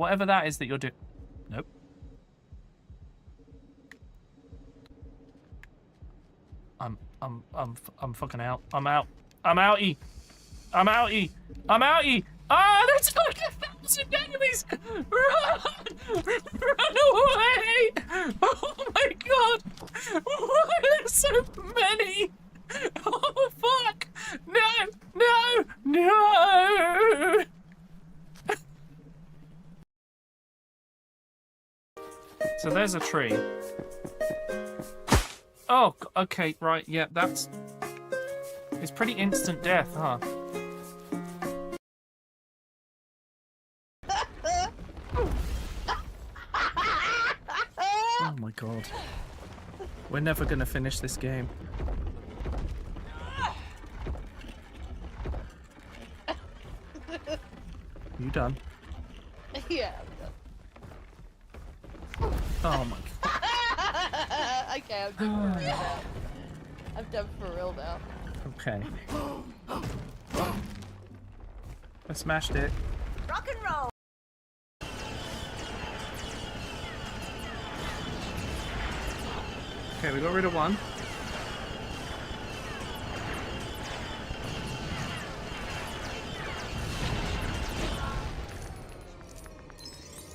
Whatever that is that you're doing. Nope. I'm fucking out. I'm out. I'm outie. I'm outie. I'm outie. Ah, there's like 1,000 enemies! Run! Run away! Oh my god! Why are there so many? Oh fuck! No! No! No! So there's a tree. Oh, okay, right, yeah, that's... It's pretty instant death, huh? Oh my god. We're never gonna finish this game. You done? Yeah, I'm done. Oh my god. Okay, I'm done for real now. I'm done for real now. Okay. I smashed it. Rock and roll! Okay, we got rid of one.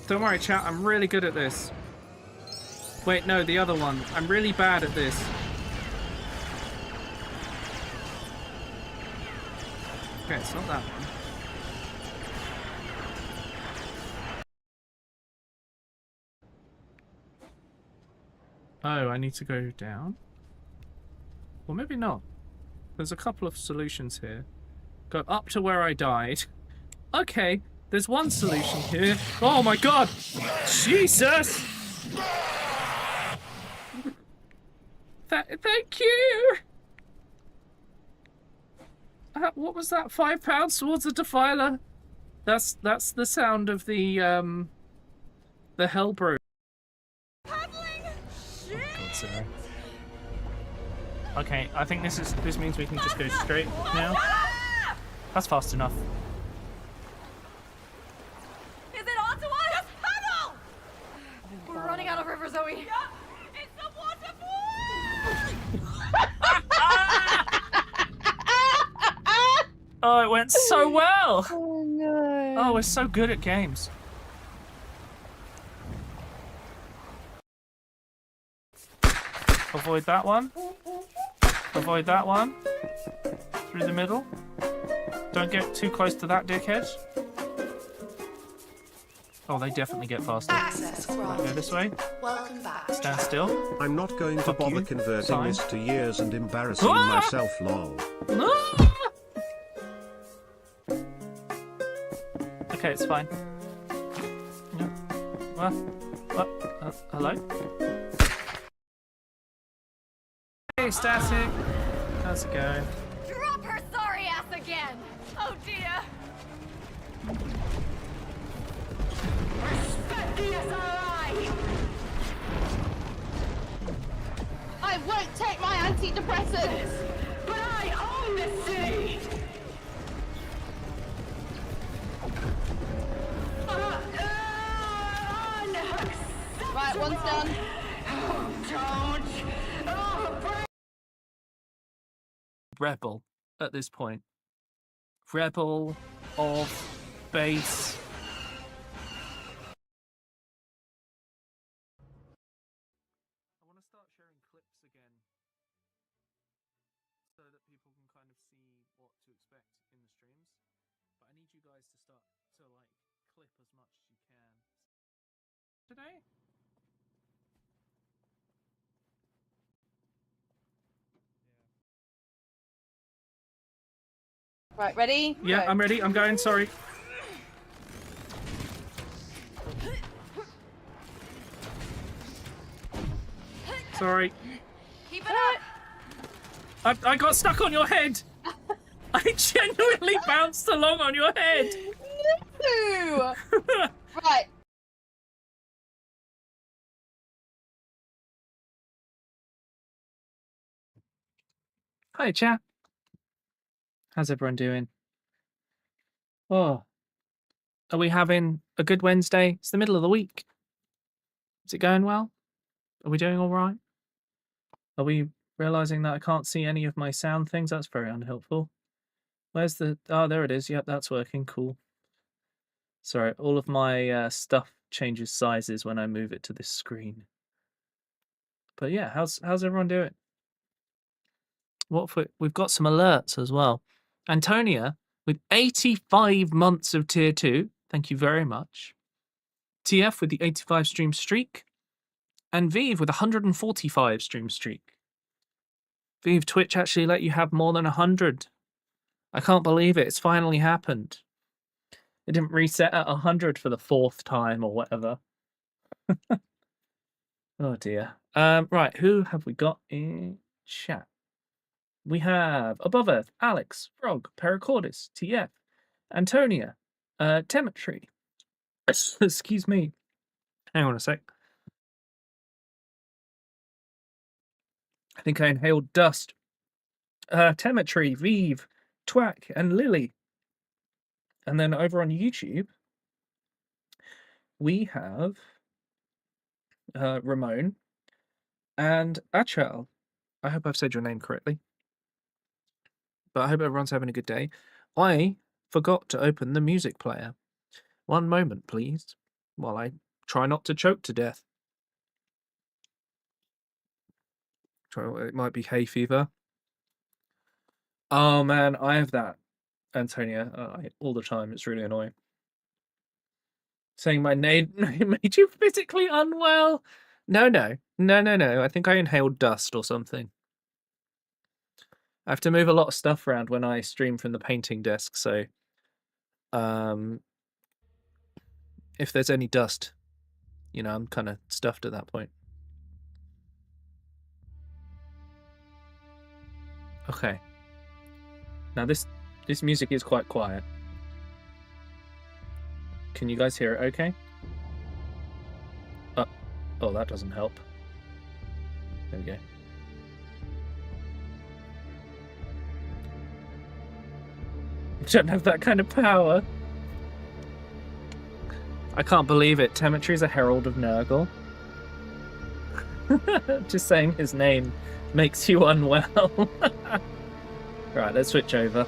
Don't worry, chat, I'm really good at this. Wait, no, the other one. I'm really bad at this. Okay, it's not that one. Oh, I need to go down? Well, maybe not. There's a couple of solutions here. Go up to where I died. Okay, there's one solution here. Oh my god! Jesus! Thank you! What was that? £5 towards the defiler? That's the sound of the Hellbrew. Okay, I think this means we can just go straight now. That's fast enough. Is it on to us? Just paddle! We're running out of river, Zoe. Yeah, it's a Oh, it went so well! Oh no. Oh, we're so good at games. Avoid that one. Avoid that one. Through the middle. Don't get too close to that dickhead. Oh, they definitely get faster. Access granted. Go this way. Welcome back. Stand still. I'm not going to Fuck bother you. converting Sign. this to years and embarrassing Ah! myself, lol. Ah! Okay, it's fine. Yeah. What? Hello? Hey, Static. How's it going? Drop her sorry ass again! Oh dear! Respect the SRI! I won't take my antidepressants! But I own this city! Right, one's done. Rebel at this point. Rebel of base. I want to start sharing clips again so that people can kind of see what to expect in the streams. But I need you guys to start to like clip as much as you can today. Right, ready? Yeah, Go. I'm ready. I'm going. Sorry. Sorry. Keep it up! I got stuck on your head. I genuinely bounced along on your head. No! Right. Hi, chat. How's everyone doing? Oh, Are we having a good Wednesday? It's the middle of the week. Is it going well? Are we doing all right? Are we realizing that I can't see any of my sound things? That's very unhelpful. Where's the... Oh, there it is. Yep, that's working. Cool. Sorry, all of my stuff changes sizes when I move it to this screen. But yeah, how's everyone doing? We've got some alerts as well. Antonia with 85 months of tier 2. Thank you very much. TF with the 85 stream streak. And Vive with 145 stream streak. Vive, Twitch actually let you have more than 100. I can't believe it. It's finally happened. It didn't reset at 100 for the 4th time or whatever. Oh dear. Right, who have we got in chat? We have Above Earth, Alex, Frog, Pericordis, TF, Antonia, Temetry. Excuse me. Hang on a sec. I think I inhaled dust. Temetry, Vive, Twack, and Lily. And then over on YouTube, we have Ramon and Achal. I hope I've said your name correctly. But I hope everyone's having a good day. I forgot to open the music player. One moment, please, while I try not to choke to death. It might be hay fever. Oh man, I have that, Antonia, all the time. It's really annoying. Saying my name made you physically unwell? No. I think I inhaled dust or something. I have to move a lot of stuff around when I stream from the painting desk, so if there's any dust, you know, I'm kind of stuffed at that point. Okay. Now this music is quite quiet. Can you guys hear it okay? Oh, that doesn't help. There we go. Don't have that kind of power. I can't believe it. Temetry's a herald of Nurgle. Just saying his name makes you unwell. Right, let's switch over.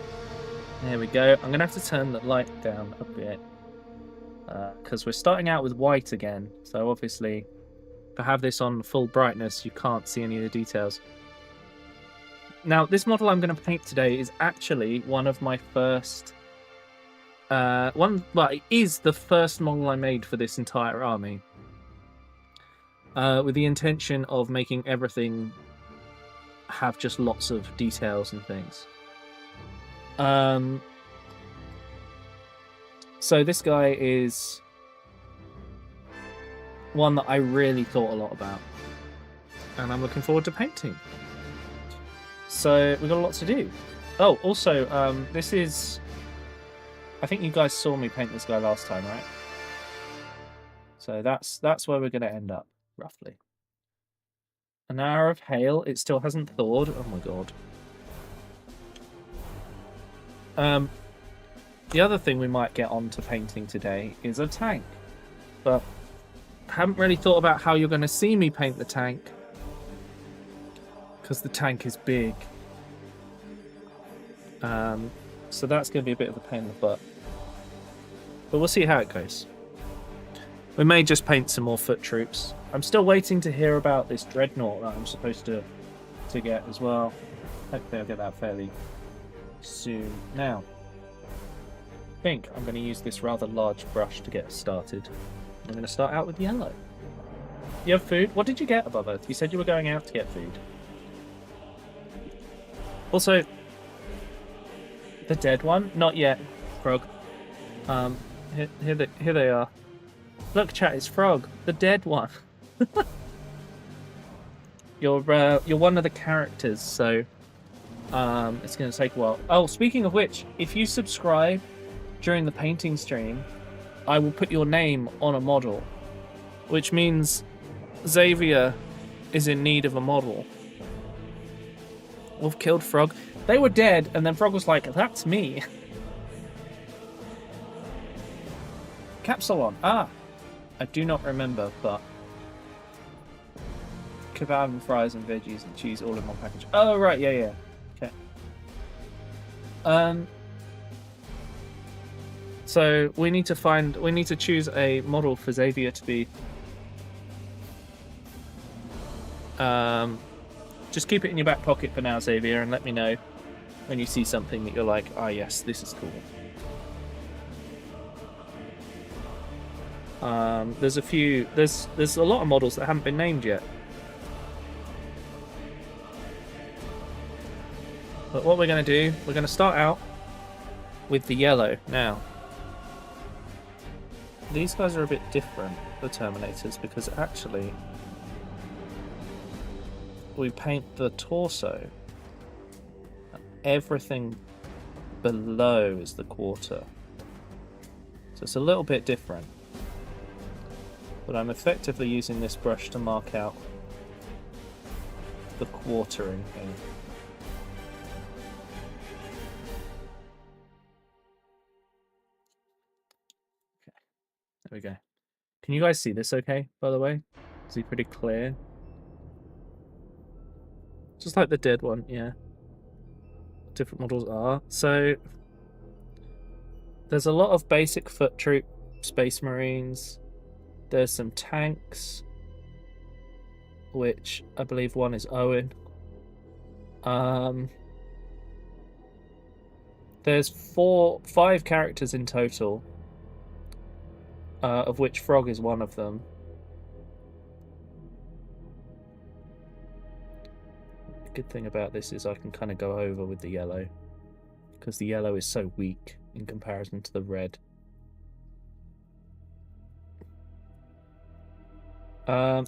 There we go. I'm going to have to turn the light down a bit. Because we're starting out with white again. So obviously, to have this on full brightness, you can't see any of the details. Now, this model I'm going to paint today is actually one of my first... well, it is the first model I made for this entire army. With the intention of making everything have just lots of details and things. So this guy is one that I really thought a lot about. And I'm looking forward to painting. So we've got a lot to do. Oh, also, this is... I think you guys saw me paint this guy last time, right? So that's where we're going to end up, roughly. An hour of hail. It still hasn't thawed. Oh my god. The other thing we might get on to painting today is a tank. But I haven't really thought about how you're going to see me paint the tank. Because the tank is big. So that's going to be a bit of a pain in the butt. But we'll see how it goes. We may just paint some more foot troops. I'm still waiting to hear about this dreadnought that I'm supposed to get as well. Hopefully I'll get that fairly soon. Now, I think I'm going to use this rather large brush to get started. I'm going to start out with yellow. You have food? What did you get, Above Earth? You said you were going out to get food. Also, the dead one? Not yet, Frog. Here they are. Look, chat, it's Frog, the dead one. You're one of the characters, so it's going to take a while. Oh, speaking of which, if you subscribe during the painting stream, I will put your name on a model, which means Xavier is in need of a model. Wolf killed Frog. They were dead, and then Frog was like, "That's me." capsule on? Ah! I do not remember, but... Kebab and fries and veggies and cheese all in one package. Oh, right, yeah. Okay. So, we need to choose a model for Xavier to be... just keep it in your back pocket for now, Xavier, and let me know when you see something that you're like, ah, yes, this is cool. There's a lot of models that haven't been named yet. But what we're going to do, we're going to start out with the yellow now. These guys are a bit different, the Terminators, because actually we paint the torso. Everything below is the quarter. So it's a little bit different. But I'm effectively using this brush to mark out the quartering here. Okay, there we go. Can you guys see this okay, by the way? Is he pretty clear? Just like the dead one, yeah. Different models are. So, there's a lot of basic foot troop Space Marines. There's some tanks, which I believe one is Owen. There's 5 characters in total, of which Frog is one of them. The good thing about this is I can kind of go over with the yellow, because the yellow is so weak in comparison to the red.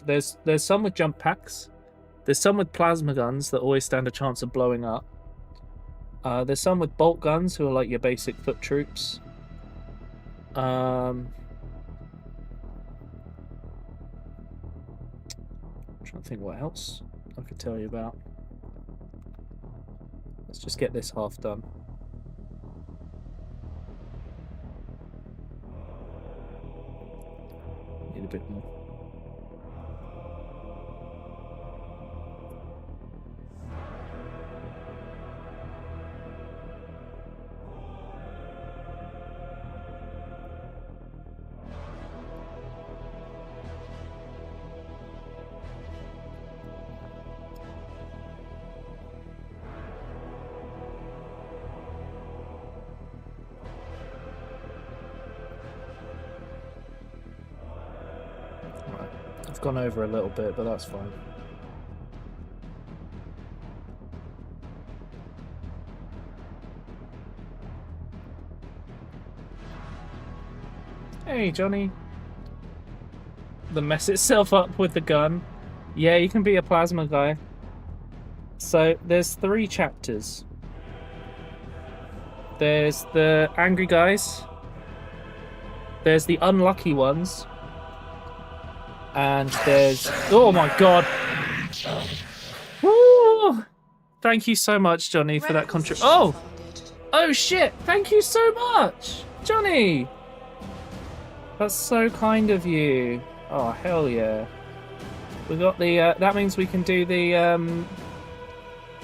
There's some with jump packs. There's some with plasma guns that always stand a chance of blowing up. There's some with bolt guns who are like your basic foot troops. I'm trying to think what else I could tell you about. Let's just get this half done. Need a bit more. I've gone over a little bit, but that's fine. Hey, Johnny. The mess itself up with the gun. Yeah, you can be a plasma guy. So, there's 3 chapters. There's the angry guys. There's the unlucky ones. And there's... Oh my god! Woo! Thank you so much, Johnny, for that contribution. Oh! Oh shit! Thank you so much! Johnny! That's so kind of you. Oh, hell yeah. We got the... that means we can do the... I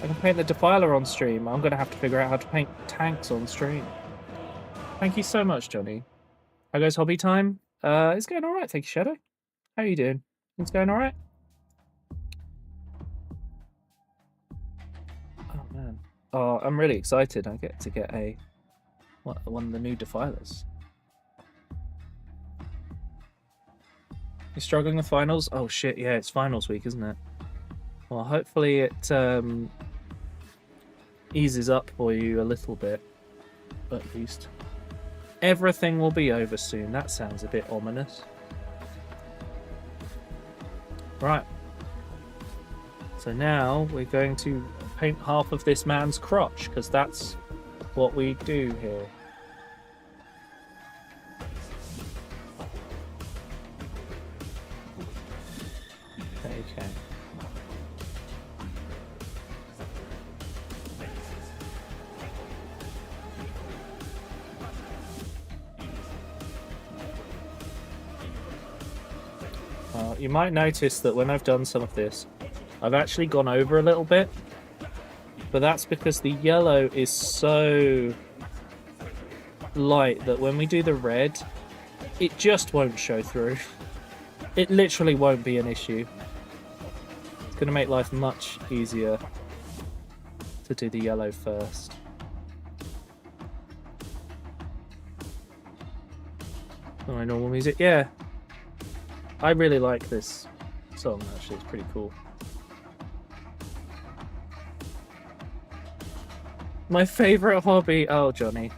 can paint the Defiler on stream. I'm going to have to figure out how to paint tanks on stream. Thank you so much, Johnny. How goes hobby time? It's going alright, thank you, Shadow. How are you doing? Things going alright? Oh man. Oh, I'm really excited. I get to get one of the new Defilers. You struggling with finals? Oh shit, yeah, it's finals week, isn't it? Well, hopefully it eases up for you a little bit, at least. Everything will be over soon. That sounds a bit ominous. Right. So now we're going to paint half of this man's crotch, because that's what we do here. Okay. You might notice that when I've done some of this, I've actually gone over a little bit. But that's because the yellow is so light that when we do the red, it just won't show through. It literally won't be an issue. It's going to make life much easier to do the yellow first. Oh, normal music, yeah. I really like this song, actually. It's pretty cool. My favourite hobby... Oh, Johnny.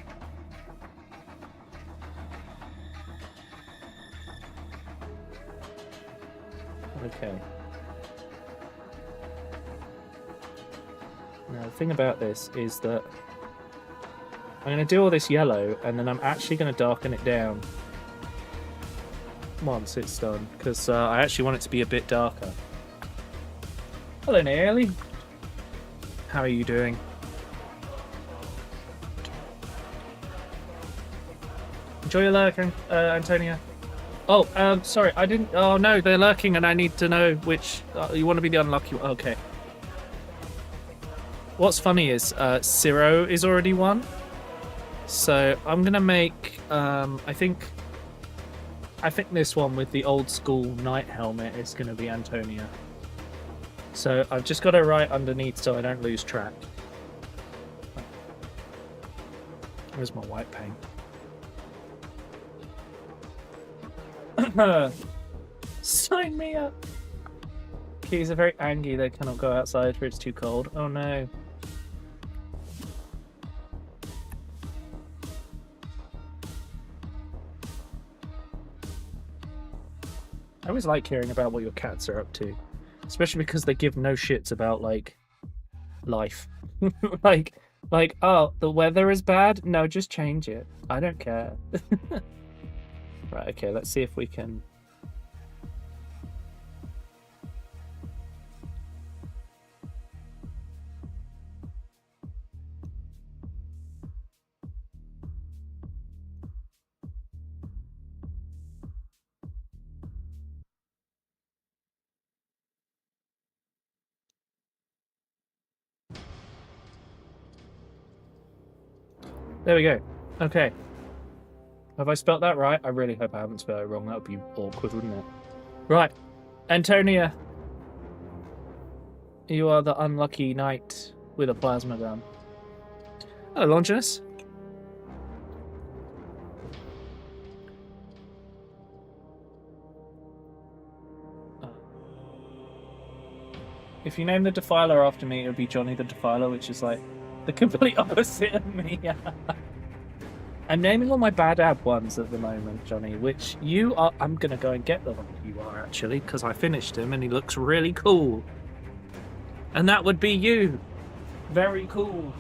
Okay. Now, the thing about this is that I'm going to do all this yellow, and then I'm actually going to darken it down once it's done, because I actually want it to be a bit darker. Hello, Naomi. How are you doing? Enjoy your lurk, Antonia. Oh, sorry, I didn't... Oh, no, they're lurking and I need to know which... you want to be the unlucky one? Okay. What's funny is Ciro is already one. So I'm going to make... I think this one with the old school knight helmet is going to be Antonia. So I've just got it right underneath so I don't lose track. Where's my white paint? Sign me up! Kitties are very angry they cannot go outside for it's too cold. Oh no. I always like hearing about what your cats are up to. Especially because they give no shits about, like, life. like, oh, the weather is bad? No, just change it. I don't care. Right, okay, let's see if we can... There we go. Okay. Have I spelt that right? I really hope I haven't spelled it wrong. That would be awkward, wouldn't it? Right. Antonia. You are the unlucky knight with a plasma gun. Hello, Longinus. If you name the Defiler after me, it would be Johnny the Defiler, which is like the complete opposite of me. I'm naming all my Badab ones at the moment, Johnny, which you are... I'm going to go and get the one you are, actually, because I finished him and he looks really cool. And that would be you. Very cool.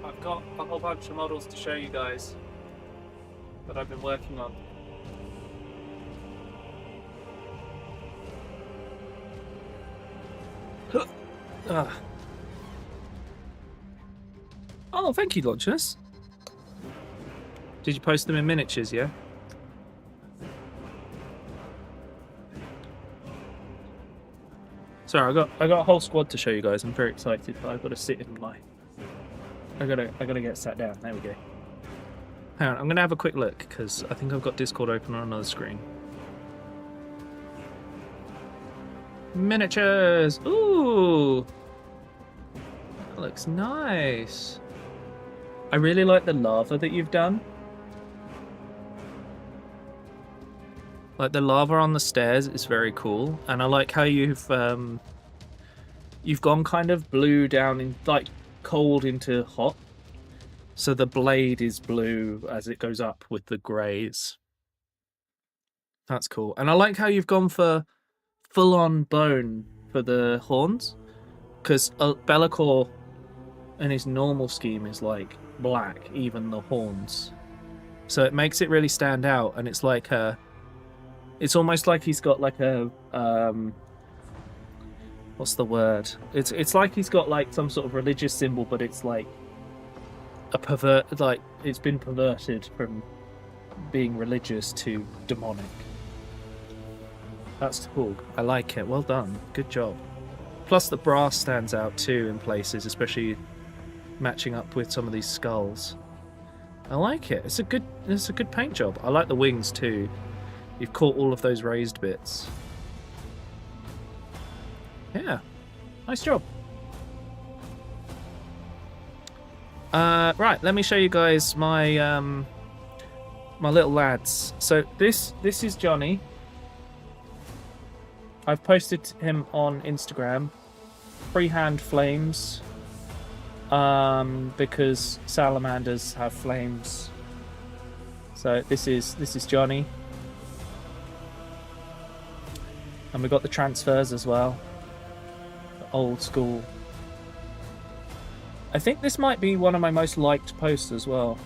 I've got a whole bunch of models to show you guys that I've been working on. Oh, thank you, Longinus. Did you post them in miniatures, yeah? Sorry, I got a whole squad to show you guys. I'm very excited, but I've got to sit in my... I gotta get sat down. There we go. Hang on, I'm gonna have a quick look because I think I've got Discord open on another screen. Miniatures! Ooh! That looks nice. I really like the lava that you've done. Like the lava on the stairs is very cool, and I like how you've gone kind of blue down in like cold into hot. So the blade is blue as it goes up with the greys. That's cool. And I like how you've gone for full-on bone for the horns. Because Be'lakor in his normal scheme is like black, even the horns. So it makes it really stand out. And it's like a... It's almost like he's got like a... what's the word? It's like he's got like some sort of religious symbol, but it's like... a pervert, like it's been perverted from being religious to demonic. That's cool. I like it. Well done. Good job. Plus the brass stands out too in places, especially matching up with some of these skulls. I like it. It's a good paint job. I like the wings too. You've caught all of those raised bits. Yeah. Nice job. Right, let me show you guys my my little lads. So this is Johnny. I've posted him on Instagram. Freehand flames. Because salamanders have flames. So this is Johnny. And we've got the transfers as well. The old school. I think this might be one of my most liked posts as well.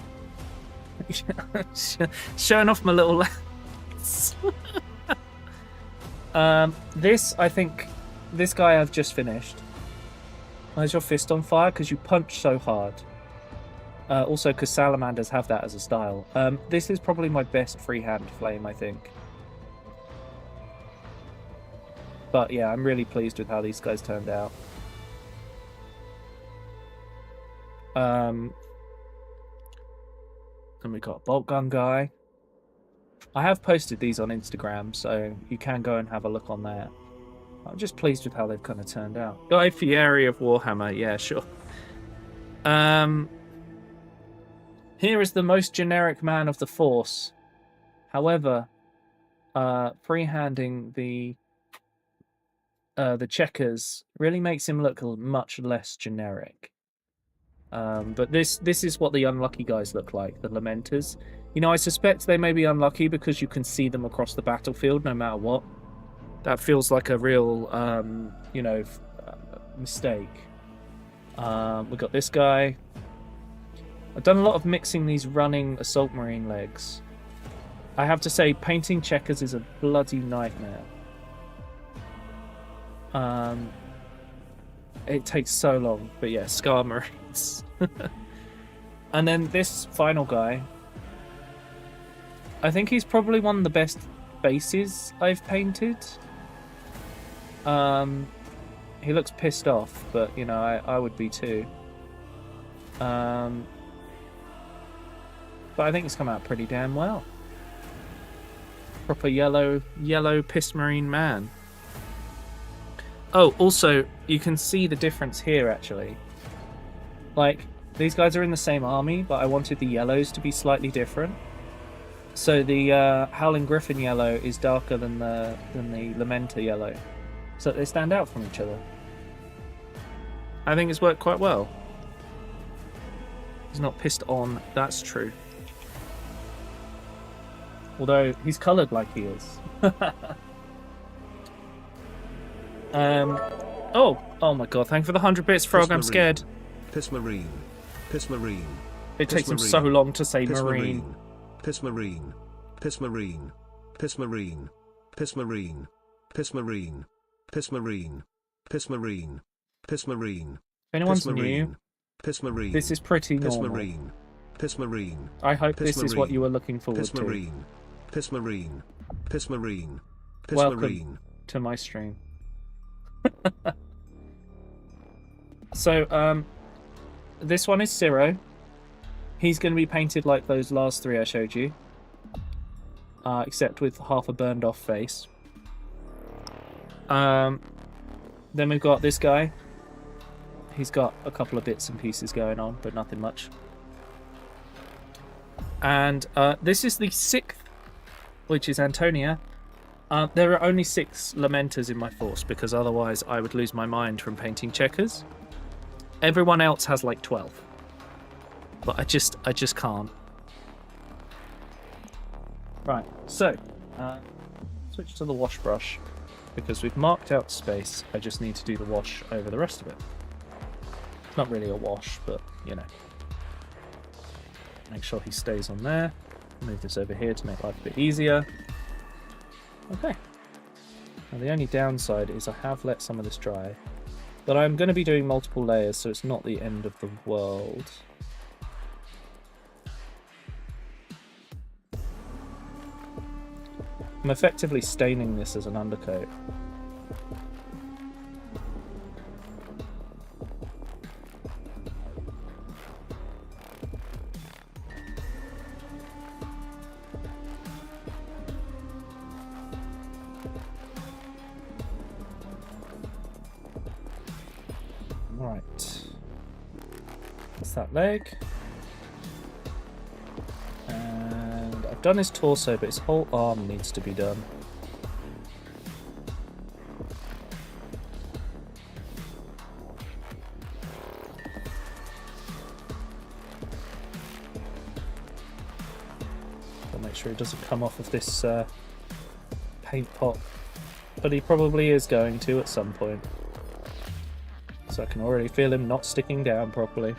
Showing off my little lads. I think this guy I've just finished. Why is your fist on fire? Because you punch so hard. Also because salamanders have that as a style. This is probably my best freehand flame, I think. But yeah, I'm really pleased with how these guys turned out. And we got a bolt gun guy. I have posted these on Instagram, so you can go and have a look on there. I'm just pleased with how they've kind of turned out. Guy Fieri of Warhammer, yeah, sure. Here is the most generic man of the Force. However, freehanding the checkers really makes him look much less generic. But this is what the unlucky guys look like, the Lamenters. You know, I suspect they may be unlucky because you can see them across the battlefield no matter what. That feels like a real, mistake. We've got this guy. I've done a lot of mixing these running Assault Marine legs. I have to say, painting checkers is a bloody nightmare. It takes so long, but yeah, Scar Marines. And then this final guy, I think he's probably one of the best bases I've painted. He looks pissed off, but you know, I would be too. But I think it's come out pretty damn well. Proper yellow piss marine man. Oh, also, you can see the difference here, actually. Like, these guys are in the same army, but I wanted the yellows to be slightly different. So the Howling Griffin yellow is darker than the Lamenter yellow. So they stand out from each other. I think it's worked quite well. He's not pissed on, that's true. Although, he's coloured like he is. Oh my god, thank you for the 100 bits, Frog, I'm scared. Piss Marine. Piss Marine. It takes him so long to say Marine. Piss Marine. Piss Marine. Piss Marine. Piss Marine. Piss Marine. Piss Marine. Piss Marine. Piss Marine. If anyone's new, Piss Marine. this is pretty normal. Piss Marine. Piss Marine. I hope Piss this is what you were looking forward Piss to. Marine. Piss Marine. Piss Marine. Piss Welcome Marine. to my stream. So, this one is Ciro. He's going to be painted like those last three I showed you. Except with half a burned off face. Then we've got this guy. He's got a couple of bits and pieces going on, but nothing much. And this is the 6th, which is Antonia. There are only 6 Lamenters in my force, because otherwise I would lose my mind from painting checkers. Everyone else has like 12. But I just can't. Right, so switch to the wash brush, because we've marked out space. I just need to do the wash over the rest of it. It's not really a wash, but you know. Make sure he stays on there. Move this over here to make life a bit easier. Okay. Now the only downside is I have let some of this dry, but I'm going to be doing multiple layers, so it's not the end of the world. I'm effectively staining this as an undercoat. Right. That's that leg. And I've done his torso, but his whole arm needs to be done. I'll make sure he doesn't come off of this paint pot. But he probably is going to at some point. So I can already feel him not sticking down properly.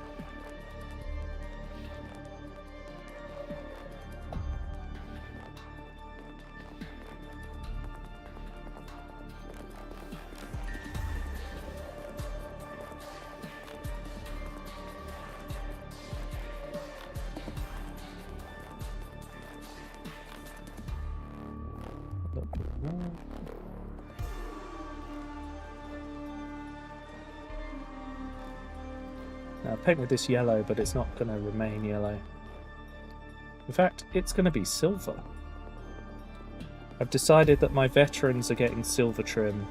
Now, paint with this yellow, but it's not going to remain yellow. In fact, it's going to be silver. I've decided that my veterans are getting silver trim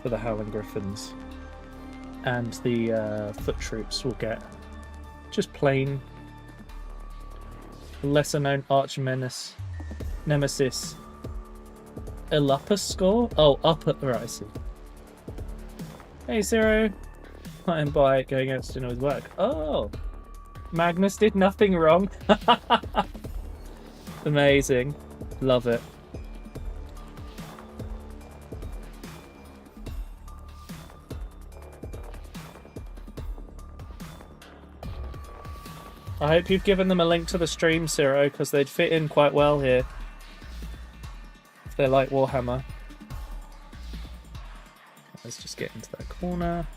for the Howling Griffins, and the foot troops will get just plain, lesser known arch nemesis Elupus score? Oh, upper, right, I see. Hey, Zero. I'm by going out to dinner with work. Oh, Magnus did nothing wrong. Amazing. Love it. I hope you've given them a link to the stream, Ciro, because they'd fit in quite well here. If they like Warhammer. Let's just get into that corner.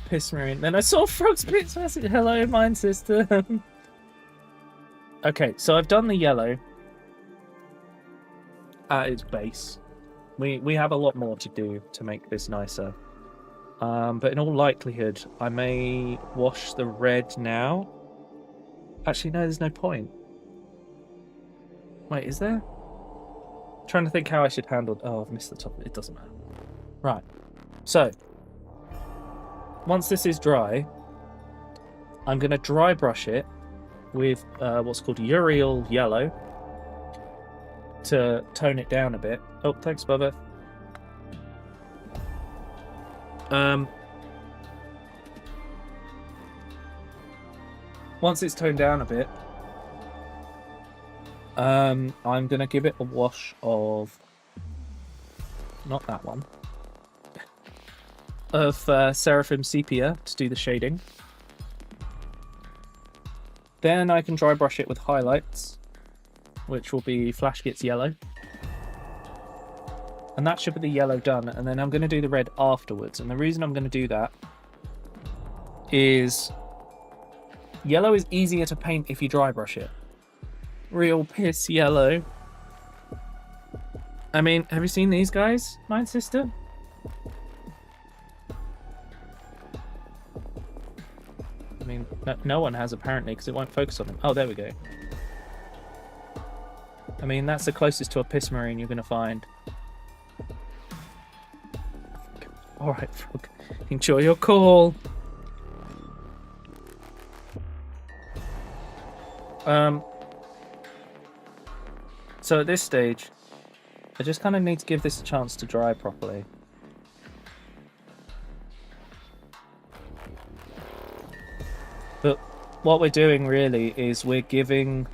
Piss Marine. Then I saw Frog's Pits message. Hello, mine sister. Okay, so I've done the yellow at its base. We have a lot more to do to make this nicer. But in all likelihood, I may wash the red now. Actually, no, there's no point. Wait, is there? I'm trying to think how I should handle... Oh, I've missed the top. It doesn't matter. Right. So, once this is dry, I'm going to dry brush it with what's called Uriel Yellow to tone it down a bit. Oh, thanks, Bubba. Once it's toned down a bit, I'm going to give it a wash of... Not that one. Of Seraphim Sepia to do the shading. Then I can dry brush it with highlights, which will be Flash Gets Yellow. And that should be the yellow done, and then I'm going to do the red afterwards. And the reason I'm going to do that is yellow is easier to paint if you dry brush it. Real piss yellow. I mean, have you seen these guys, Mine Sister? I mean, no one has apparently, because it won't focus on them. Oh, there we go. I mean, that's the closest to a piss marine you're going to find. Alright, Frog. Enjoy your call. So at this stage, I just kind of need to give this a chance to dry properly. But what we're doing really is we're giving...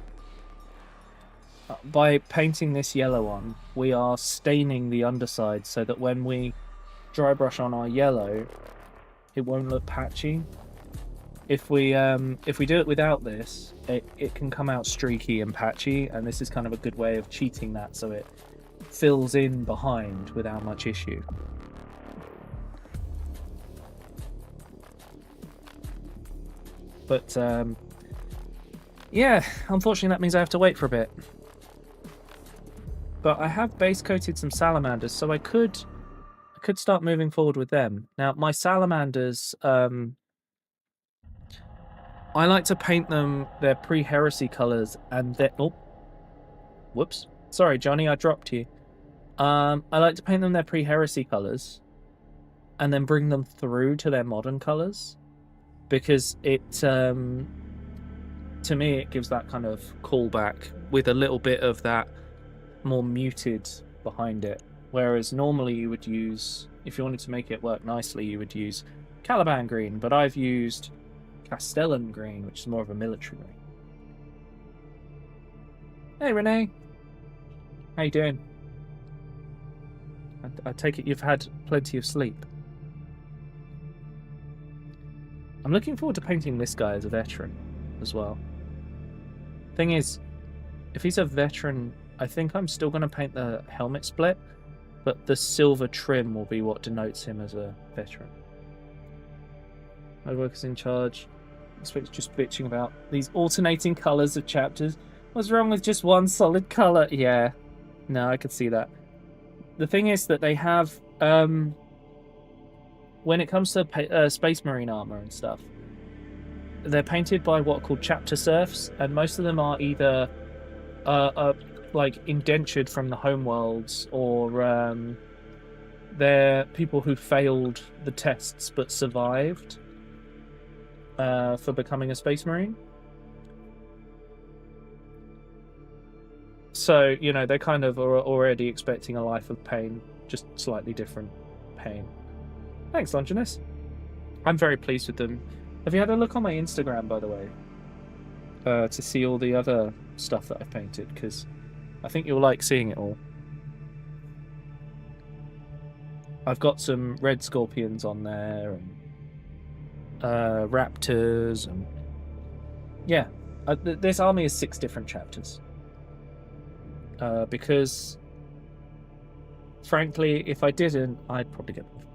By painting this yellow on, we are staining the underside so that when we dry brush on our yellow, it won't look patchy. If we do it without this, it can come out streaky and patchy, and this is kind of a good way of cheating that so it fills in behind without much issue. But yeah, unfortunately that means I have to wait for a bit. But I have base coated some salamanders, so I could start moving forward with them. Now my salamanders, I like to paint them their pre-heresy colours, and their whoops, sorry Johnny, I dropped you. I like to paint them their pre-heresy colours, and then bring them through to their modern colours, because it to me it gives that kind of callback with a little bit of that more muted behind it. Whereas normally you would use, if you wanted to make it work nicely, you would use Caliban green, but I've used Castellan green, which is more of a military green. Hey Renee, how you doing? I take it you've had plenty of sleep. I'm looking forward to painting this guy as a veteran as well. Thing is, if he's a veteran, I think I'm still going to paint the helmet split, but the silver trim will be what denotes him as a veteran. My worker's in charge. Just bitching about these alternating colours of chapters. What's wrong with just one solid colour? Yeah, no, I could see that. The thing is that they have, when it comes to Space Marine armour and stuff, they're painted by what are called chapter serfs, and most of them are either like indentured from the homeworlds, or they're people who failed the tests but survived for becoming a Space Marine. So, you know, they kind of are already expecting a life of pain, just slightly different pain. Thanks, Longinus. I'm very pleased with them. Have you had a look on my Instagram, by the way? To see all the other stuff that I've painted, because I think you'll like seeing it all. I've got some red scorpions on there, and raptors, and yeah, this army is 6 different chapters. Because, frankly, if I didn't, I'd probably get bored.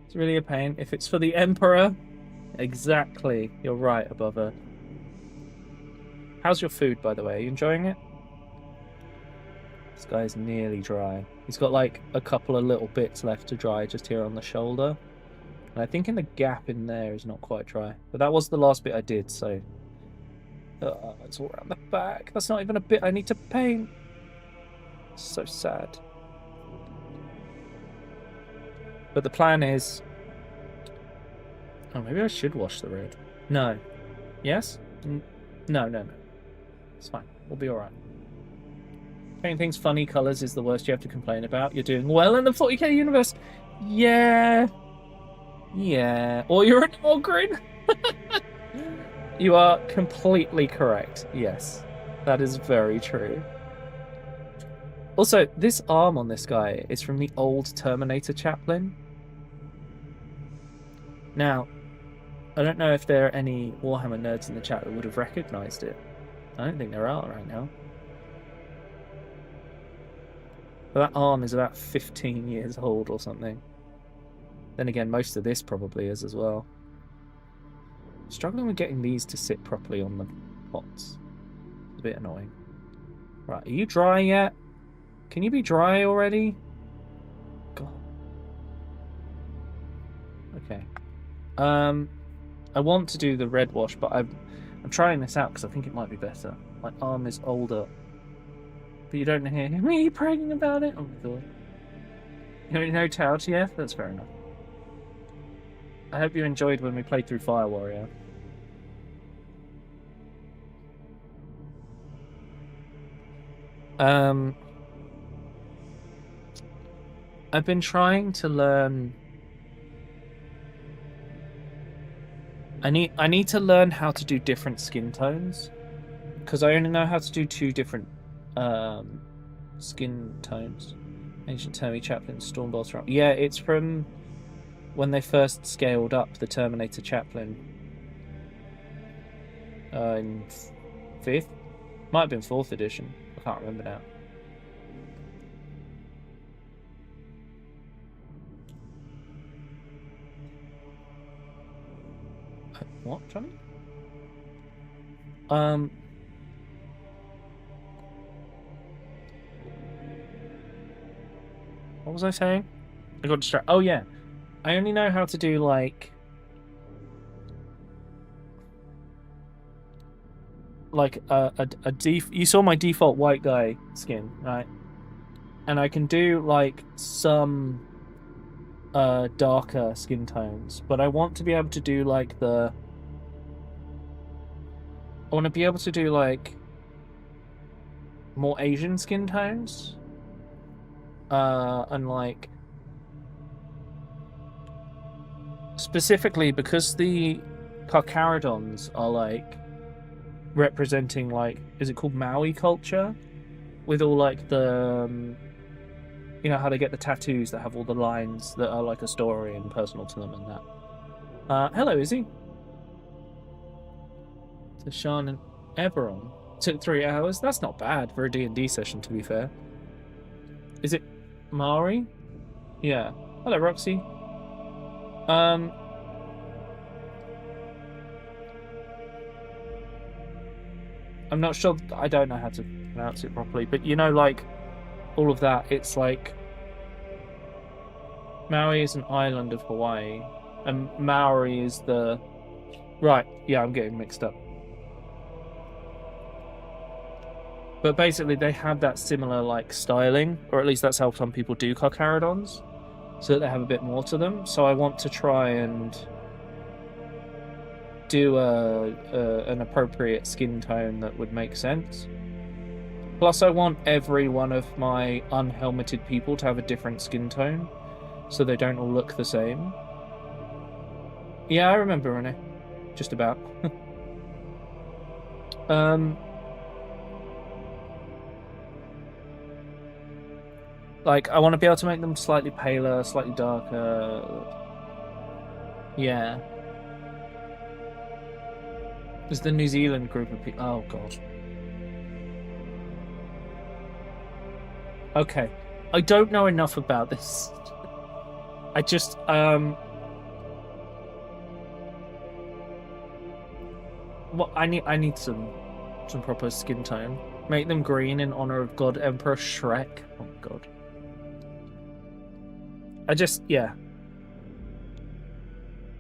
It's really a pain. If it's for the Emperor, exactly, you're right, above her. How's your food, by the way? Are you enjoying it? This guy's nearly dry. He's got like a couple of little bits left to dry just here on the shoulder. And I think in the gap in there is not quite dry. But that was the last bit I did, so... it's all around the back. That's not even a bit I need to paint. So sad. But the plan is... Oh, maybe I should wash the red. No. Yes? No. It's fine. We'll be alright. Painting things funny colours is the worst you have to complain about. You're doing well in the 40k universe. Yeah. Or you're an Ogrin. You are completely correct. Yes. That is very true. Also, this arm on this guy is from the old Terminator Chaplain. Now, I don't know if there are any Warhammer nerds in the chat that would have recognised it. I don't think there are right now. But that arm is about 15 years old or something. Then again, most of this probably is as well. Struggling with getting these to sit properly on the pots. It's a bit annoying. Right, are you dry yet? Can you be dry already? God. Okay. I want to do the red wash, but I'm trying this out because I think it might be better. My arm is older. But you don't hear me bragging about it? Oh my god. You don't know Tao TF? That's fair enough. I hope you enjoyed when we played through Fire Warrior. I've been trying to learn... I need to learn how to do different skin tones, because I only know how to do 2 different skin tones. Ancient Termi Chaplain, Stormbolter. Yeah, it's from when they first scaled up the Terminator Chaplain in 5th, might have been 4th edition. I can't remember now. What, Johnny? What was I saying? I got distracted. Oh yeah, I only know how to do like you saw my default white guy skin, right? And I can do like some darker skin tones, but I want to be able to do like I want to be able to do like more Asian skin tones, and like specifically because the Carcharodons are like representing like, is it called Maui culture, with all like the you know how they get the tattoos that have all the lines that are like a story and personal to them and that. Hello, Izzy. So Sean and Eberron took 3 hours. That's not bad for a D&D session, to be fair. Is it Mari? Yeah. Hello, Roxy. I'm not sure. I don't know how to pronounce it properly, but you know, like all of that. It's like Maui is an island of Hawaii, and Maori is the right. Yeah, I'm getting mixed up. But basically, they have that similar like styling, or at least that's how some people do Carcharodons, so that they have a bit more to them. So I want to try and do an appropriate skin tone that would make sense. Plus, I want every one of my unhelmeted people to have a different skin tone, so they don't all look the same. Yeah, I remember Renee. Just about. Like, I want to be able to make them slightly paler, slightly darker. Yeah. There's the New Zealand group of people. Oh, God. Okay. I don't know enough about this. I just, well, I need some proper skin tone. Make them green in honor of God Emperor Shrek. Oh, God. Yeah.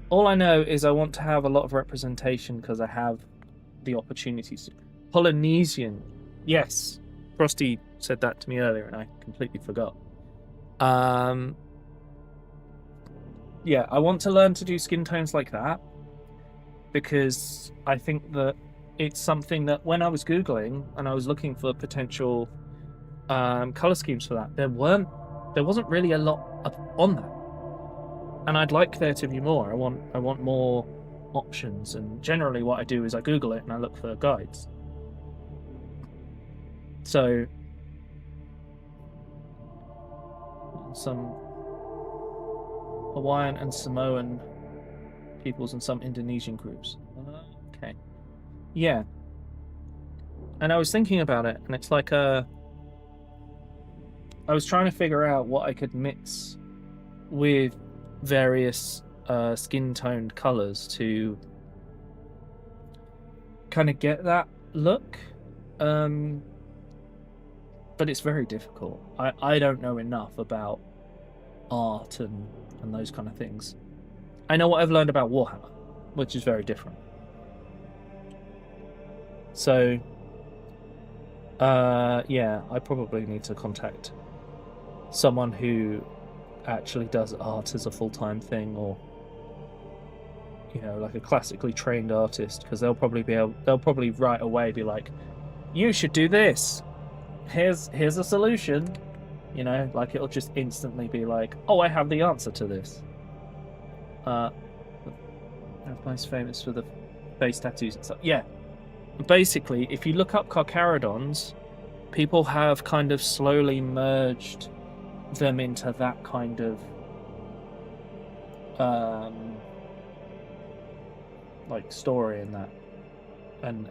All I know is I want to have a lot of representation because I have the opportunities. Polynesian. Yes. Frosty said that to me earlier and I completely forgot. Yeah, I want to learn to do skin tones like that because I think that it's something that when I was Googling and I was looking for potential color schemes for that, there wasn't really a lot on that. And I'd like there to be more. I want more options, and generally what I do is I Google it and I look for guides. So some Hawaiian and Samoan peoples and some Indonesian groups. Okay. Yeah. And I was thinking about it, and it's like I was trying to figure out what I could mix with various skin-toned colors to kind of get that look. But it's very difficult. I don't know enough about art and those kind of things. I know what I've learned about Warhammer, which is very different. So, yeah, I probably need to contact someone who actually does art as a full-time thing, or you know, like a classically trained artist, because they'll probably right away be like, you should do this, here's a solution, you know, like it'll just instantly be like, oh, I have the answer to this. Most famous for the face tattoos and stuff. Yeah, basically if you look up Carcharodons, people have kind of slowly merged them into that kind of like story in that, and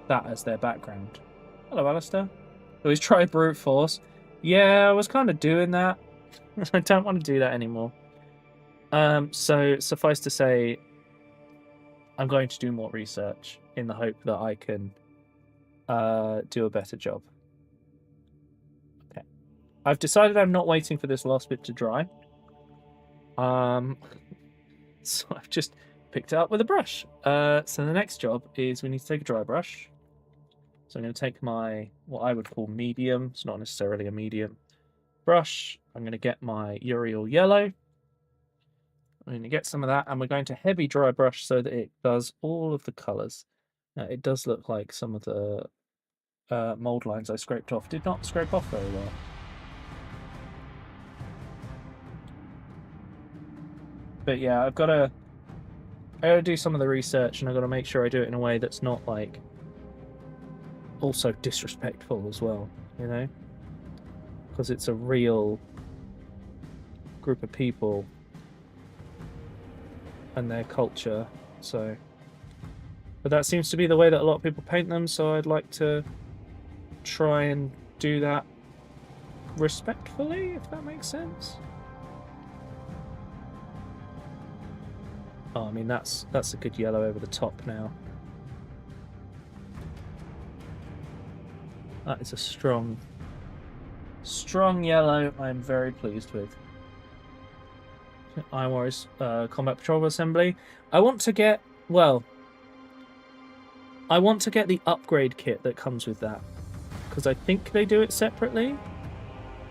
that as their background. Hello, Alistair. Always try brute force. Yeah, I was kind of doing that. I don't want to do that anymore. So suffice to say, I'm going to do more research in the hope that I can do a better job. Okay. I've decided I'm not waiting for this last bit to dry. So I've just picked it up with a brush. So the next job is we need to take a dry brush. So I'm going to take my, what I would call medium, it's not necessarily a medium brush. I'm going to get my Uriel yellow. I'm going to get some of that, and we're going to heavy dry brush so that it does all of the colours. Now, it does look like some of the mould lines I scraped off did not scrape off very well. But yeah, I gotta do some of the research, and I've got to make sure I do it in a way that's not like also disrespectful as well, you know, because it's a real group of people and their culture. So, but that seems to be the way that a lot of people paint them, so I'd like to try and do that respectfully, if that makes sense. Oh, I mean, that's a good yellow over the top now. That is a strong yellow I'm very pleased with. Iron Warriors Combat Patrol Assembly. I want to get the upgrade kit that comes with that, because I think they do it separately,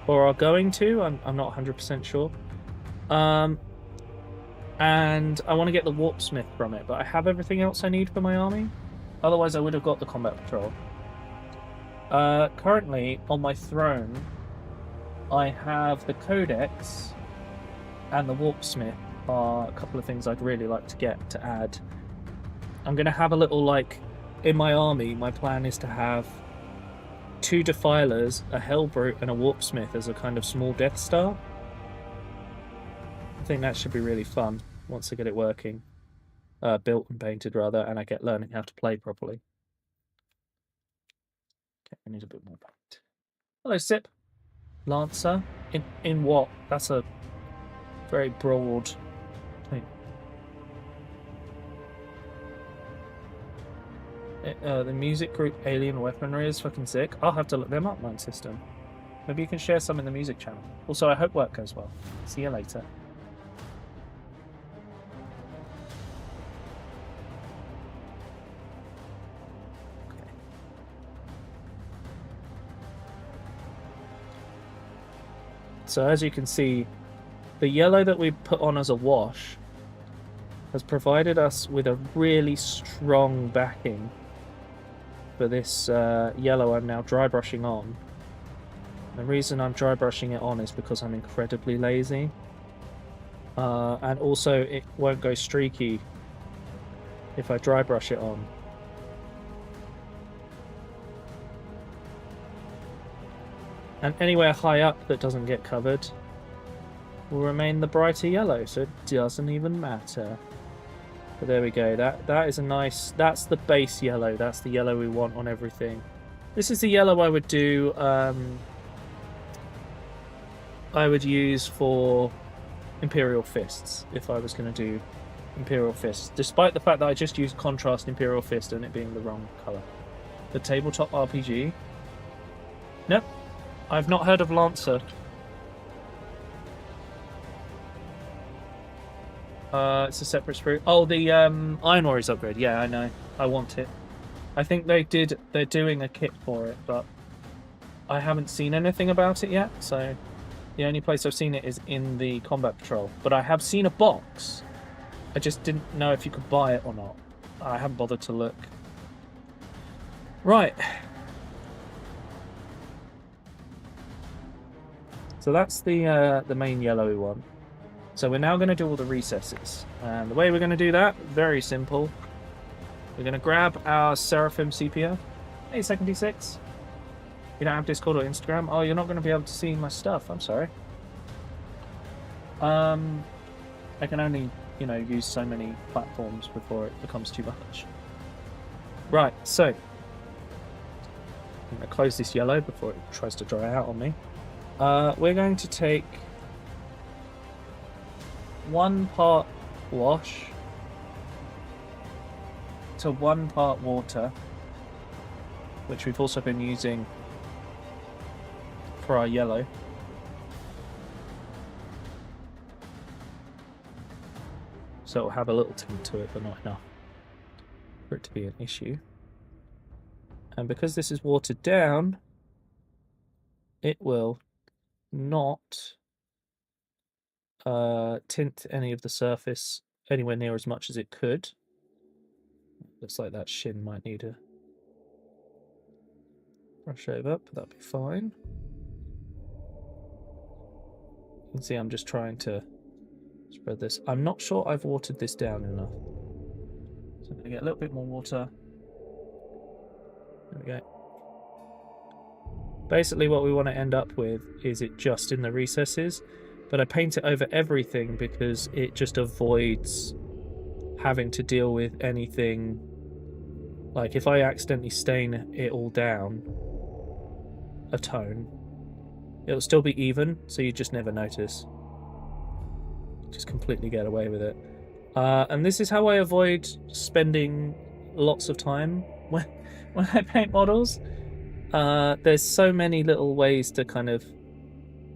or are going to. I'm not 100% sure. And I want to get the Warpsmith from it, but I have everything else I need for my army. Otherwise, I would have got the Combat Patrol. Currently, on my throne, I have the Codex and the Warpsmith are a couple of things I'd really like to get to add. I'm going to have a little, like, in my army, my plan is to have 2 Defilers, a Hellbrute, and a Warpsmith as a kind of small Death Star. I think that should be really fun once I get it working. Built and painted, rather, and I get learning how to play properly. Okay, I need a bit more paint. Hello, Sip. Lancer? In what? That's a very broad thing. The music group Alien Weaponry is fucking sick. I'll have to look them up, Line System. Maybe you can share some in the music channel. Also, I hope work goes well. See you later. So as you can see, the yellow that we put on as a wash has provided us with a really strong backing for this yellow I'm now dry brushing on. The reason I'm dry brushing it on is because I'm incredibly lazy. And also it won't go streaky if I dry brush it on. And anywhere high up that doesn't get covered will remain the brighter yellow, so it doesn't even matter. But there we go, that is a nice, that's the base yellow, that's the yellow we want on everything. This is the yellow I would do, I would use for Imperial Fists, if I was going to do Imperial Fists, despite the fact that I just used Contrast Imperial Fist and it being the wrong colour. The tabletop RPG? Nope. I've not heard of Lancer. It's a separate sprue. Oh, the Iron Warriors upgrade. Yeah, I know. I want it. I think they're doing a kit for it, but I haven't seen anything about it yet, so the only place I've seen it is in the Combat Patrol. But I have seen a box. I just didn't know if you could buy it or not. I haven't bothered to look. Right. So that's the main yellowy one. So we're now going to do all the recesses. And the way we're going to do that, very simple. We're going to grab our Seraphim sepia. Hey, Second D6. You don't have Discord or Instagram? Oh, you're not going to be able to see my stuff. I'm sorry. I can only, use so many platforms before it becomes too much. Right, so I'm going to close this yellow before it tries to dry out on me. We're going to take 1 part wash to 1 part water, which we've also been using for our yellow. So it'll have a little tint to it, but not enough for it to be an issue. And because this is watered down, it will not tint any of the surface anywhere near as much as it could. Looks like that shin might need a brush over, but that'll be fine. You can see I'm just trying to spread this. I'm not sure I've watered this down enough. So I'm going to get a little bit more water. There we go. Basically what we want to end up with is it just in the recesses, but I paint it over everything because it just avoids having to deal with anything. Like if I accidentally stain it all down a tone, it'll still be even, so you just never notice. Just completely get away with it. And this is how I avoid spending lots of time when I paint models. There's so many little ways to kind of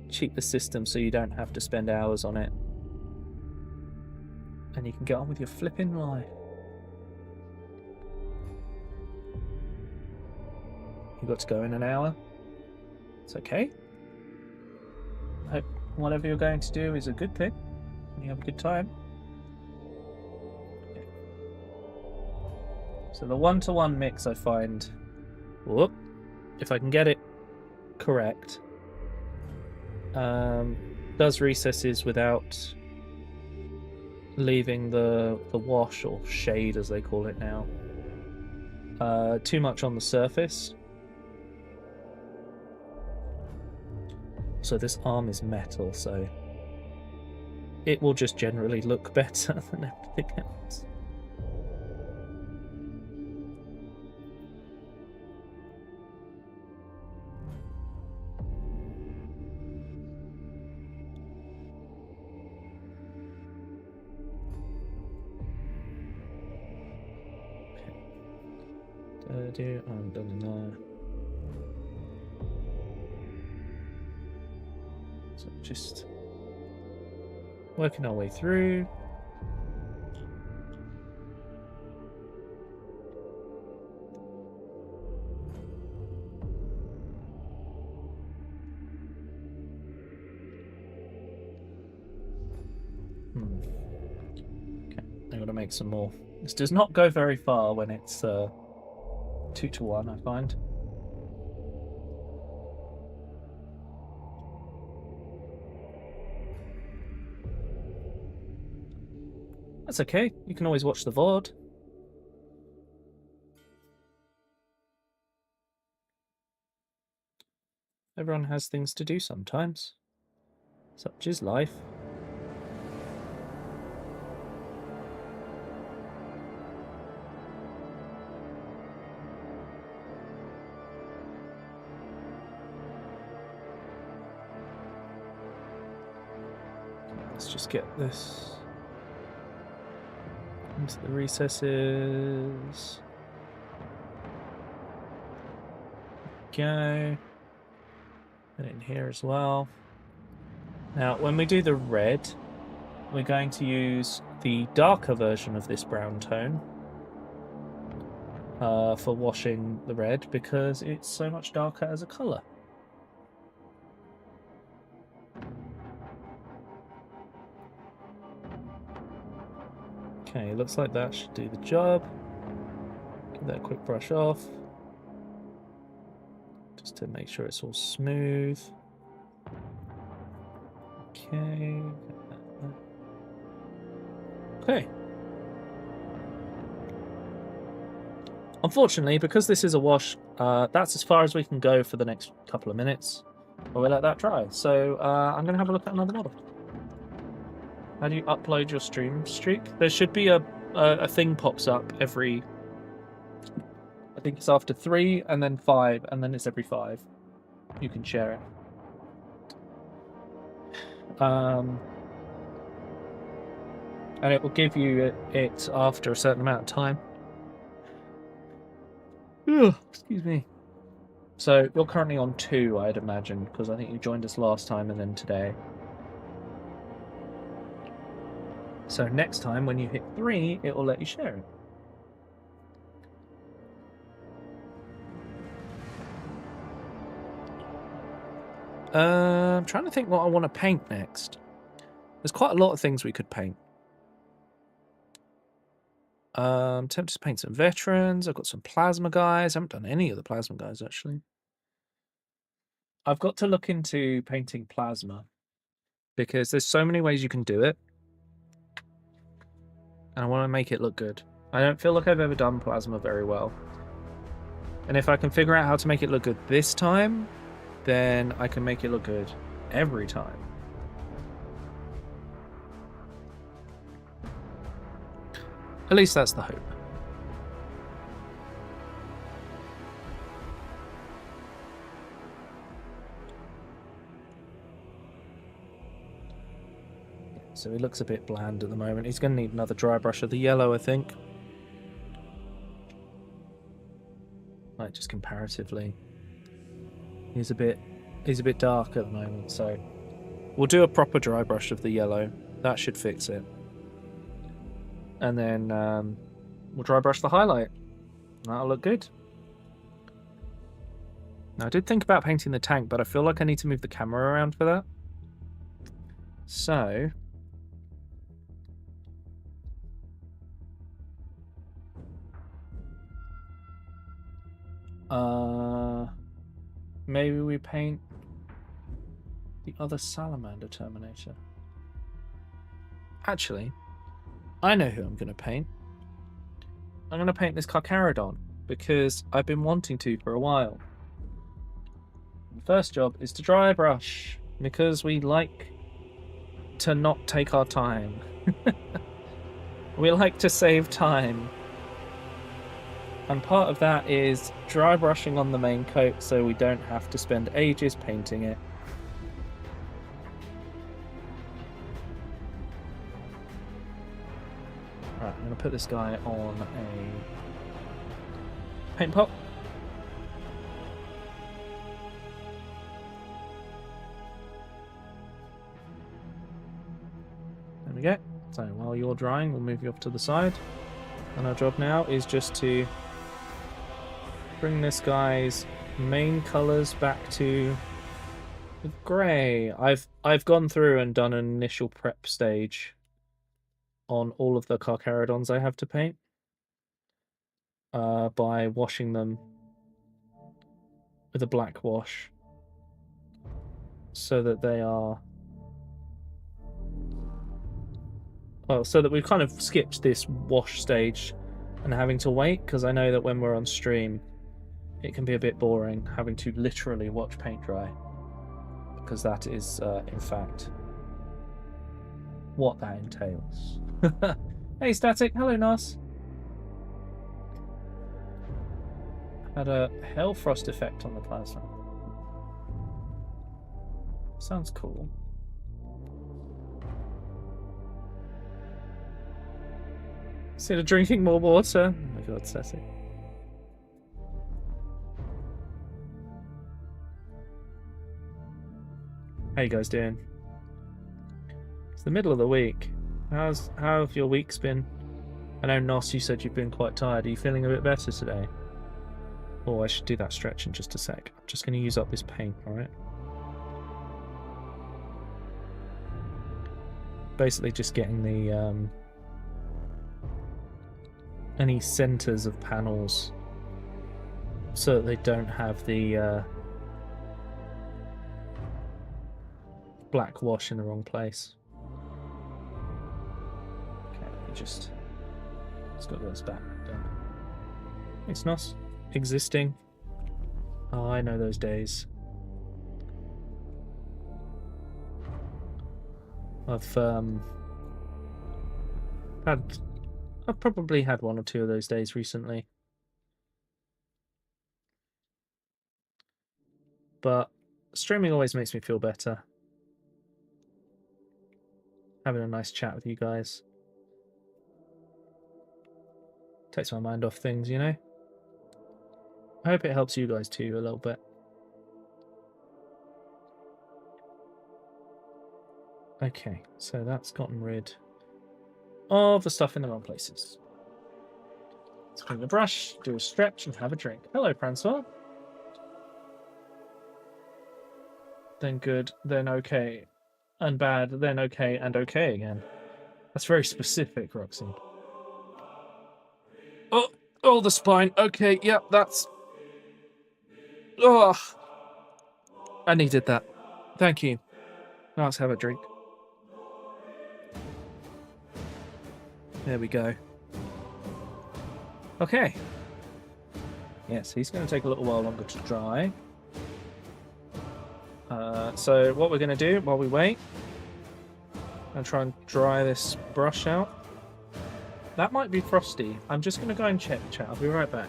cheat the system so you don't have to spend hours on it. And you can get on with your flipping life. You got to go in an hour. It's okay. I hope whatever you're going to do is a good thing. You have a good time. Okay. So the 1-to-1 mix I find, whoop, if I can get it correct, does recesses without leaving the wash or shade as they call it now too much on the surface. So this arm is metal, so it will just generally look better than everything else. I'm done there. So just working our way through. Okay, I'm gonna make some more. This does not go very far when it's 2-to-1, I find. That's okay, you can always watch the VOD. Everyone has things to do sometimes. Such is life. Let's just get this into the recesses. Go. And in here as well. Now, when we do the red, we're going to use the darker version of this brown tone for washing the red because it's so much darker as a colour. Okay, looks like that should do the job. Give that a quick brush off. Just to make sure it's all smooth. Okay. Okay. Unfortunately, because this is a wash, that's as far as we can go for the next couple of minutes. We'll let that dry. So I'm going to have a look at another model. How do you upload your stream streak? There should be a thing pops up every... I think it's after 3 and then 5 and then it's every 5. You can share it. and it will give you it after a certain amount of time. Ugh, excuse me. So you're currently on 2, I'd imagine, because I think you joined us last time and then today. So next time when you hit 3, it will let you share it. I'm trying to think what I want to paint next. There's quite a lot of things we could paint. Tempted to paint some veterans. I've got some plasma guys. I haven't done any of the plasma guys, actually. I've got to look into painting plasma because there's so many ways you can do it. And I want to make it look good. I don't feel like I've ever done plasma very well. And if I can figure out how to make it look good this time, then I can make it look good every time. At least that's the hope. So he looks a bit bland at the moment. He's going to need another dry brush of the yellow, I think. Like, just comparatively. He's a bit dark at the moment, so we'll do a proper dry brush of the yellow. That should fix it. And then we'll dry brush the highlight. That'll look good. Now, I did think about painting the tank, but I feel like I need to move the camera around for that. So maybe we paint the other salamander terminator. Actually, I know who I'm going to paint. I'm going to paint this Carcharodon because I've been wanting to for a while. The first job is to dry brush because we like to not take our time. We like to save time. And part of that is dry brushing on the main coat so we don't have to spend ages painting it. Right, I'm going to put this guy on a paint pot. There we go. So while you're drying, we'll move you off to the side. And our job now is just to bring this guy's main colours back to grey. I've gone through and done an initial prep stage on all of the Carcharodons I have to paint by washing them with a black wash so that they are, well, so that we've kind of skipped this wash stage and having to wait, because I know that when we're on stream it can be a bit boring having to literally watch paint dry, because that is in fact what that entails. Hey Static, hello Nas. Had a Hellfrost effect on the plasma. Sounds cool. Instead of drinking more water. Oh my god, Static. How you guys doing? It's the middle of the week. How have your weeks been? I know, Nos, you said you've been quite tired. Are you feeling a bit better today? Oh, I should do that stretch in just a sec. I'm just going to use up this paint, alright? Basically just getting the any centers of panels so that they don't have the black wash in the wrong place. Okay, let me just... Let's got this back done. It's not existing. Oh, I know those days. I've probably had one or two of those days recently. But streaming always makes me feel better. Having a nice chat with you guys. Takes my mind off things, you know? I hope it helps you guys too a little bit. Okay, so that's gotten rid of the stuff in the wrong places. Let's clean the brush, do a stretch, and have a drink. Hello, Francois. Then good, then okay, and bad, then okay, and okay again. That's very specific, Roxy. Oh, the spine. Okay, yep, that's... Oh, I needed that. Thank you. Now let's have a drink. There we go. Okay. Yes, he's going to take a little while longer to dry. So what we're going to do while we wait, I'm going to try and dry this brush out. That might be frosty. I'm just going to go and check, chat. I'll be right back.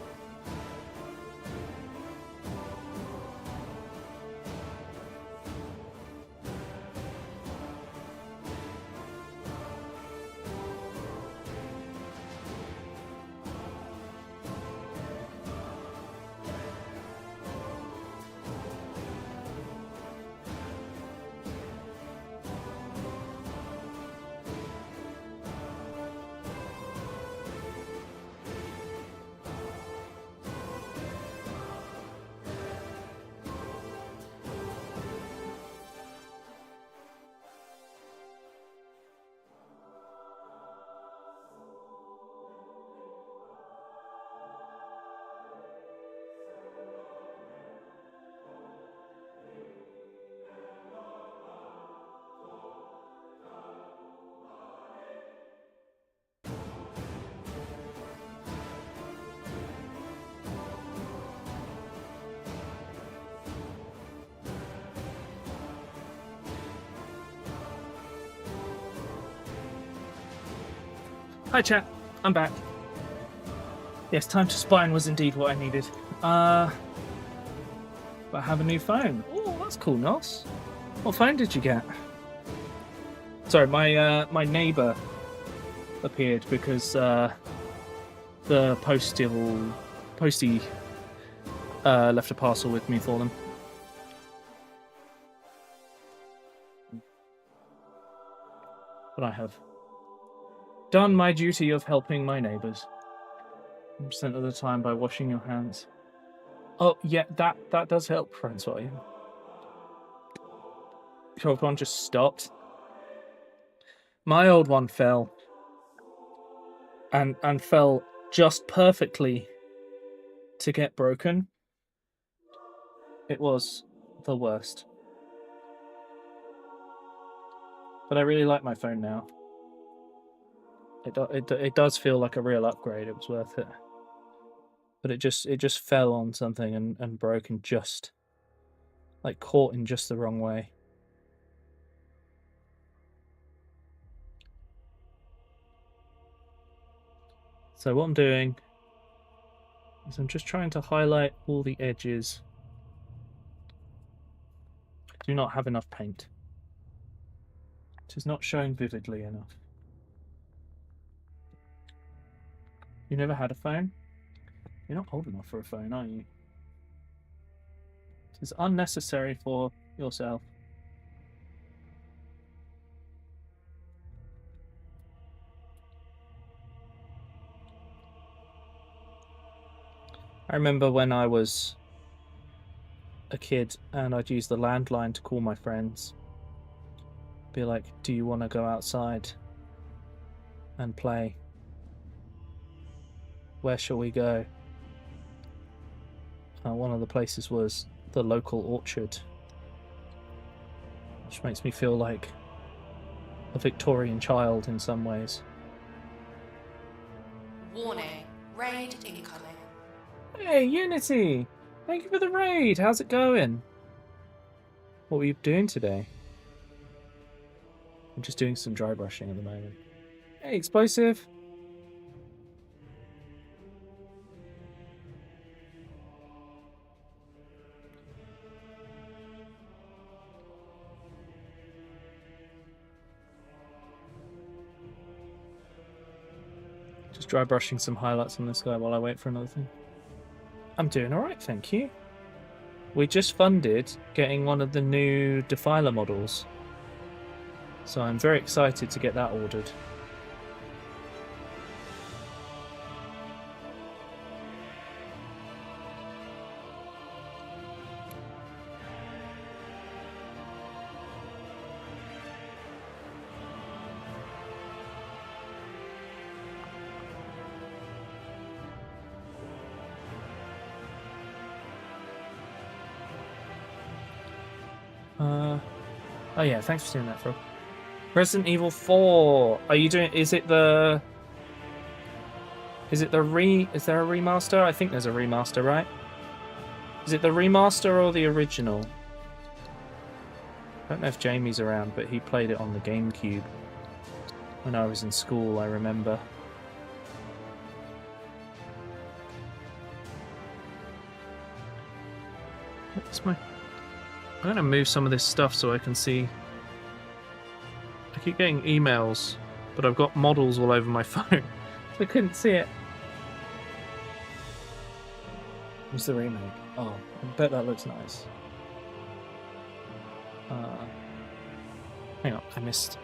Hi chat, I'm back. Yes, time to spine was indeed what I needed. But I have a new phone. Oh, that's cool, Nos. What phone did you get? Sorry, my neighbour appeared because the postie left a parcel with me for them. But I have done my duty of helping my neighbours. 100% of the time by washing your hands. Oh, yeah, that does help, Francois. Yeah. Your old one just stopped. My old one fell. And fell just perfectly to get broken. It was the worst. But I really like my phone now. It does feel like a real upgrade. It was worth it. But it just fell on something and broke and just like caught in just the wrong way. So what I'm doing is I'm just trying to highlight all the edges. I do not have enough paint. It is not showing vividly enough. You never had a phone? You're not old enough for a phone, are you? It is unnecessary for yourself. I remember when I was a kid and I'd use the landline to call my friends. Be like, do you want to go outside and play? Where shall we go? One of the places was the local orchard, which makes me feel like a Victorian child in some ways. Warning, raid incoming. Hey, Unity! Thank you for the raid! How's it going? What were you doing today? I'm just doing some dry brushing at the moment. Hey, Explosive! Just dry brushing some highlights on this guy while I wait for another thing. I'm doing alright, thank you. We just funded getting one of the new Defiler models. So I'm very excited to get that ordered. Oh yeah, thanks for doing that, Frog. Resident Evil 4. Are you doing? Is it the? Is there a remaster? I think there's a remaster, right? Is it the remaster or the original? I don't know if Jamie's around, but he played it on the GameCube when I was in school. I remember. What's my? I'm going to move some of this stuff so I can see. I keep getting emails, but I've got models all over my phone, so I couldn't see it. What's the remake? Oh, I bet that looks nice. Hang on, I missed.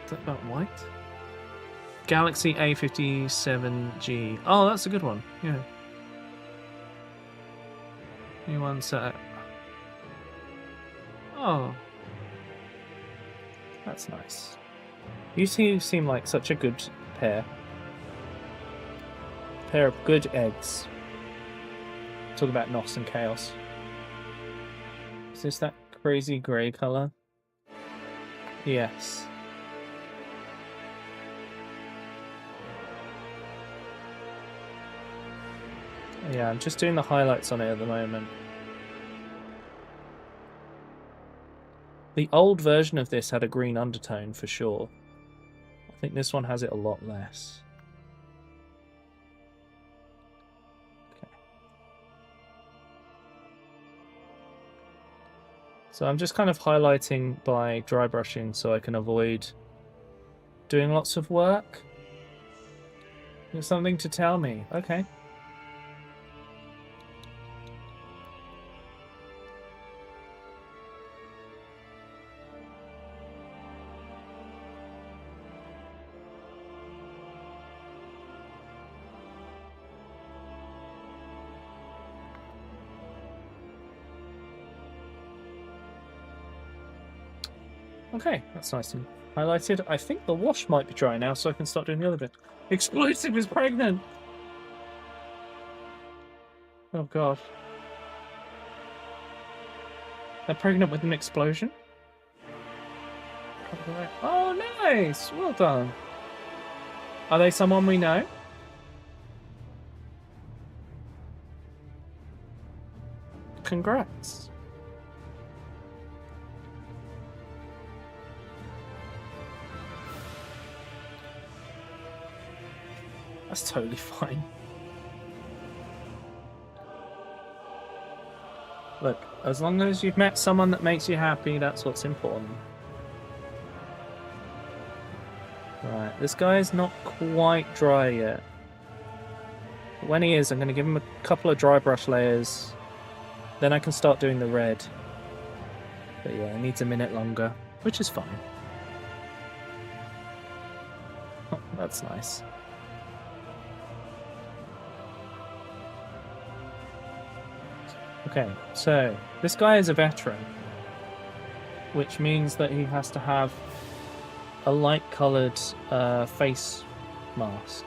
Is that about white? Galaxy A57G. Oh, that's a good one. Yeah. Give me one sec. Oh. That's nice. You two seem like such a good pair. Pair of good eggs. Talk about Nos and Chaos. Is this that crazy grey colour? Yes. Yeah, I'm just doing the highlights on it at the moment. The old version of this had a green undertone for sure. I think this one has it a lot less. Okay. So I'm just kind of highlighting by dry brushing so I can avoid doing lots of work. There's something to tell me. Okay. Okay, that's nice and highlighted. I think the wash might be dry now, so I can start doing the other bit. Explosive is pregnant! Oh god. They're pregnant with an explosion? Oh, nice! Well done. Are they someone we know? Congrats. That's totally fine. Look, as long as you've met someone that makes you happy, that's what's important. Right, this guy's not quite dry yet. But when he is, I'm going to give him a couple of dry brush layers. Then I can start doing the red. But yeah, it needs a minute longer, which is fine. Oh, that's nice. Okay, so this guy is a veteran, which means that he has to have a light-coloured face mask.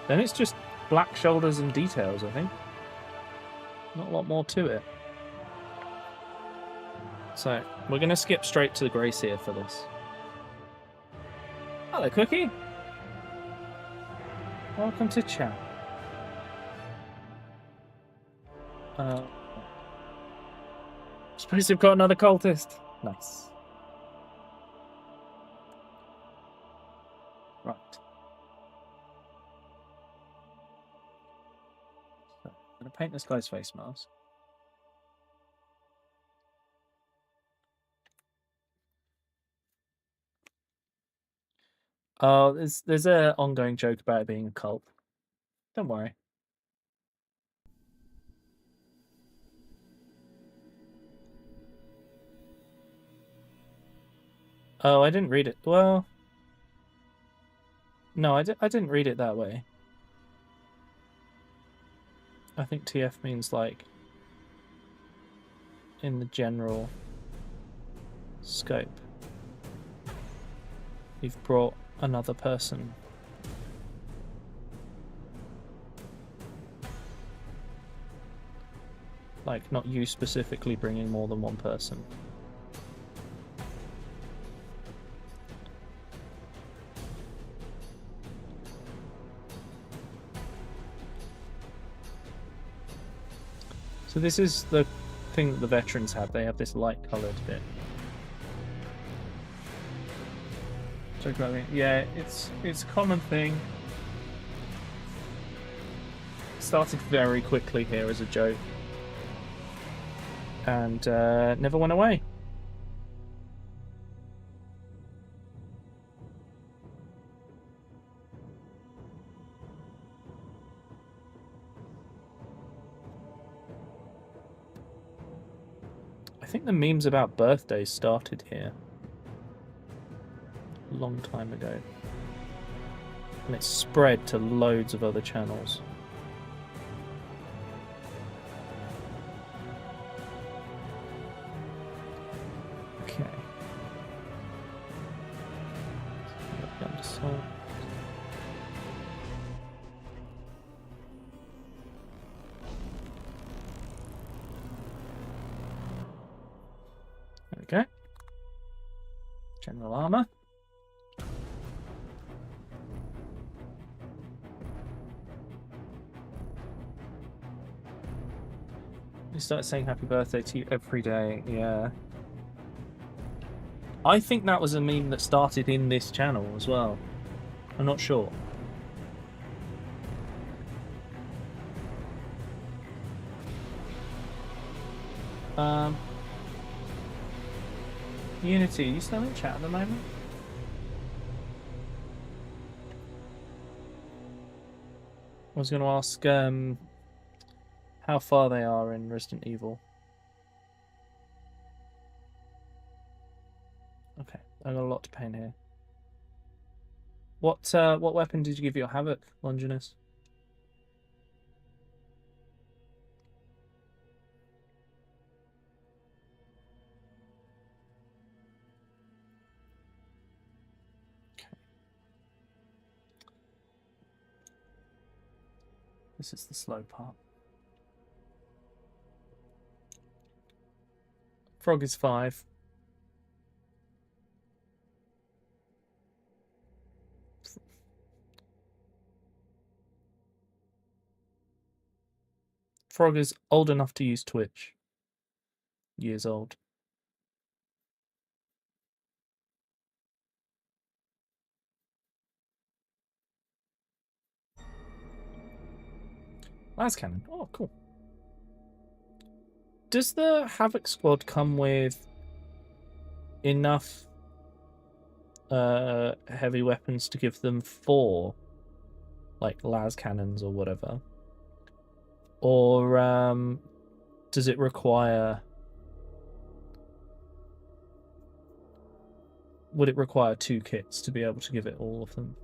Then it's just black shoulders and details, I think. Not a lot more to it. So, we're going to skip straight to the grey seer for this. Hello, Cookie! Welcome to chat. Suppose you've got another cultist. Nice. Right. So, I'm going to paint this guy's face mask. Oh, there's a ongoing joke about it being a cult. Don't worry. Oh, I didn't read it. Well, no, I didn't read it that way. I think TF means like in the general scope. You've brought another person. Like, not you specifically bringing more than one person. So this is the thing that the veterans have. They have this light-coloured bit. Yeah, it's a common thing. Started very quickly here as a joke. And never went away. I think the memes about birthdays started here. A long time ago. And it's spread to loads of other channels. Okay. There we go. General armor. You start saying happy birthday to you every day, yeah. I think that was a meme that started in this channel as well. I'm not sure. Unity, are you still in chat at the moment? I was going to ask how far they are in Resident Evil. Okay, I got a lot to paint here. What weapon did you give your Havoc, Longinus? This is the slow part. Frog is 5. Frog is old enough to use Twitch. Years old. Las cannon. Oh, cool. Does the Havoc squad come with enough heavy weapons to give them 4, like las cannons or whatever, or does it require? Would it require 2 kits to be able to give it all of them?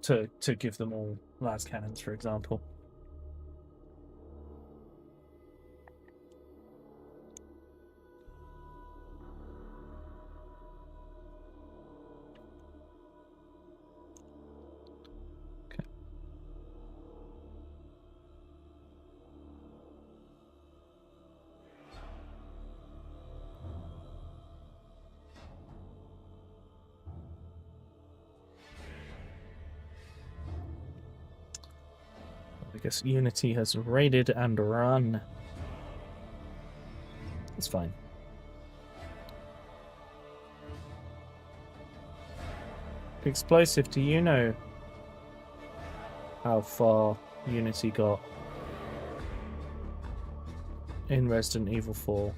To give them all las cannons, for example. I guess Unity has raided and run. It's fine. Explosive, do you know how far Unity got in Resident Evil 4?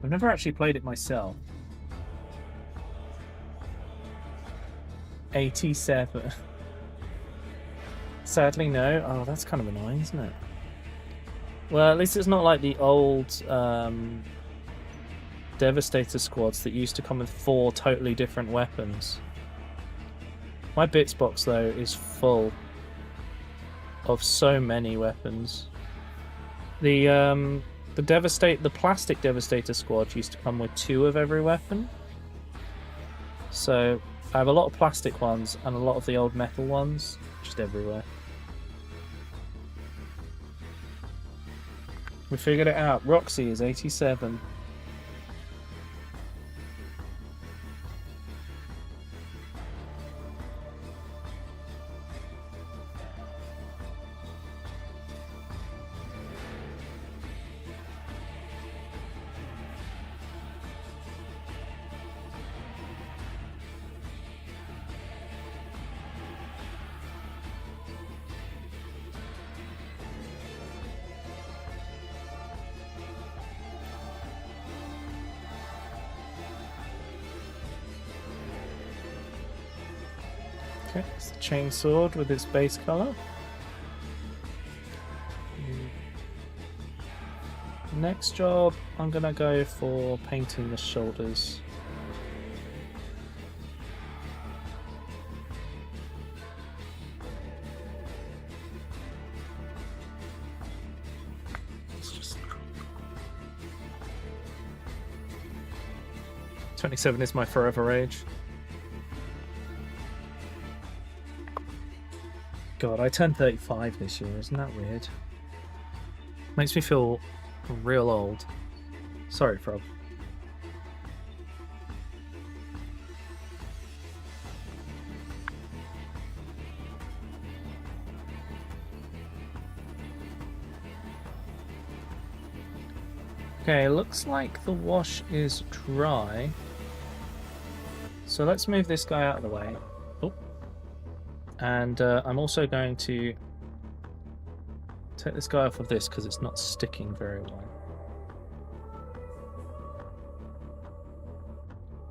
I've never actually played it myself. 87. Sadly, no. Oh, that's kind of annoying, isn't it? Well, at least it's not like the old Devastator squads that used to come with 4 totally different weapons. My bits box, though, is full of so many weapons. The plastic Devastator squad used to come with 2 of every weapon. So I have a lot of plastic ones and a lot of the old metal ones, just everywhere. We figured it out. Roxy is 87. Okay, it's the chainsword with its base colour. Next job, I'm gonna go for painting the shoulders. It's just... 27 is my forever age. God, I turned 35 this year, isn't that weird? Makes me feel real old. Sorry, Frog. Okay, looks like the wash is dry. So let's move this guy out of the way. Oh. And I'm also going to take this guy off of this because it's not sticking very well.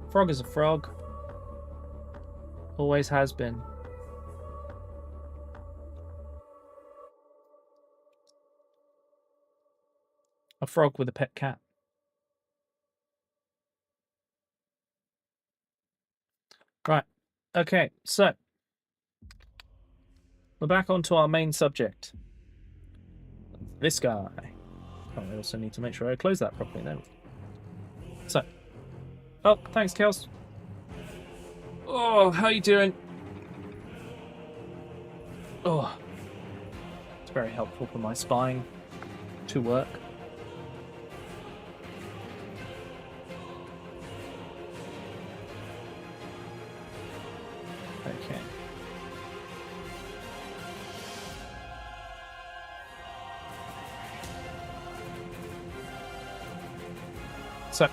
Frog is a frog. Always has been. A frog with a pet cat. Right. Okay, so we're back onto our main subject. This guy. Oh, I also need to make sure I close that properly then. So. Oh, thanks, Kels. Oh, how you doing? Oh. It's very helpful for my spine to work. Okay. So.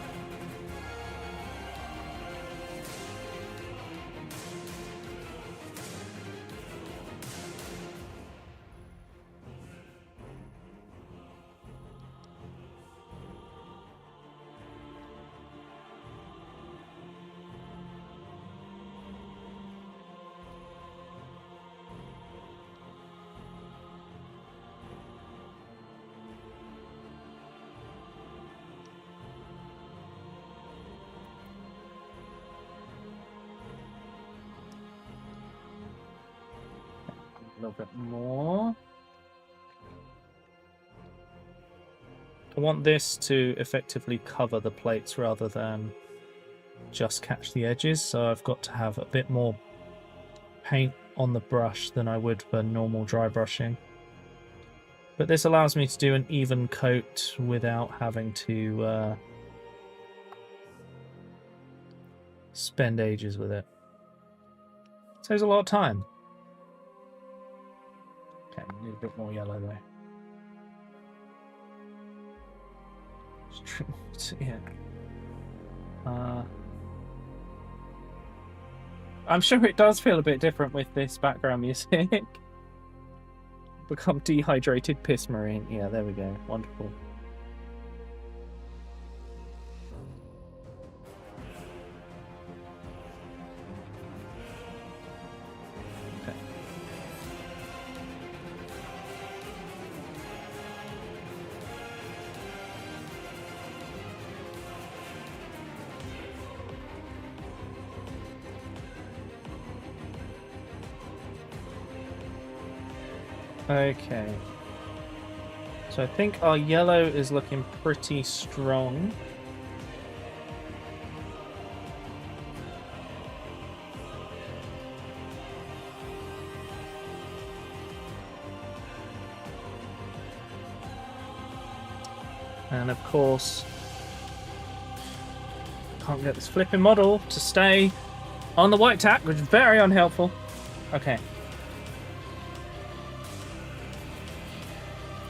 A little bit more. I want this to effectively cover the plates rather than just catch the edges, so I've got to have a bit more paint on the brush than I would for normal dry brushing. But this allows me to do an even coat without having to spend ages with it. Saves a lot of time. Okay, need a bit more yellow though. Yeah. I'm sure it does feel a bit different with this background music. Become dehydrated piss marine. Yeah, there we go. Wonderful. Okay. So I think our yellow is looking pretty strong. And of course, can't get this flipping model to stay on the white tack, which is very unhelpful. Okay.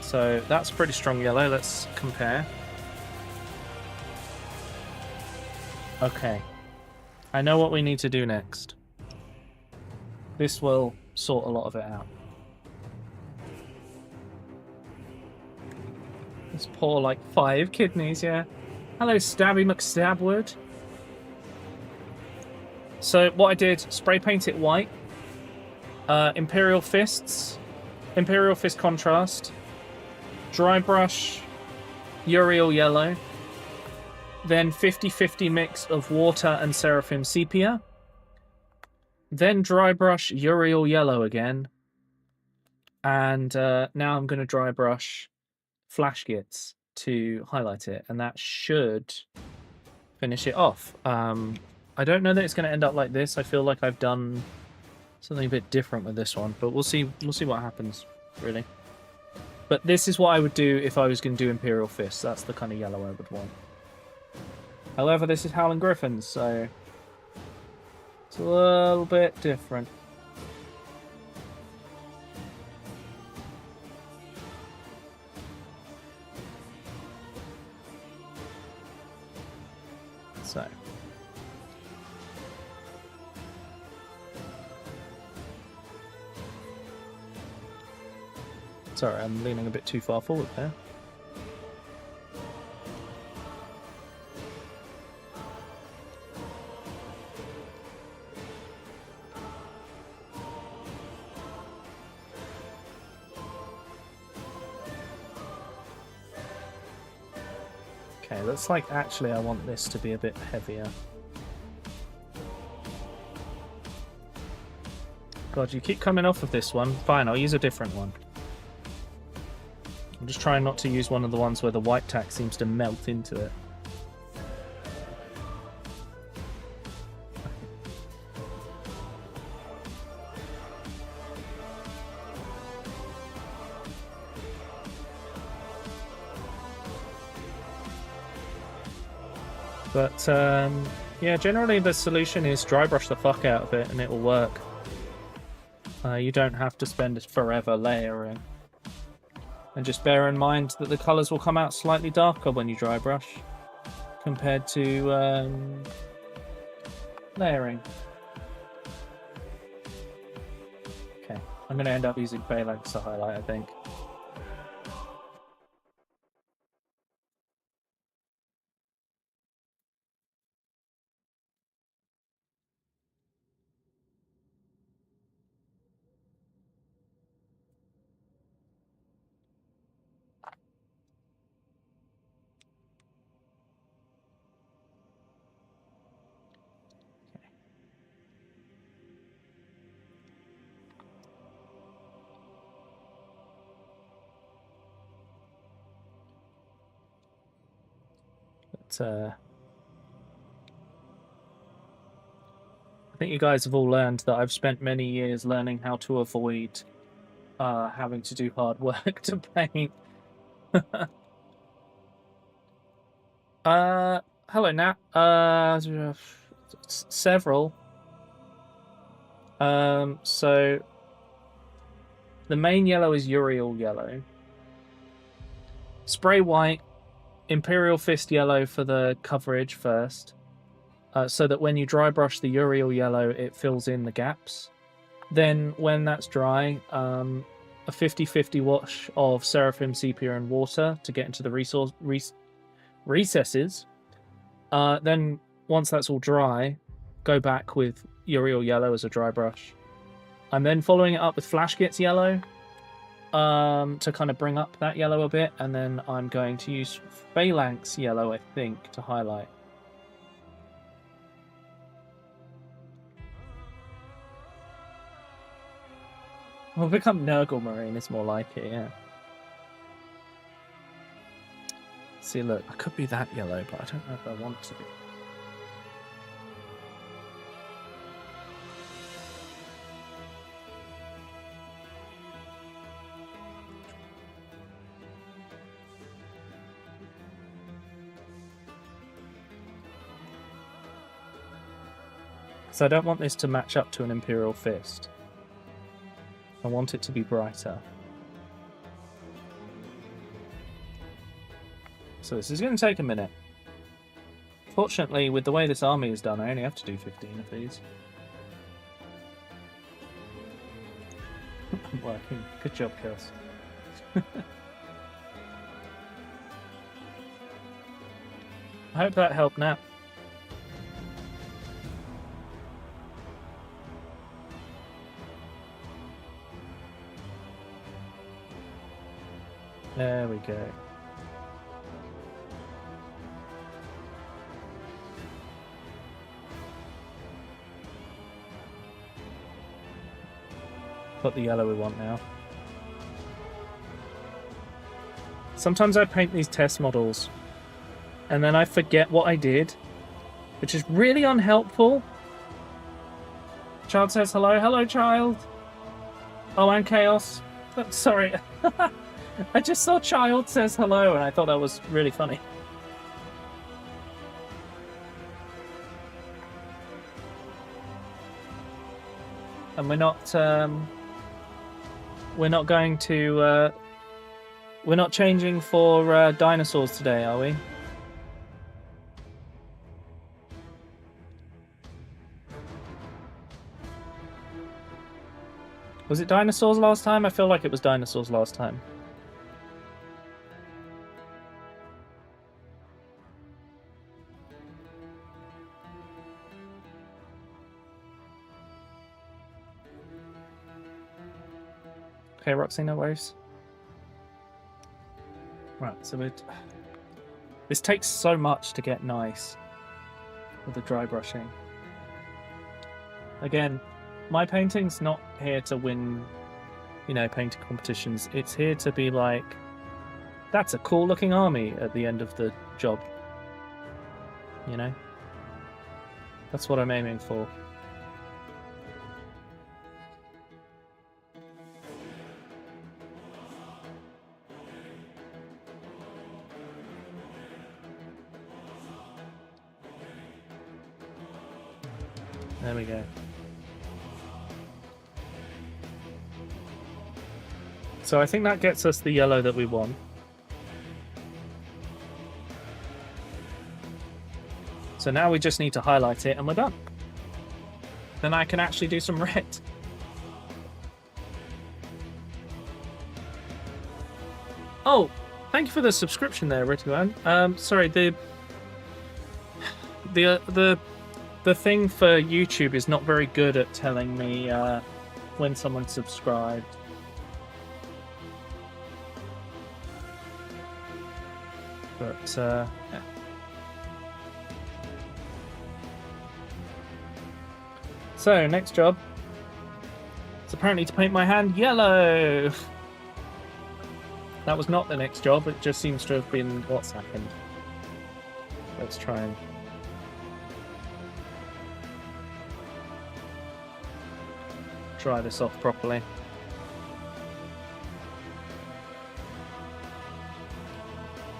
So that's pretty strong yellow. Let's compare. Okay. I know what we need to do next. This will sort a lot of it out. Let's pour like 5 kidneys, yeah. Hello, Stabby McStabwood. So what I did, spray paint it white. Imperial Fists. Imperial Fist contrast. Dry brush Uriel yellow. Then 50-50 mix of water and Seraphim sepia. Then dry brush Uriel yellow again. And now I'm going to dry brush Flash Gits to highlight it, and that should finish it off. I don't know that it's going to end up like this. I feel like I've done something a bit different with this one, but we'll see what happens, really. But this is what I would do if I was going to do Imperial Fist. That's the kind of yellow I would want. However, this is Howling Griffins, so it's a little bit different. So. Sorry, I'm leaning a bit too far forward there. Okay, looks like actually I want this to be a bit heavier. God, you keep coming off of this one. Fine, I'll use a different one. I'm just trying not to use one of the ones where the white tack seems to melt into it. But, yeah, generally the solution is dry brush the fuck out of it and it will work. You don't have to spend forever layering. And just bear in mind that the colours will come out slightly darker when you dry brush compared to layering. Okay, I'm going to end up using Phalanx to highlight, I think. I think you guys have all learned that I've spent many years learning how to avoid having to do hard work to paint. Hello, Nat. Several. So the main yellow is Uriel yellow. Spray white, Imperial Fist yellow for the coverage first. So that when you dry brush the Uriel yellow, it fills in the gaps. Then, when that's dry, a 50-50 wash of Seraphim sepia and water to get into the recesses. Then, once that's all dry, go back with Uriel yellow as a dry brush. I'm then following it up with Flash Gits yellow to kind of bring up that yellow a bit. And then I'm going to use Phalanx yellow, I think, to highlight. We'll become Nurgle Marine, it's more like it, yeah. See, look, I could be that yellow, but I don't know if I want to be. So I don't want this to match up to an Imperial Fist. I want it to be brighter. So this is going to take a minute. Fortunately, with the way this army is done, I only have to do 15 of these. I'm working. Good job, Kels. I hope that helped now. There we go. Got the yellow we want now. Sometimes I paint these test models and then I forget what I did, which is really unhelpful. Child says hello. Hello, child. Oh, and Chaos. Sorry. I just saw Child says hello and I thought that was really funny. And we're not going to we're not changing for dinosaurs today, are we? Was it dinosaurs last time? I feel like it was dinosaurs last time. Okay, Roxy, no worries. Right, so this takes so much to get nice with the dry brushing. Again, my painting's not here to win, you know, painting competitions. It's here to be like, that's a cool looking army at the end of the job. You know? That's what I'm aiming for. There we go. So I think that gets us the yellow that we want. So now we just need to highlight it and we're done. Then I can actually do some red. Oh, thank you for the subscription there, Rituan. Sorry, the thing for YouTube is not very good at telling me when someone's subscribed. But, yeah. So, next job. It's apparently to paint my hand yellow! That was not the next job, it just seems to have been what's happened. Let's try and... try this off properly.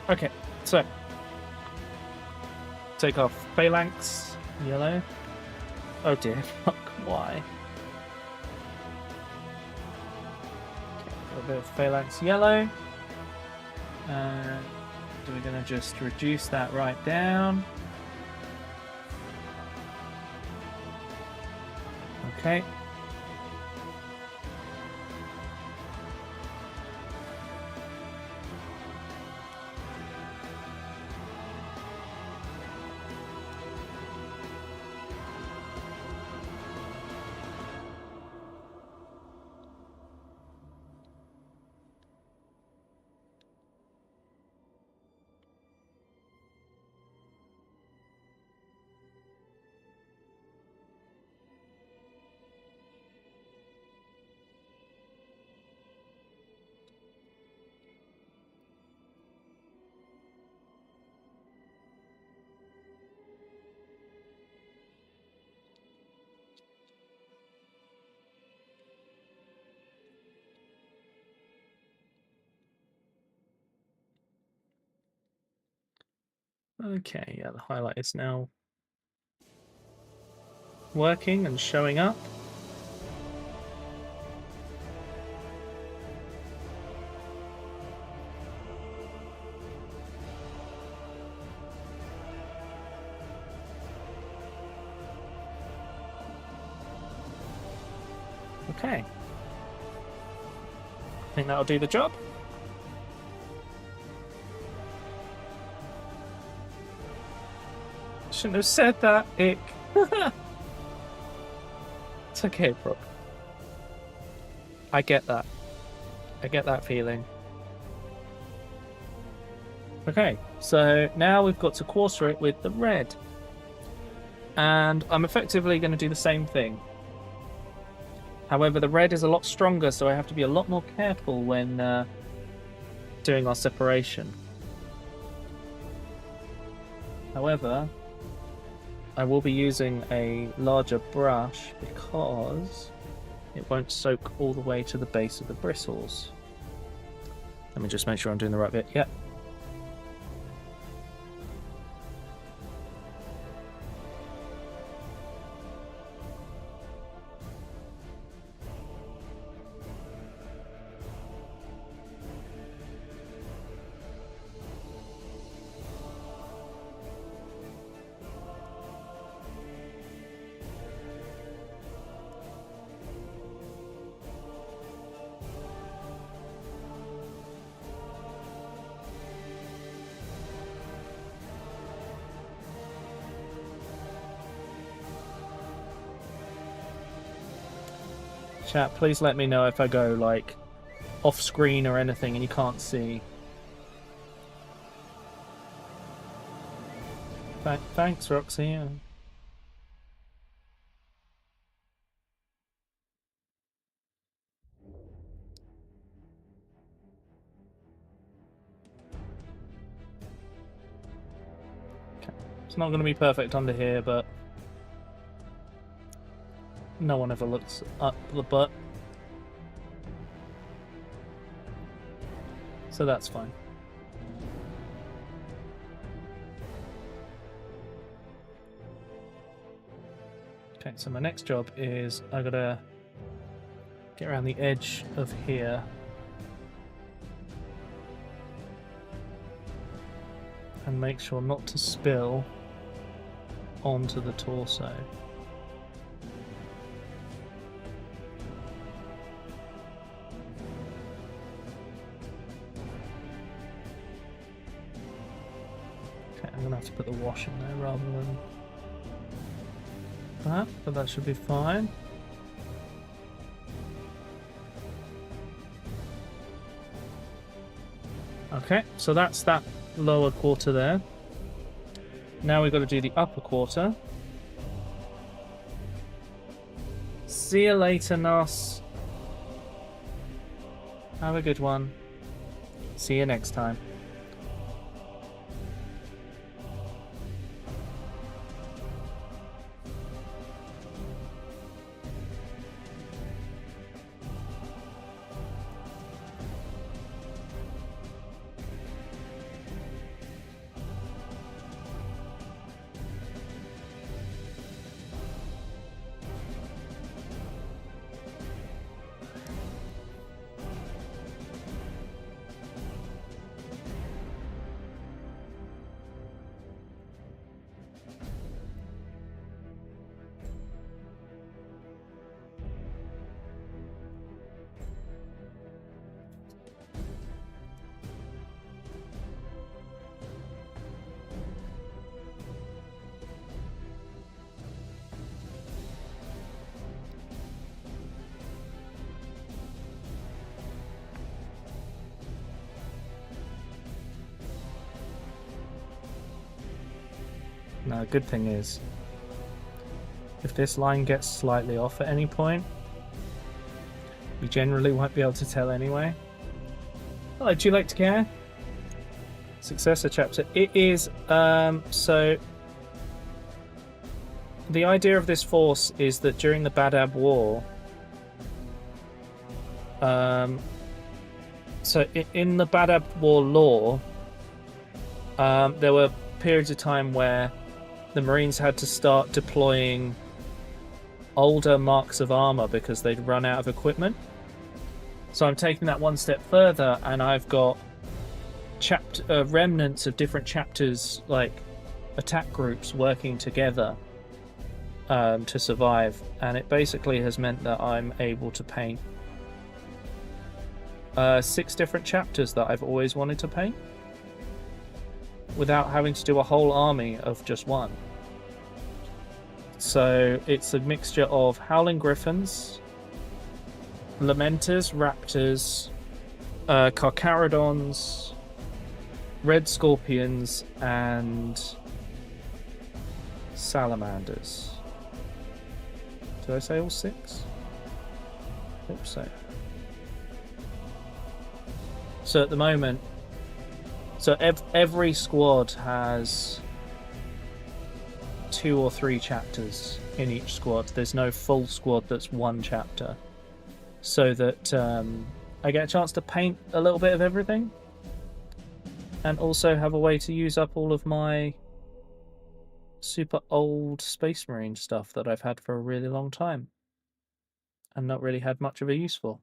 Okay, so take off phalanx, yellow. Oh dear, fuck, why? Okay, a bit of phalanx yellow. And we're going to just reduce that right down. Okay. Okay, yeah, the highlight is now working and showing up. Okay. I think that'll do the job. Shouldn't have said that, ick. It's okay, Brooke. I get that. I get that feeling. Okay, so now we've got to quarter it with the red. And I'm effectively going to do the same thing. However, the red is a lot stronger, so I have to be a lot more careful when doing our separation. However, I will be using a larger brush because it won't soak all the way to the base of the bristles. Let me just make sure I'm doing the right bit. Yep. Chat, please let me know if I go, like, off screen or anything and you can't see. Thanks, Roxy. Okay. It's not going to be perfect under here, but no one ever looks up the butt. So that's fine. Okay, so my next job is I gotta get around the edge of here. And make sure not to spill onto the torso. I'm gonna have to put the wash in there rather than that, but that should be fine. Okay, so that's that lower quarter there. Now we've got to do the upper quarter. See you later, Nos. Have a good one. See you next time. Now, the good thing is, if this line gets slightly off at any point, we generally won't be able to tell anyway. Hello, do you like to care? Successor chapter. It is, so the idea of this force is that during the Badab War, so in the Badab War lore, there were periods of time where the Marines had to start deploying older marks of armor because they'd run out of equipment. So I'm taking that one step further, and I've got remnants of different chapters, like attack groups working together to survive, and it basically has meant that I'm able to paint 6 different chapters that I've always wanted to paint without having to do a whole army of just one. So it's a mixture of Howling Griffins, Lamenters, Raptors, Carcharodons, Red Scorpions, and Salamanders. Did I say all 6? I hope so. So at the moment, every squad has 2 or 3 chapters in each squad. There's no full squad that's one chapter. So that I get a chance to paint a little bit of everything. And also have a way to use up all of my super old Space Marine stuff that I've had for a really long time. And not really had much of a use for.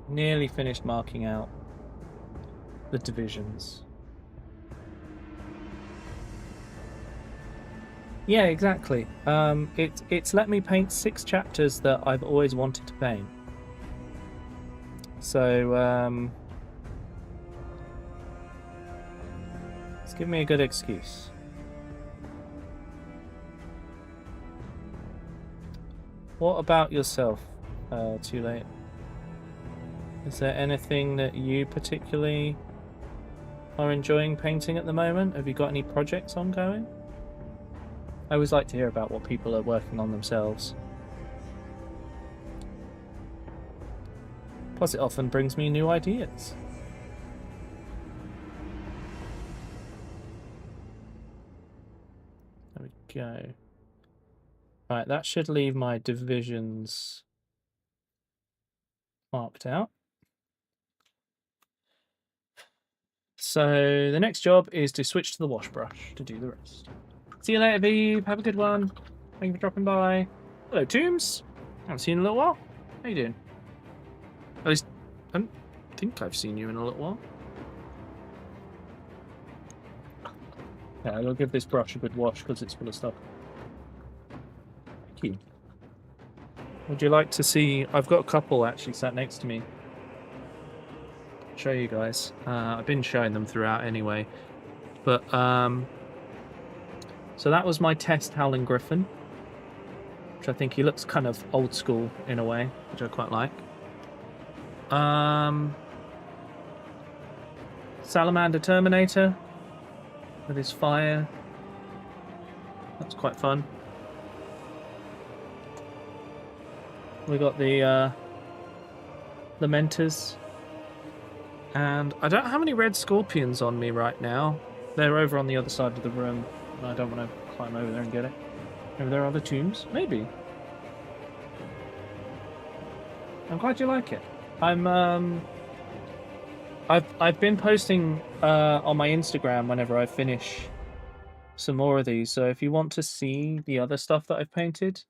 Nearly finished marking out the divisions. Yeah, exactly. It's let me paint 6 chapters that I've always wanted to paint. So it's given me a good excuse. What about yourself, Too Late? Is there anything that you particularly are enjoying painting at the moment? Have you got any projects ongoing? I always like to hear about what people are working on themselves. Plus it often brings me new ideas. There we go. Right, that should leave my divisions marked out. So the next job is to switch to the wash brush to do the rest. See you later, Beeb. Have a good one. Thank you for dropping by. Hello, Tombs. Haven't seen you in a little while. How you doing? At least, I don't think I've seen you in a little while. Yeah, I'll give this brush a good wash because it's full of stuff. Thank you. Would you like to see... I've got a couple actually sat next to me. Show you guys. I've been showing them throughout anyway. But, so that was my test Howling Griffin. Which I think he looks kind of old school in a way, which I quite like. Salamander Terminator with his fire. That's quite fun. We got the Lamenters. And I don't have any red scorpions on me right now. They're over on the other side of the room. And I don't want to climb over there and get it. Maybe there are other tombs? Maybe. I'm glad you like it. I've been posting on my Instagram whenever I finish some more of these. So if you want to see the other stuff that I've painted,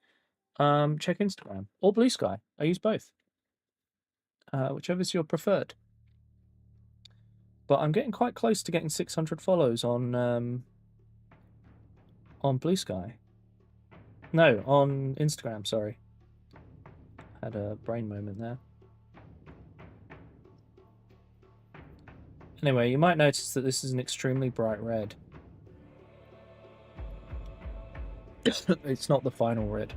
check Instagram or Blue Sky. I use both, whichever's your preferred. But I'm getting quite close to getting 600 follows on Blue Sky. No, on Instagram. Sorry, had a brain moment there. Anyway, you might notice that this is an extremely bright red. It's not the final red.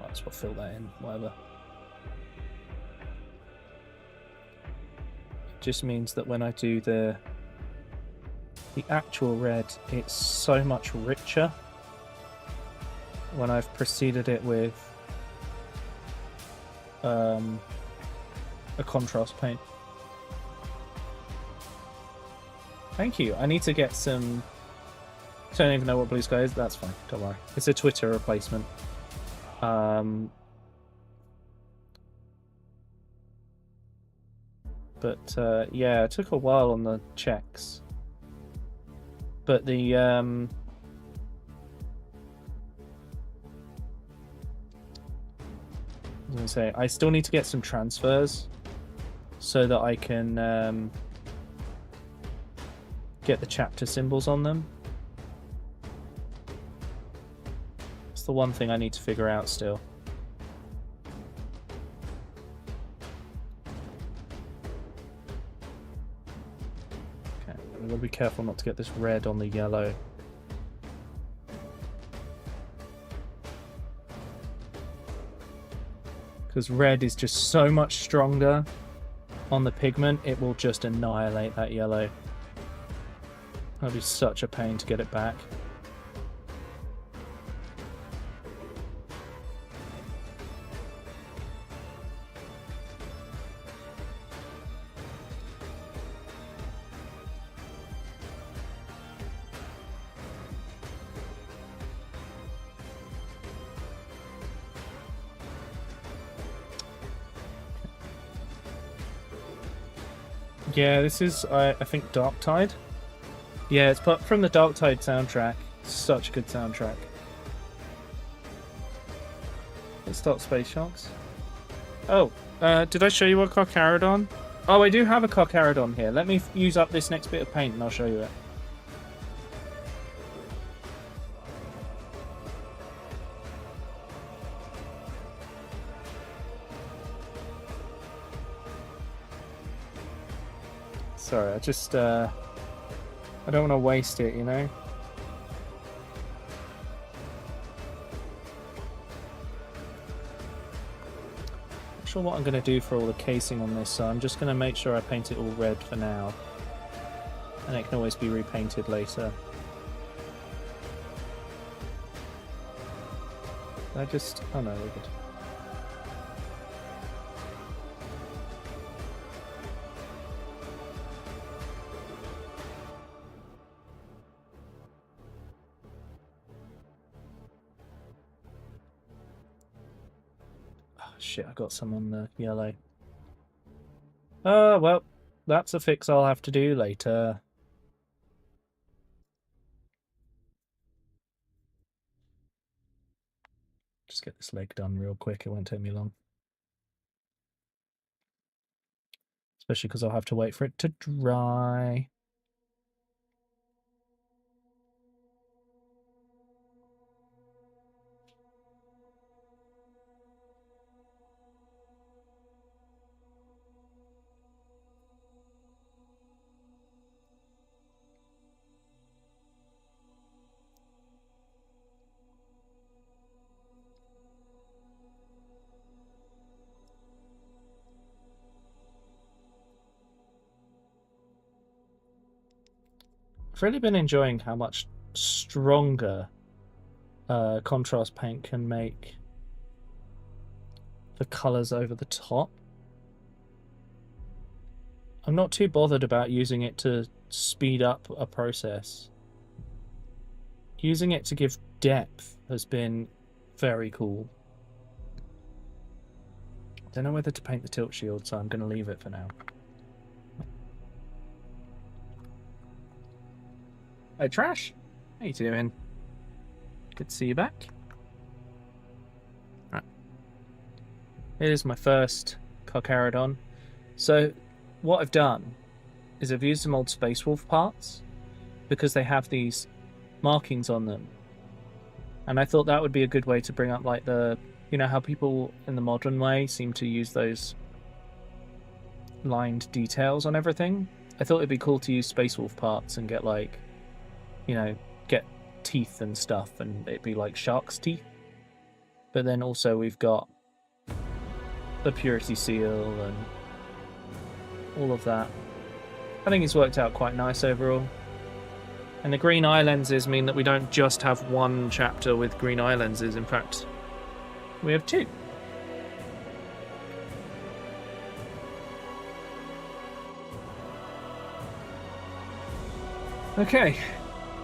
Might as well fill that in, whatever. It just means that when I do the actual red, it's so much richer when I've preceded it with a contrast paint. Thank you. I need to get some... I don't even know what Blue Sky is. That's fine. Don't worry. It's a Twitter replacement. But yeah, it took a while on the checks. But the I was gonna say, I still need to get some transfers so that I can get the chapter symbols on them. It's the one thing I need to figure out still. Okay, I'm gonna be careful not to get this red on the yellow. Because red is just so much stronger on the pigment, it will just annihilate that yellow. That'll be such a pain to get it back. Yeah, this is, I think, Dark Tide. Yeah, it's put from the Dark Tide soundtrack. Such a good soundtrack. Let's start Space Sharks. Oh, did I show you a Carcharodon? Oh, I do have a Carcharodon here. Let me use up this next bit of paint and I'll show you it. Sorry, I just, I don't want to waste it, you know? Not sure what I'm going to do for all the casing on this, so I'm just going to make sure I paint it all red for now. And it can always be repainted later. I just... oh no, we're good. Shit, I got some on the yellow. Well, that's a fix I'll have to do later. Just get this leg done real quick, it won't take me long. Especially because I'll have to wait for it to dry. I've really been enjoying how much stronger contrast paint can make the colours over the top. I'm not too bothered about using it to speed up a process. Using it to give depth has been very cool. I don't know whether to paint the tilt shield, so I'm going to leave it for now. Hey, Trash. How you doing? Good to see you back. Right. Here's my first Carcharodon. So, what I've done is I've used some old Space Wolf parts because they have these markings on them. And I thought that would be a good way to bring up, like, the... You know how people in the modern way seem to use those lined details on everything? I thought it'd be cool to use Space Wolf parts and get, like, you know, get teeth and stuff, and it'd be like shark's teeth. But then also we've got the Purity Seal and all of that. I think it's worked out quite nice overall. And the green eye lenses mean that we don't just have one chapter with green eye lenses. In fact, we have two. Okay.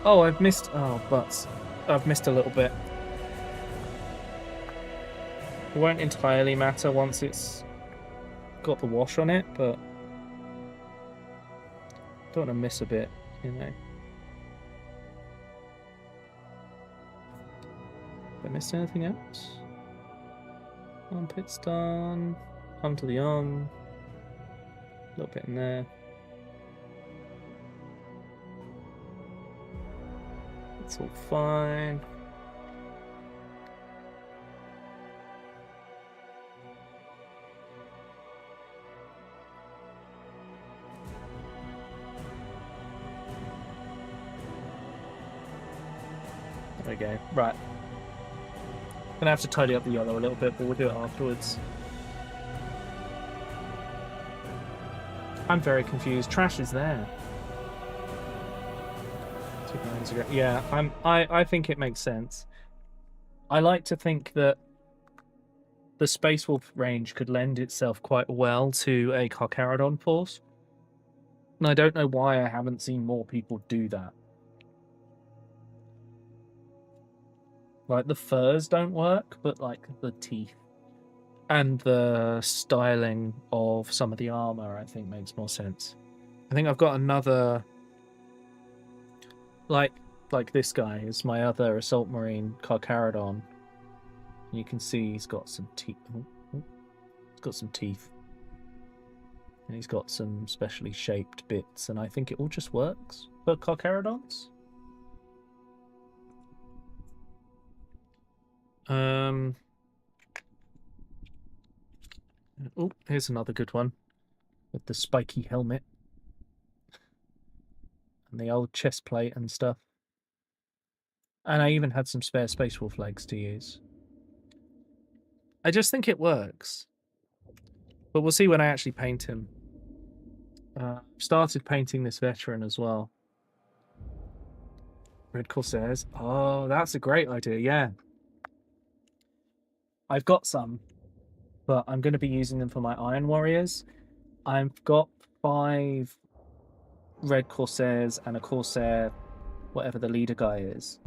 Oh, I've missed... Oh, butts. I've missed a little bit. It won't entirely matter once it's got the wash on it, but... Don't want to miss a bit, you know. Have I missed anything else? Armpit's done. Arm to the arm. A little bit in there. It's all fine. There we go. Right. Gonna have to tidy up the yellow a little bit, but we'll do it afterwards. I'm very confused. Trash is there. Yeah, I think it makes sense. I like to think that the Space Wolf range could lend itself quite well to a Carcharodon force. And I don't know why I haven't seen more people do that. Like, the furs don't work, but, like, the teeth and the styling of some of the armor, I think, makes more sense. I think I've got another... Like this guy is my other Assault Marine, Carcharodon. You can see he's got some teeth. He's got some teeth. And he's got some specially shaped bits, and I think it all just works for Carcharodons. Oh, here's another good one with the spiky helmet and the old chest plate and stuff. And I even had some spare Space Wolf legs to use. I just think it works, but we'll see when I actually paint him. Started painting this veteran as well. Red Corsairs. Oh, that's a great idea. Yeah. I've got some, but I'm going to be using them for my Iron Warriors. I've got 5 Red Corsairs and a Corsair, whatever the leader guy is.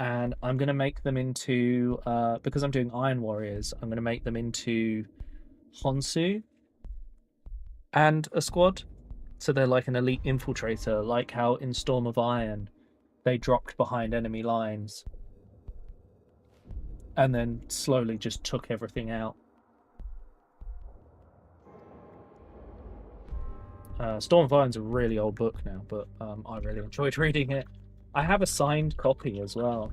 And I'm going to make them into, because I'm doing Iron Warriors, I'm going to make them into Honsu and a squad. So they're like an elite infiltrator, like how in Storm of Iron, they dropped behind enemy lines and then slowly just took everything out. Storm of Iron's a really old book now, but I really enjoyed reading it. I have a signed copy as well.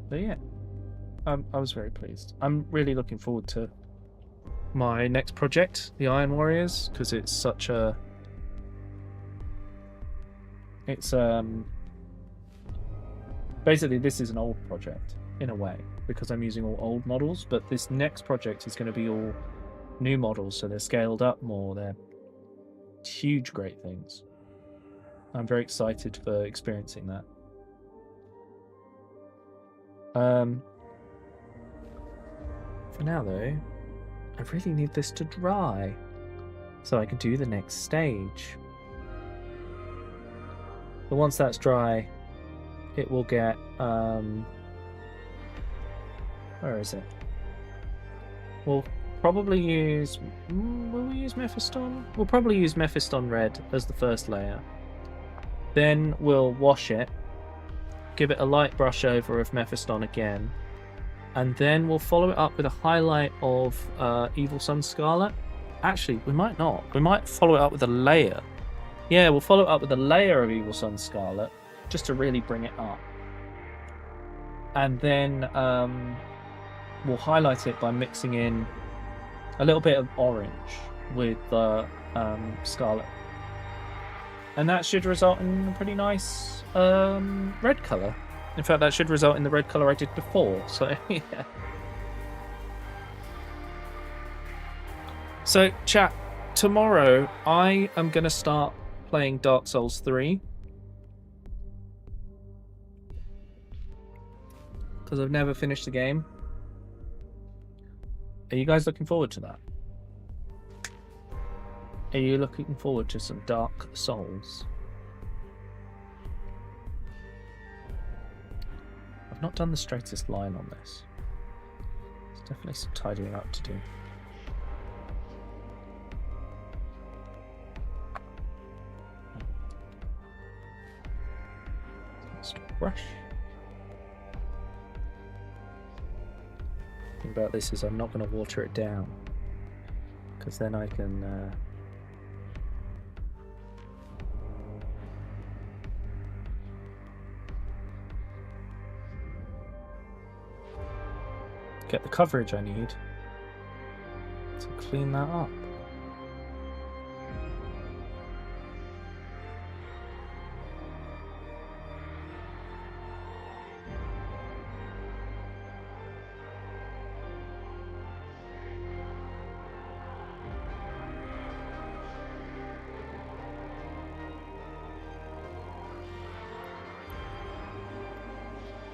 But yeah, I was very pleased. I'm really looking forward to my next project, the Iron Warriors, because it's such a... It's basically this is an old project in a way because I'm using all old models, but this next project is going to be all new models, so they're scaled up more. They're huge, great things. I'm very excited for experiencing that. For now, though, I really need this to dry so I can do the next stage. But once that's dry, it will get... where is it? We'll probably use... will we use Mephiston? We'll probably use Mephiston Red as the first layer. Then we'll wash it, give it a light brush over of Mephiston again, and then we'll follow it up with a highlight of Evil Sun Scarlet. Actually, we might not. We might follow it up with a layer. Yeah, we'll follow it up with a layer of Evil Sun Scarlet, just to really bring it up. And then we'll highlight it by mixing in a little bit of orange with Scarlet. And that should result in a pretty nice red colour. In fact, that should result in the red colour I did before. So, yeah. So, chat, tomorrow I am going to start playing Dark Souls 3. Because I've never finished the game. Are you guys looking forward to that? Are you looking forward to some Dark Souls? I've not done the straightest line on this. There's definitely some tidying up to do. Let's brush. The thing about this is I'm not going to water it down, because then I can get the coverage I need to clean that up.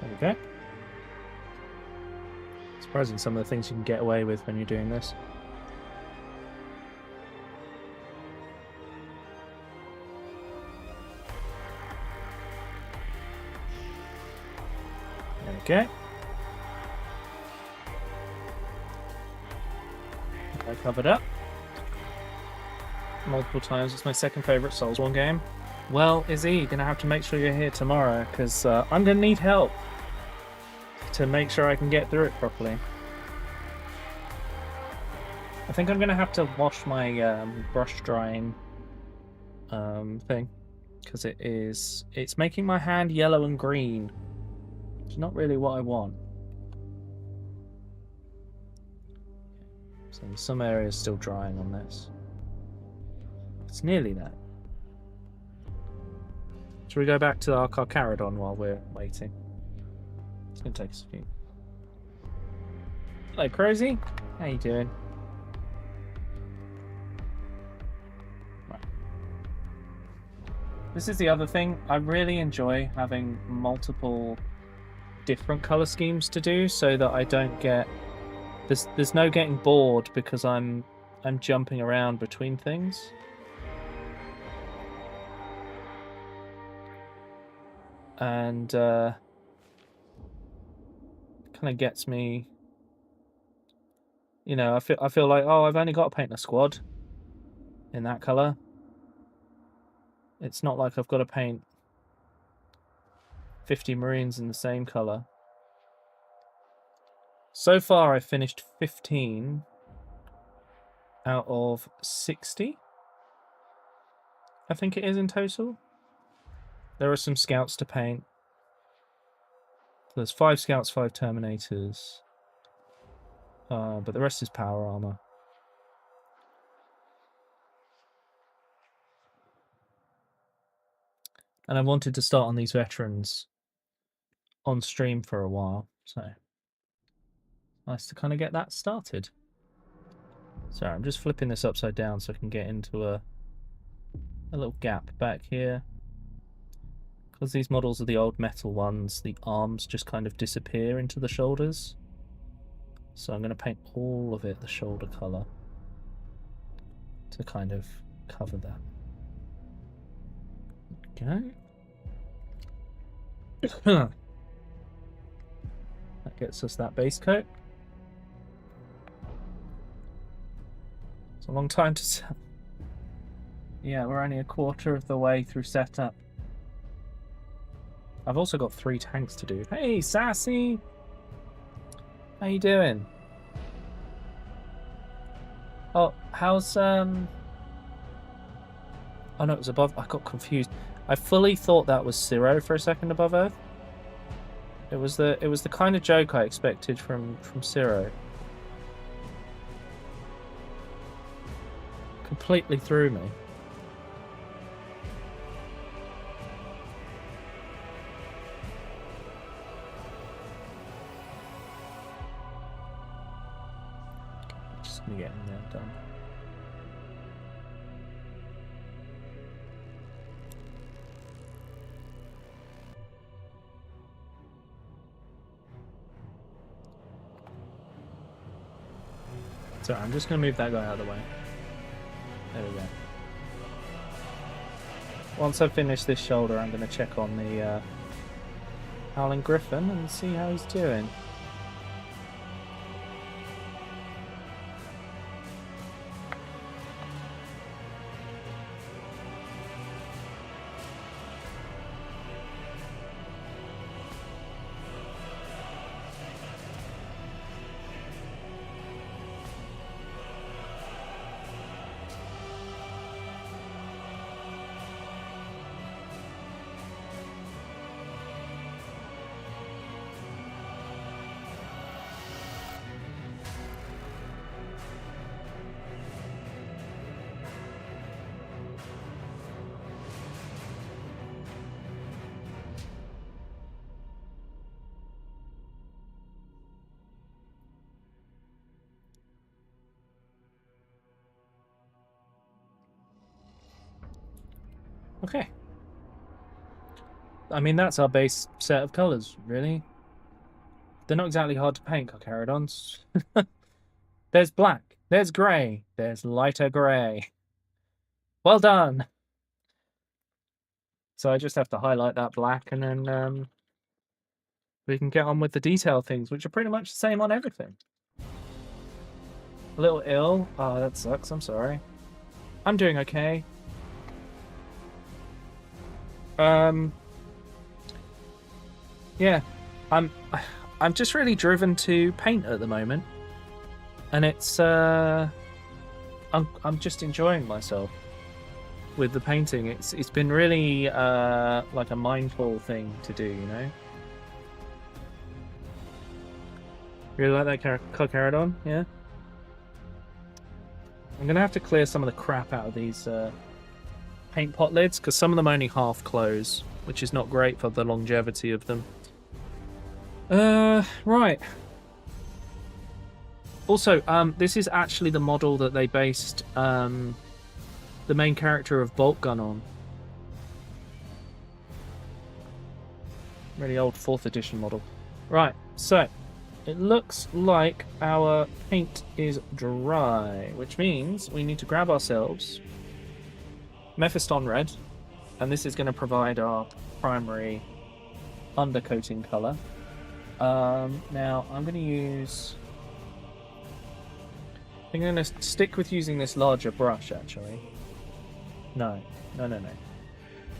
There we go. Surprising some of the things you can get away with when you're doing this. There we go. I covered up multiple times. It's my second favourite Souls 1 game. Well, Izzy, you're going to have to make sure you're here tomorrow, because I'm going to need help to make sure I can get through it properly. I think I'm going to have to wash my brush drying thing, because it's making my hand yellow and green. It's not really what I want. So some areas still drying on this. It's nearly there. Shall we go back to our Carcharodon while we're waiting? It's going to take us a few. Hello, Crazy. How you doing? Right. This is the other thing. I really enjoy having multiple different colour schemes to do, so that I don't get... There's no getting bored because I'm jumping around between things. And kind of gets me, you know, I feel like, oh, I've only got to paint a squad in that colour. It's not like I've got to paint 50 Marines in the same colour. So far I've finished 15 out of 60, I think it is in total. There are some scouts to paint. There's 5 scouts, 5 terminators. But the rest is power armor. And I wanted to start on these veterans on stream for a while, so nice to kind of get that started. Sorry, I'm just flipping this upside down so I can get into a little gap back here. Because these models are the old metal ones, the arms just kind of disappear into the shoulders. So I'm going to paint all of it the shoulder colour to kind of cover that. Okay. That gets us that base coat. It's a long time to set. Yeah, we're only a quarter of the way through setup. I've also got 3 tanks to do. Hey, Sassy! How you doing? Oh, how's Oh no, it was above. I got confused. I fully thought that was Zero for a second above Earth. It was the kind of joke I expected from Zero. Completely threw me. Just gonna get in there done. So I'm just going to move that guy out of the way. There we go. Once I've finished this shoulder, I'm going to check on the Howling Griffin and see how he's doing. Okay. I mean, that's our base set of colours, really. They're not exactly hard to paint, Carcharodons. There's black, there's grey, there's lighter grey. Well done! So I just have to highlight that black and then we can get on with the detail things, which are pretty much the same on everything. A little ill. Oh, that sucks, I'm sorry. I'm doing okay. Yeah, I'm just really driven to paint at the moment, and it's I'm just enjoying myself with the painting. It's been really like a mindful thing to do, you know. Really like that Carcharodon, yeah. I'm gonna have to clear some of the crap out of these paint pot lids because some of them only half close, which is not great for the longevity of them. Right. Also, this is actually the model that they based the main character of Bolt Gun on. Really old 4th edition model. Right, so it looks like our paint is dry, which means we need to grab ourselves Mephiston Red, and this is going to provide our primary undercoating colour. Now I'm going to use... I'm going to stick with using this larger brush, actually. No. We're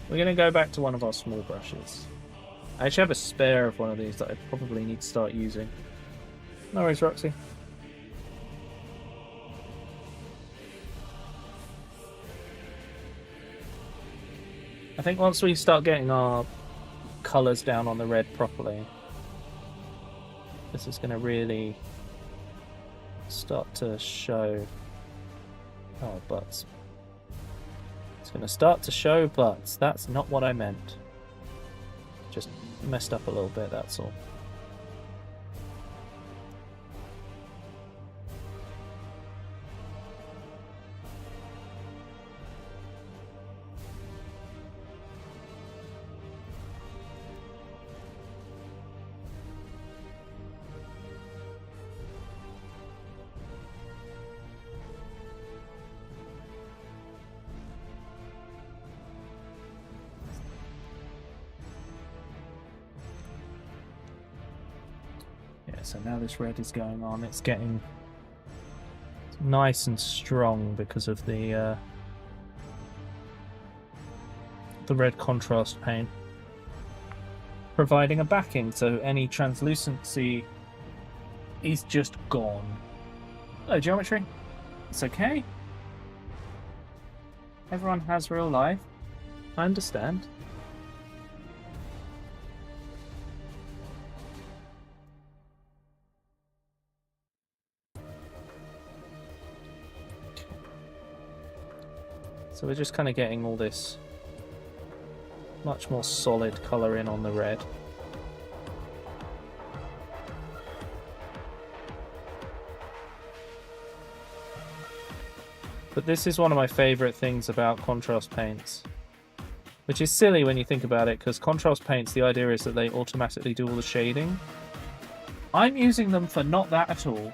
going to go back to one of our small brushes. I actually have a spare of one of these that I probably need to start using. No worries, Roxy. I think once we start getting our colours down on the red properly, this is going to really start to show our butts. It's going to start to show butts. That's not what I meant. Just messed up a little bit, that's all. So now this red is going on. It's getting nice and strong because of the red contrast paint, providing a backing, so any translucency is just gone. Hello, geometry. It's okay. Everyone has real life. I understand. So we're just kind of getting all this much more solid colour in on the red. But this is one of my favourite things about contrast paints. Which is silly when you think about it, because contrast paints, the idea is that they automatically do all the shading. I'm using them for not that at all.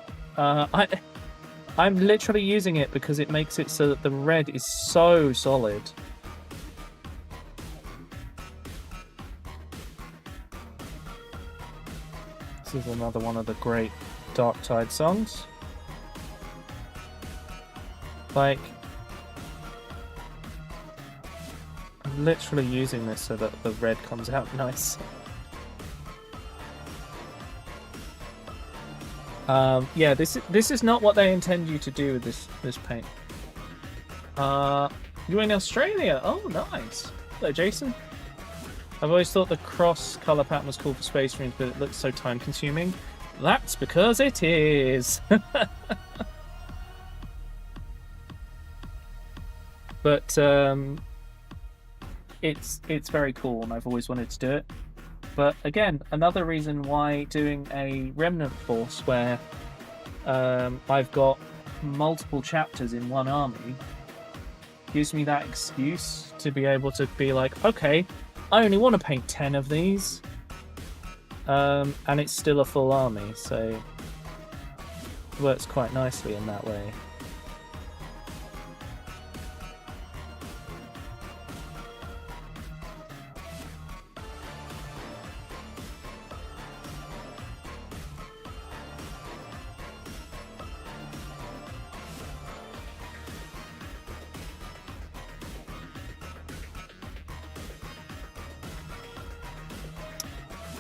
I'm literally using it because it makes it so that the red is so solid. This is another one of the great Dark Tide songs. Like, I'm literally using this so that the red comes out nice. Yeah, this is not what they intend you to do with this paint. You're in Australia. Oh, nice. Hello, Jason. I've always thought the cross color pattern was cool for Space Marines, but it looks so time consuming. That's because it is. But it's very cool, and I've always wanted to do it. But again, another reason why doing a remnant force where I've got multiple chapters in one army gives me that excuse to be able to be like, okay, I only want to paint 10 of these, and it's still a full army, so it works quite nicely in that way.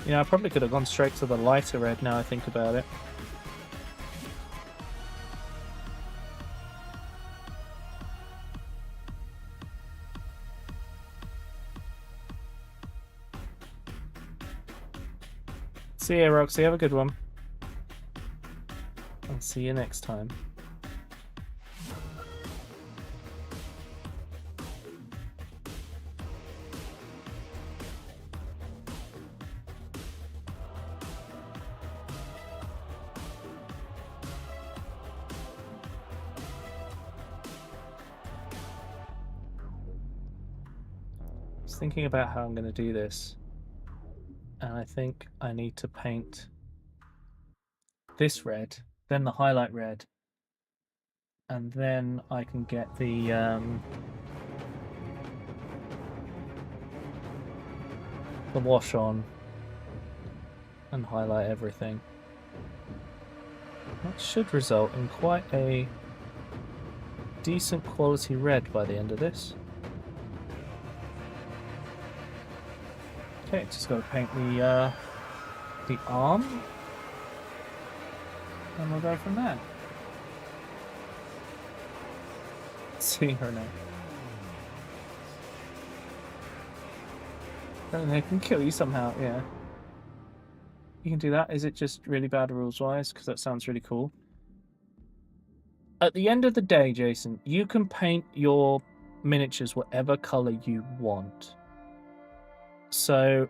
Yeah, I probably could have gone straight to the lighter red now I think about it. See ya, Roxy. Have a good one. I'll see you next time. Thinking about how I'm going to do this, and I think I need to paint this red, then the highlight red, and then I can get the wash on and highlight everything. That should result in quite a decent quality red by the end of this. Okay, just got to paint the arm, and we'll go from there. See her now. And they can kill you somehow, yeah. You can do that. Is it just really bad rules-wise? Because that sounds really cool. At the end of the day, Jason, you can paint your miniatures whatever color you want. So,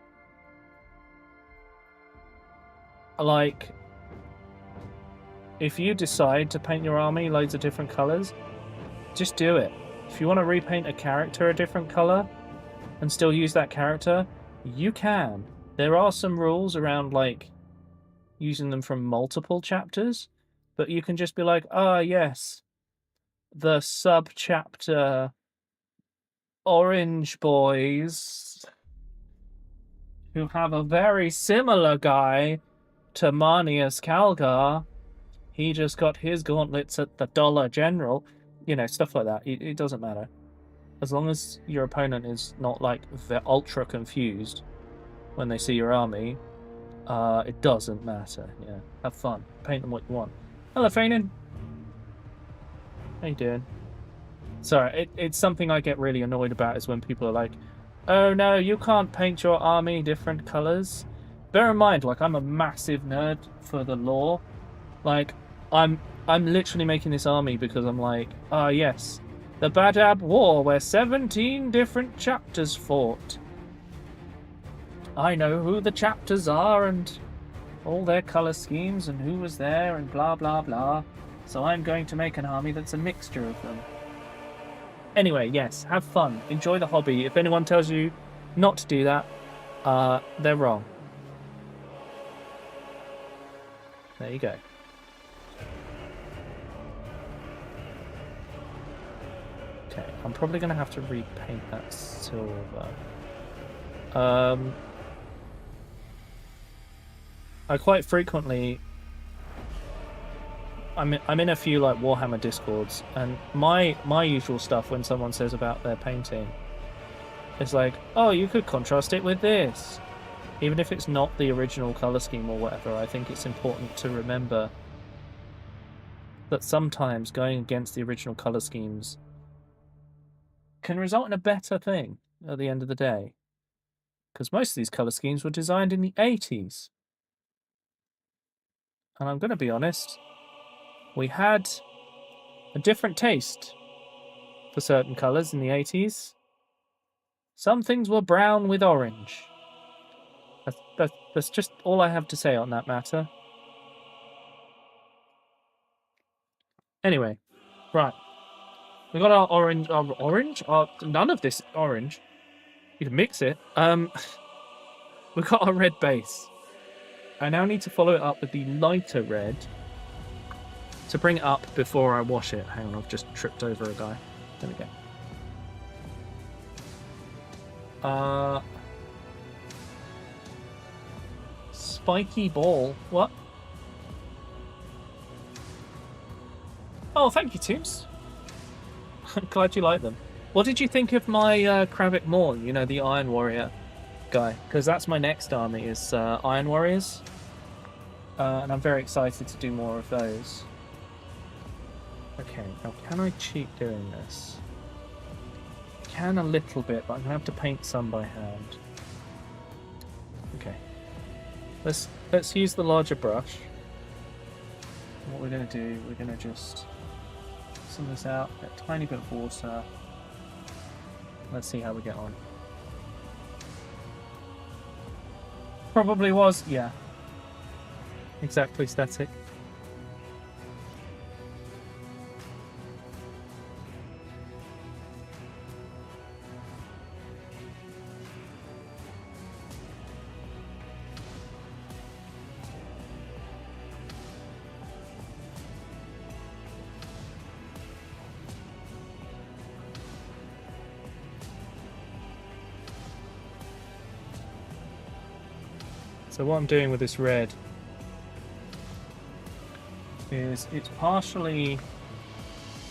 like, if you decide to paint your army loads of different colors, just do it. If you want to repaint a character a different color and still use that character, you can. There are some rules around, like, using them from multiple chapters, but you can just be like, ah, yes, the sub-chapter Orange Boys, who have a very similar guy to Marnius Calgar. He just got his gauntlets at the Dollar General. You know, stuff like that. It doesn't matter. As long as your opponent is not, like, they're ultra confused when they see your army, it doesn't matter. Yeah, have fun. Paint them what you want. Hello, Fainin. How you doing? Sorry, it's something I get really annoyed about is when people are like, oh no, you can't paint your army different colours. Bear in mind, like, I'm a massive nerd for the lore. Like, I'm literally making this army because I'm like, ah yes, the Badab War where 17 different chapters fought. I know who the chapters are and all their colour schemes and who was there and blah blah blah. So I'm going to make an army that's a mixture of them. Anyway, yes, have fun. Enjoy the hobby. If anyone tells you not to do that, they're wrong. There you go. Okay, I'm probably going to have to repaint that silver. I quite frequently... I'm in a few like Warhammer discords, and my usual stuff when someone says about their painting is like, oh, you could contrast it with this. Even if it's not the original colour scheme or whatever, I think it's important to remember that sometimes going against the original colour schemes can result in a better thing at the end of the day. Because most of these colour schemes were designed in the 80s. And I'm going to be honest, we had a different taste for certain colours in the 80s. Some things were brown with orange. That's just all I have to say on that matter. Anyway, right. We got our orange, none of this orange. You can mix it. We got our red base. I now need to follow it up with the lighter red to bring it up before I wash it. Hang on, I've just tripped over a guy. There we go. Spiky ball. What? Oh, thank you, Tooms. I'm glad you like them. What did you think of my Kravik Morn? You know, the Iron Warrior guy, because that's my next army is Iron Warriors, and I'm very excited to do more of those. Okay, now can I cheat doing this? Can a little bit, but I'm gonna have to paint some by hand. Okay, let's use the larger brush. What we're gonna do, we're gonna just sum this out, get a tiny bit of water. Let's see how we get on. Probably was, yeah. Exactly static. So what I'm doing with this red is it's partially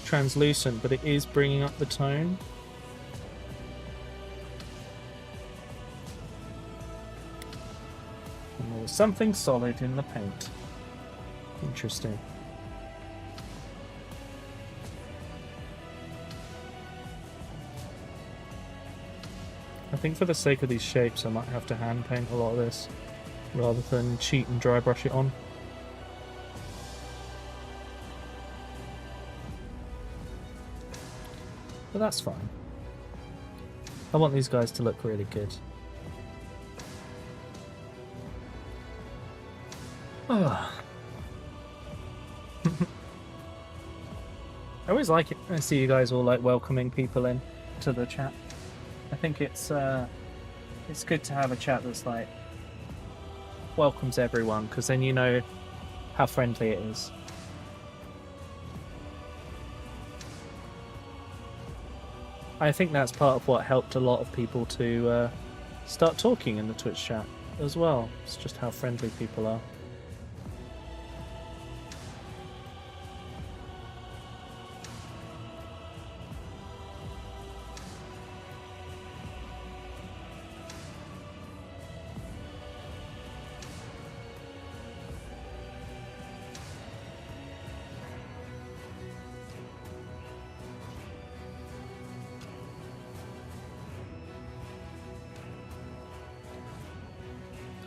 translucent, but it is bringing up the tone. And there's something solid in the paint. Interesting. I think for the sake of these shapes I might have to hand paint a lot of this, rather than cheat and dry brush it on. But that's fine. I want these guys to look really good. Oh. I always like it when I see you guys all like welcoming people in to the chat. I think it's good to have a chat that's like welcomes everyone, because then you know how friendly it is. I think that's part of what helped a lot of people to start talking in the Twitch chat as well. It's just how friendly people are.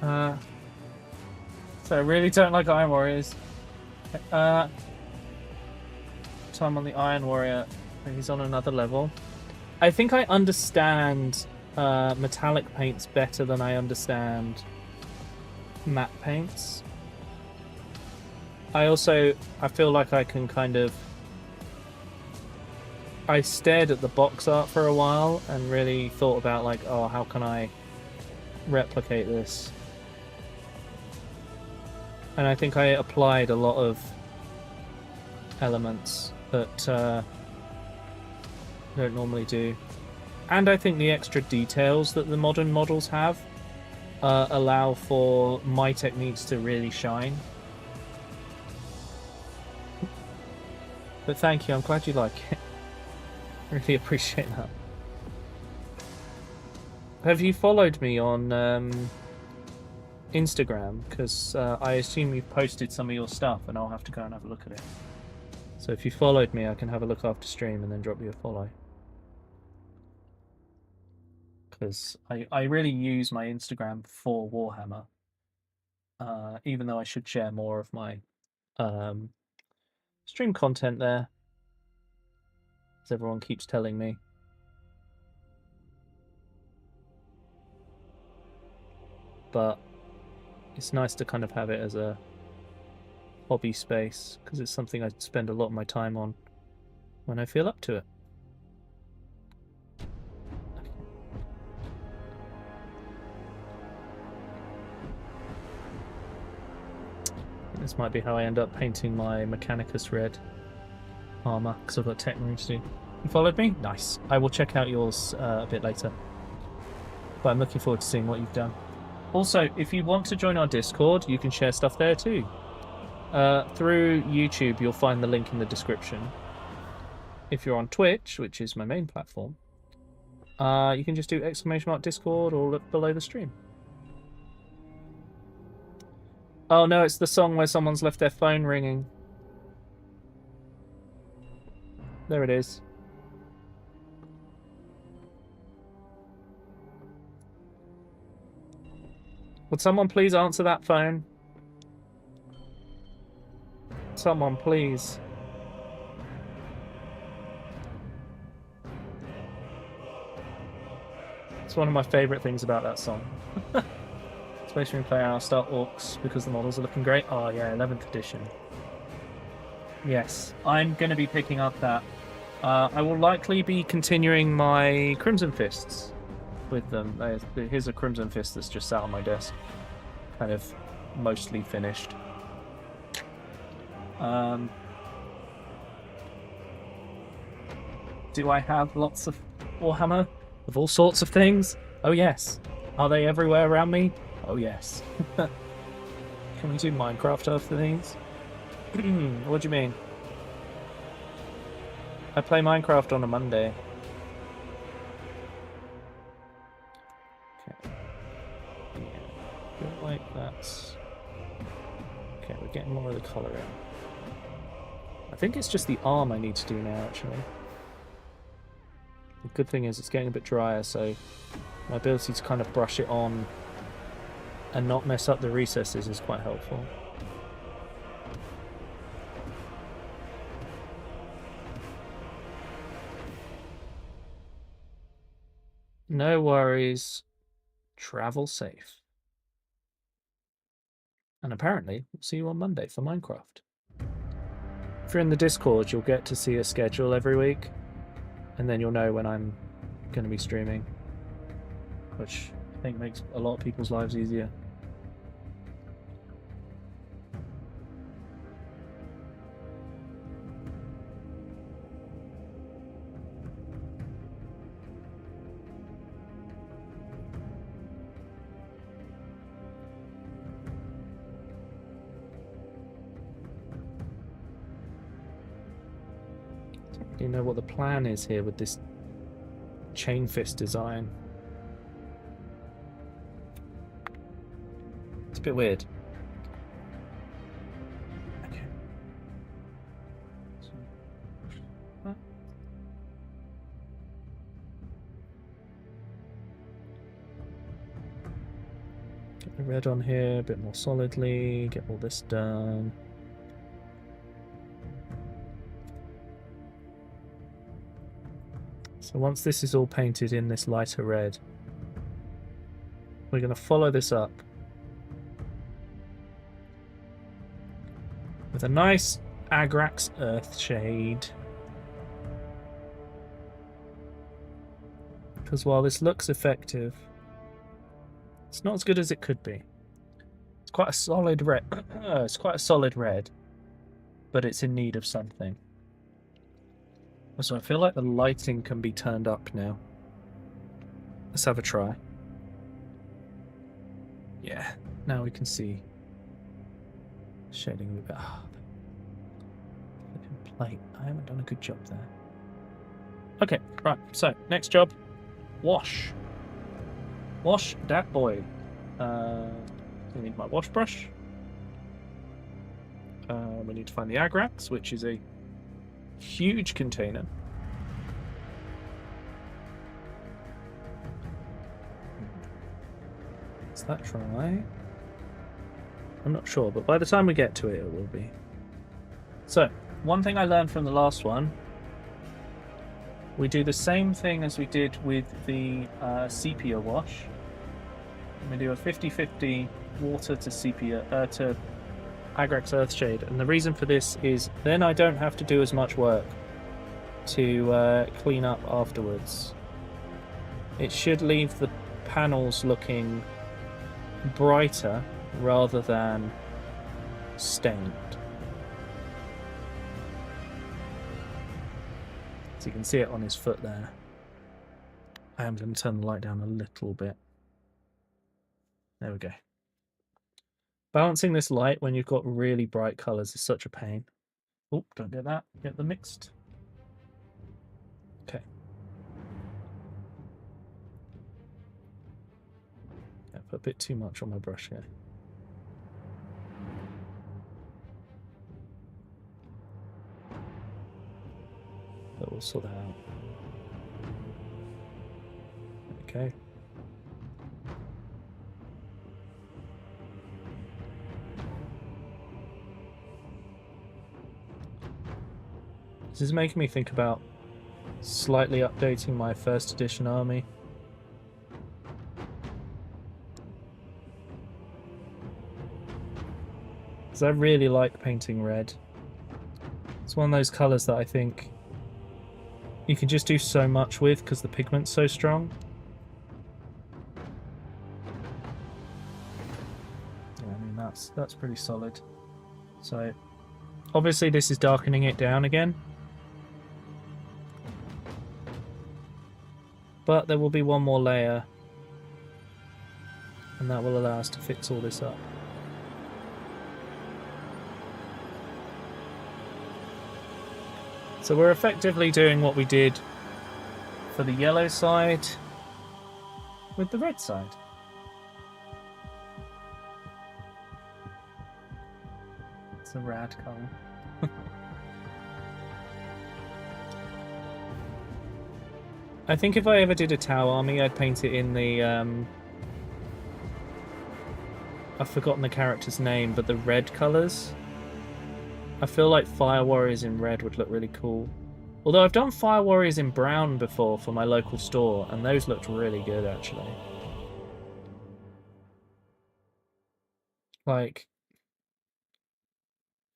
So I really don't like Iron Warriors. Time on the Iron Warrior. He's on another level. I think I understand metallic paints better than I understand matte paints. I feel like I can kind of... I stared at the box art for a while and really thought about like, oh, how can I replicate this? And I think I applied a lot of elements that I don't normally do. And I think the extra details that the modern models have allow for my techniques to really shine. But thank you, I'm glad you like it. Really appreciate that. Have you followed me on Instagram? Because I assume you've posted some of your stuff and I'll have to go and have a look at it. So if you followed me, I can have a look after stream and then drop you a follow. Because I really use my Instagram for Warhammer. Even though I should share more of my stream content there. As everyone keeps telling me. But it's nice to kind of have it as a hobby space, because it's something I spend a lot of my time on when I feel up to it. This might be how I end up painting my Mechanicus red armor, because I've got tech room to do. You followed me? Nice. I will check out yours a bit later. But I'm looking forward to seeing what you've done. Also, if you want to join our Discord, you can share stuff there too. Through YouTube, you'll find the link in the description. If you're on Twitch, which is my main platform, you can just do !Discord or look below the stream. Oh no, it's the song where someone's left their phone ringing. There it is. Would someone please answer that phone? Someone, please. It's one of my favourite things about that song. Space Marine player, I'll start Orcs because the models are looking great. Oh yeah, 11th edition. Yes, I'm going to be picking up that. I will likely be continuing my Crimson Fists with them. Here's a Crimson Fist that's just sat on my desk. Kind of mostly finished. Do I have lots of Warhammer? Of all sorts of things? Oh yes. Are they everywhere around me? Oh yes. Can we do Minecraft after these? What do you mean? I play Minecraft on a Monday. Okay. Yeah. Feel like that's... Okay, we're getting more of the colour in. I think it's just the arm I need to do now, actually. The good thing is it's getting a bit drier, so my ability to kind of brush it on and not mess up the recesses is quite helpful. No worries. Travel safe. And apparently, we'll see you on Monday for Minecraft. If you're in the Discord, you'll get to see a schedule every week. And then you'll know when I'm going to be streaming. Which I think makes a lot of people's lives easier. Do you know what the plan is here with this chain fist design? It's a bit weird. Okay. the red on here a bit more solidly, get all this done. So once this is all painted in this lighter red, we're going to follow this up with a nice Agrax earth shade. Because while this looks effective, it's not as good as it could be. It's quite a solid red. It's quite a solid red, but it's in need of something. So I feel like the lighting can be turned up now. Let's have a try. Yeah, now we can see shading a bit. Ah, flipping plate. I haven't done a good job there. Okay, right. So next job, wash. Wash that boy. I need my wash brush. We need to find the Agrax, which is a huge container. Is that dry? I'm not sure, but by the time we get to it, it will be. So, one thing I learned from the last one, we do the same thing as we did with the sepia wash. We do a 50-50 water to sepia to Agrax Earthshade, and the reason for this is then I don't have to do as much work to clean up afterwards. It should leave the panels looking brighter rather than stained. So you can see it on his foot there. I am going to turn the light down a little bit. There we go. Balancing this light when you've got really bright colours is such a pain. Oh, don't get that. Get them mixed. Okay. I put a bit too much on my brush here. But we'll sort that out. Okay. This is making me think about slightly updating my first edition army. Because I really like painting red. It's one of those colours that I think you can just do so much with because the pigment's so strong. Yeah, I mean that's pretty solid. So obviously this is darkening it down again. But there will be one more layer, and that will allow us to fix all this up. So we're effectively doing what we did for the yellow side with the red side. It's a rad colour. I think if I ever did a Tau army, I'd paint it in the, I've forgotten the character's name, but the red colours. I feel like Fire Warriors in red would look really cool. Although I've done Fire Warriors in brown before for my local store, and those looked really good, actually. Like,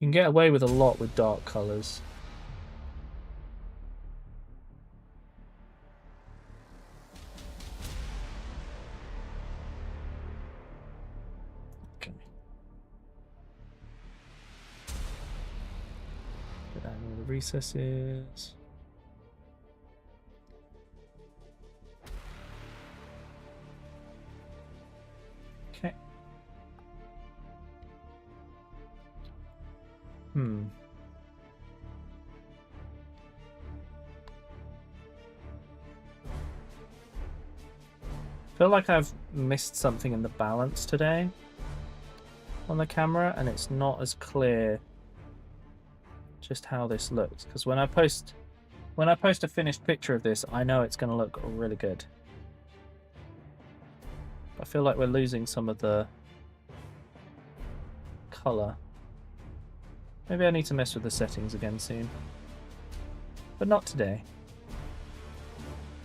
you can get away with a lot with dark colours. Recesses. Okay. Feel like I've missed something in the balance today on the camera, and it's not as clear just how this looks, because when I post a finished picture of this, I know it's going to look really good. I feel like we're losing some of the colour. Maybe I need to mess with the settings again soon. But not today.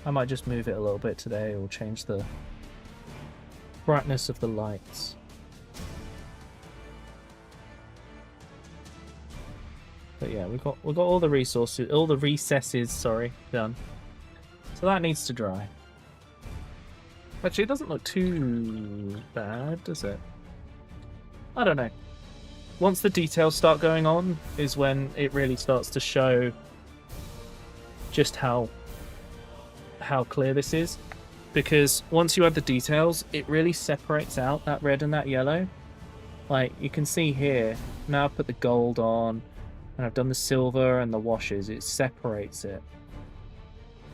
I might just move it a little bit today or change the brightness of the lights. But yeah, we've got all the resources, all the recesses, sorry, done. So that needs to dry. Actually, it doesn't look too bad, does it? I don't know. Once the details start going on is when it really starts to show just how clear this is. Because once you add the details, it really separates out that red and that yellow. Like, you can see here, now I've put the gold on, and I've done the silver and the washes, it separates it.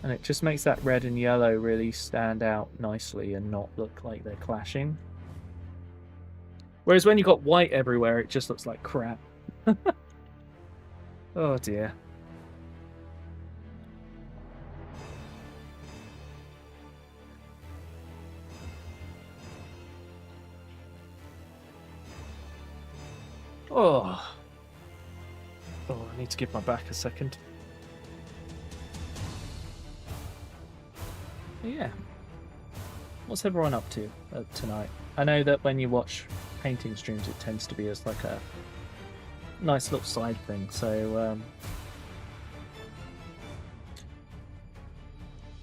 And it just makes that red and yellow really stand out nicely and not look like they're clashing. Whereas when you've got white everywhere, it just looks like crap. Oh dear. Oh. Oh, I need to give my back a second. Yeah. What's everyone up to tonight? I know that when you watch painting streams, it tends to be as like a nice little side thing. So,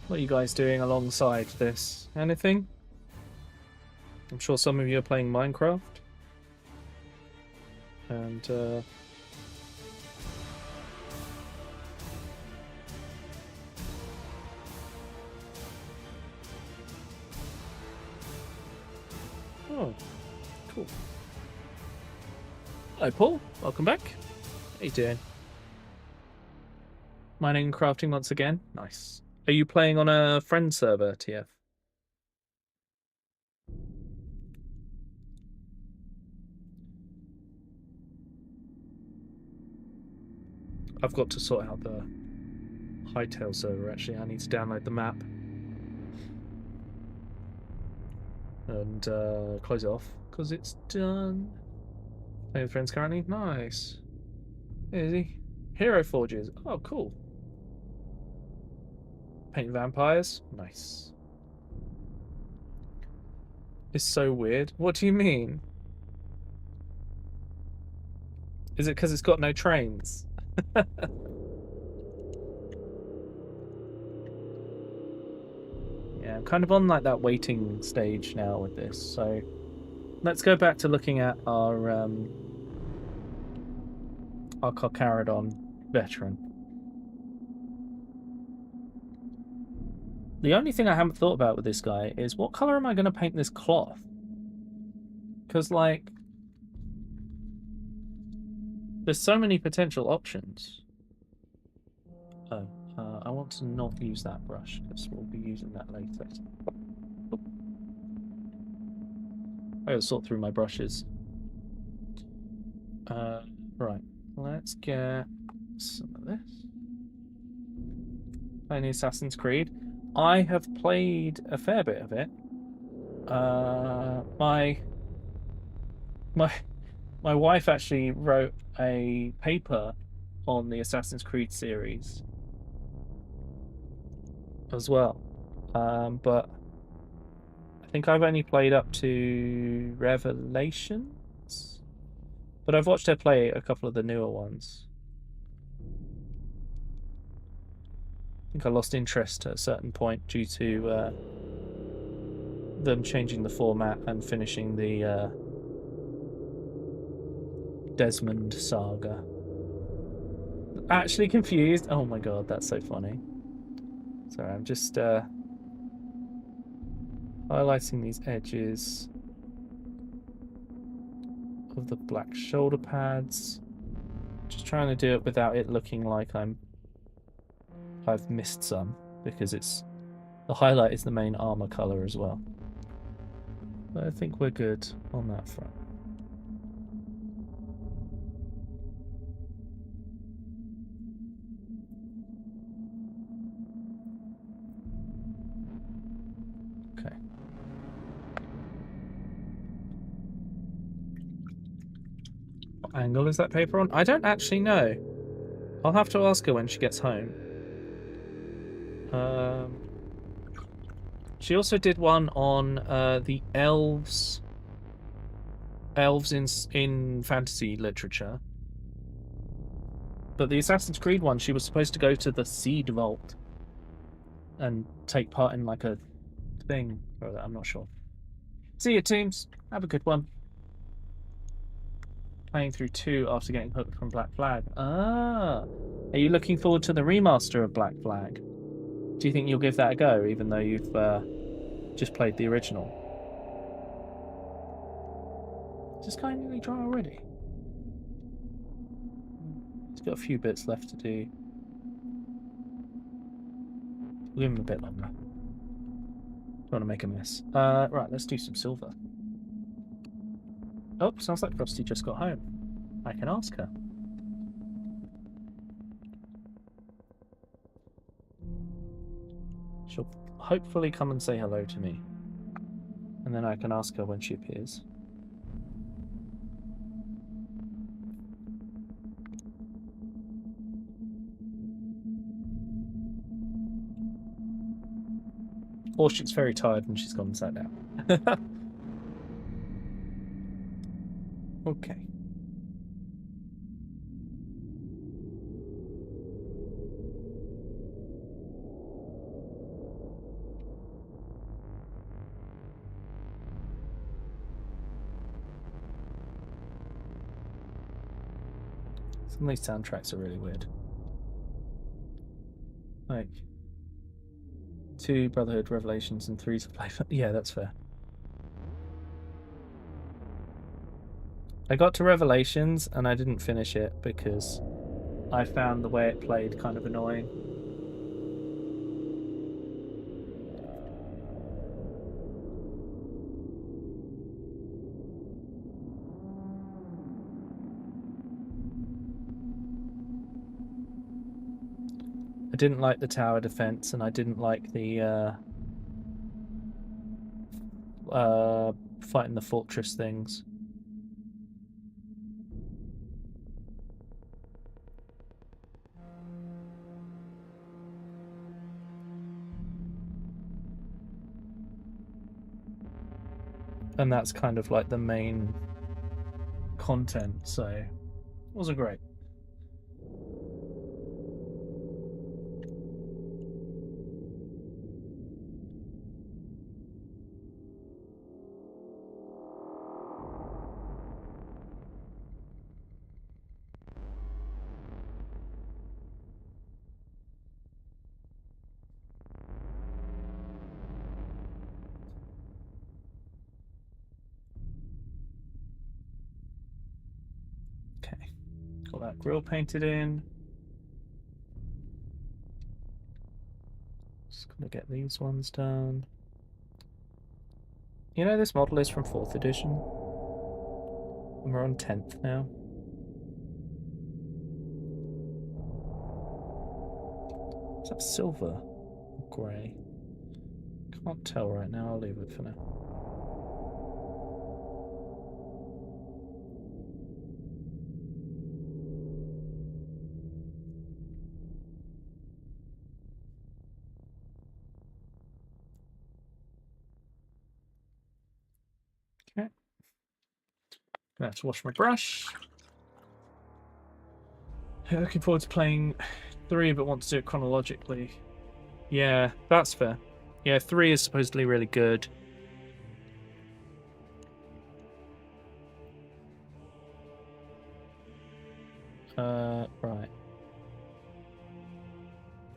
what are you guys doing alongside this? Anything? I'm sure some of you are playing Minecraft. And, oh, cool. Hello, Paul. Welcome back. How you doing? Mining and crafting once again. Nice. Are you playing on a friend server, TF? I've got to sort out the Hightail server, actually. I need to download the map. And close it off, because it's done. Playing with friends currently? Nice. Is he? Hero Forges. Oh, cool. Paint vampires? Nice. It's so weird. What do you mean? Is it because it's got no trains? Yeah, I'm kind of on like that waiting stage now with this, so let's go back to looking at our Carcharodon veteran. The only thing I haven't thought about with this guy is what color am I going to paint this cloth? Because, like, there's so many potential options. Oh, I want to not use that brush because we'll be using that later. Oop. I gotta sort through my brushes. Right, let's get some of this. Playing Assassin's Creed. I have played a fair bit of it. My wife actually wrote a paper on the Assassin's Creed series as well, but I think I've only played up to Revelations, but I've watched her play a couple of the newer ones. I think I lost interest at a certain point due to them changing the format and finishing the Desmond saga. Actually confused. Oh my god, that's so funny. Sorry, I'm just highlighting these edges of the black shoulder pads. Just trying to do it without it looking like I've missed some, because the highlight is the main armor color as well. But I think we're good on that front. What angle is that paper on? I don't actually know. I'll have to ask her when she gets home. She also did one on the elves in fantasy literature. But the Assassin's Creed one, she was supposed to go to the Seed Vault and take part in like a thing. Or I'm not sure. See you, teams. Have a good one. Playing through 2 after getting hooked from Black Flag. Ah. Are you looking forward to the remaster of Black Flag? Do you think you'll give that a go, even though you've just played the original? Is this guy nearly dry already? He's got a few bits left to do. We'll give him a bit longer. Don't want to make a mess. Right, let's do some silver. Oh, sounds like Frosty just got home. I can ask her. She'll hopefully come and say hello to me. And then I can ask her when she appears. Or she's very tired and she's gone and sat down. Okay. Some of these soundtracks are really weird. Like 2 Brotherhood Revelations and 3 to play. Yeah, that's fair. I got to Revelations and I didn't finish it because I found the way it played kind of annoying. I didn't like the tower defense and I didn't like the fighting the fortress things. And that's kind of like the main content, so it wasn't great. Got that grill painted in. Just gonna get these ones done. You know, this model is from 4th edition. And we're on 10th now. Is that silver or grey? Can't tell right now, I'll leave it for now. Okay. Gonna have to wash my brush. Yeah, looking forward to playing 3, but want to do it chronologically. Yeah, that's fair. Yeah, 3 is supposedly really good. Right.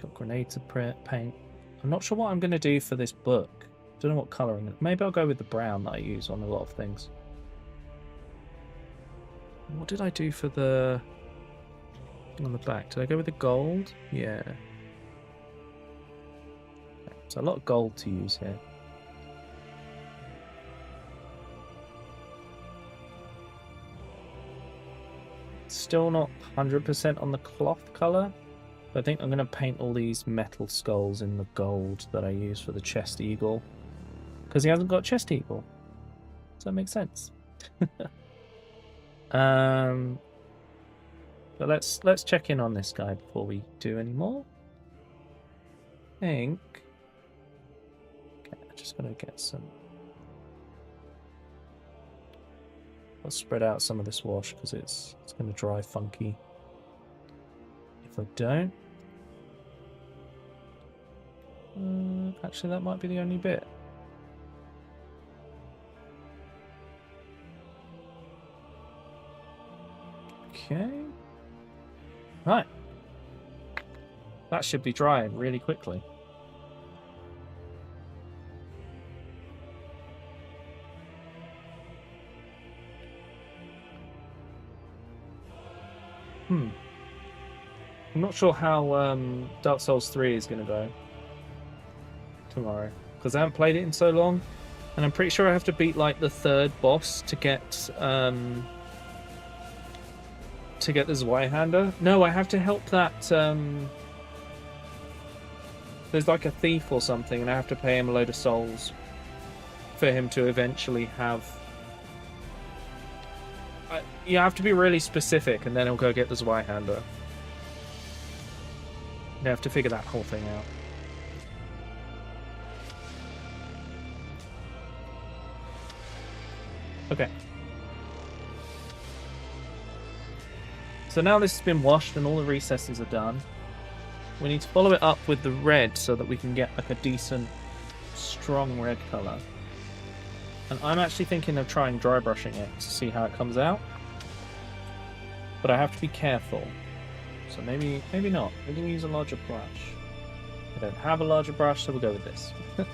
Got grenades to paint. I'm not sure what I'm going to do for this book. Don't know what colour I'm going to... Maybe I'll go with the brown that I use on a lot of things. What did I do for the... on the back? Did I go with the gold? Yeah. So a lot of gold to use here. Still not 100% on the cloth colour. But I think I'm going to paint all these metal skulls in the gold that I use for the chest eagle. Because he hasn't got chest eagle. Does that make sense? But let's check in on this guy before we do any more. I think. Okay, I'm just gonna get some. I'll spread out some of this wash because it's gonna dry funky. If I don't, actually that might be the only bit. Okay. Right. That should be drying really quickly. I'm not sure how Dark Souls 3 is going to go tomorrow, because I haven't played it in so long, and I'm pretty sure I have to beat like the third boss to get the Zweihander. No, I have to help that. There's like a thief or something, and I have to pay him a load of souls for him to eventually have. You have to be really specific, and then he'll go get the Zweihander. You have to figure that whole thing out. Okay. So now this has been washed and all the recesses are done. We need to follow it up with the red so that we can get like a decent, strong red colour. And I'm actually thinking of trying dry brushing it to see how it comes out. But I have to be careful. So maybe not. Maybe we use a larger brush. I don't have a larger brush, so we'll go with this. But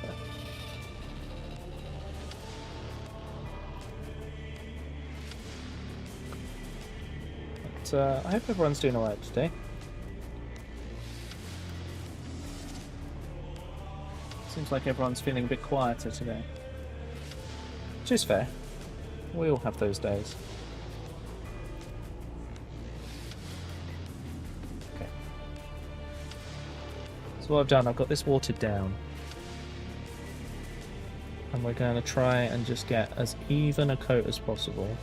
I hope everyone's doing alright today. Seems like everyone's feeling a bit quieter today. Which is fair. We all have those days. So what I've done, I've got this watered down. And we're going to try and just get as even a coat as possible.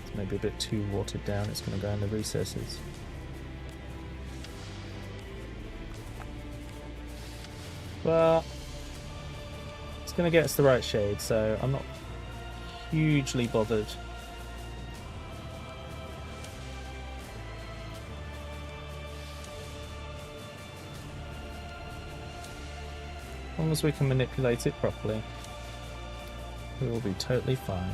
It's maybe a bit too watered down, it's going to go in the recesses. But it's going to get us the right shade, so I'm not hugely bothered. As long as we can manipulate it properly, we will be totally fine.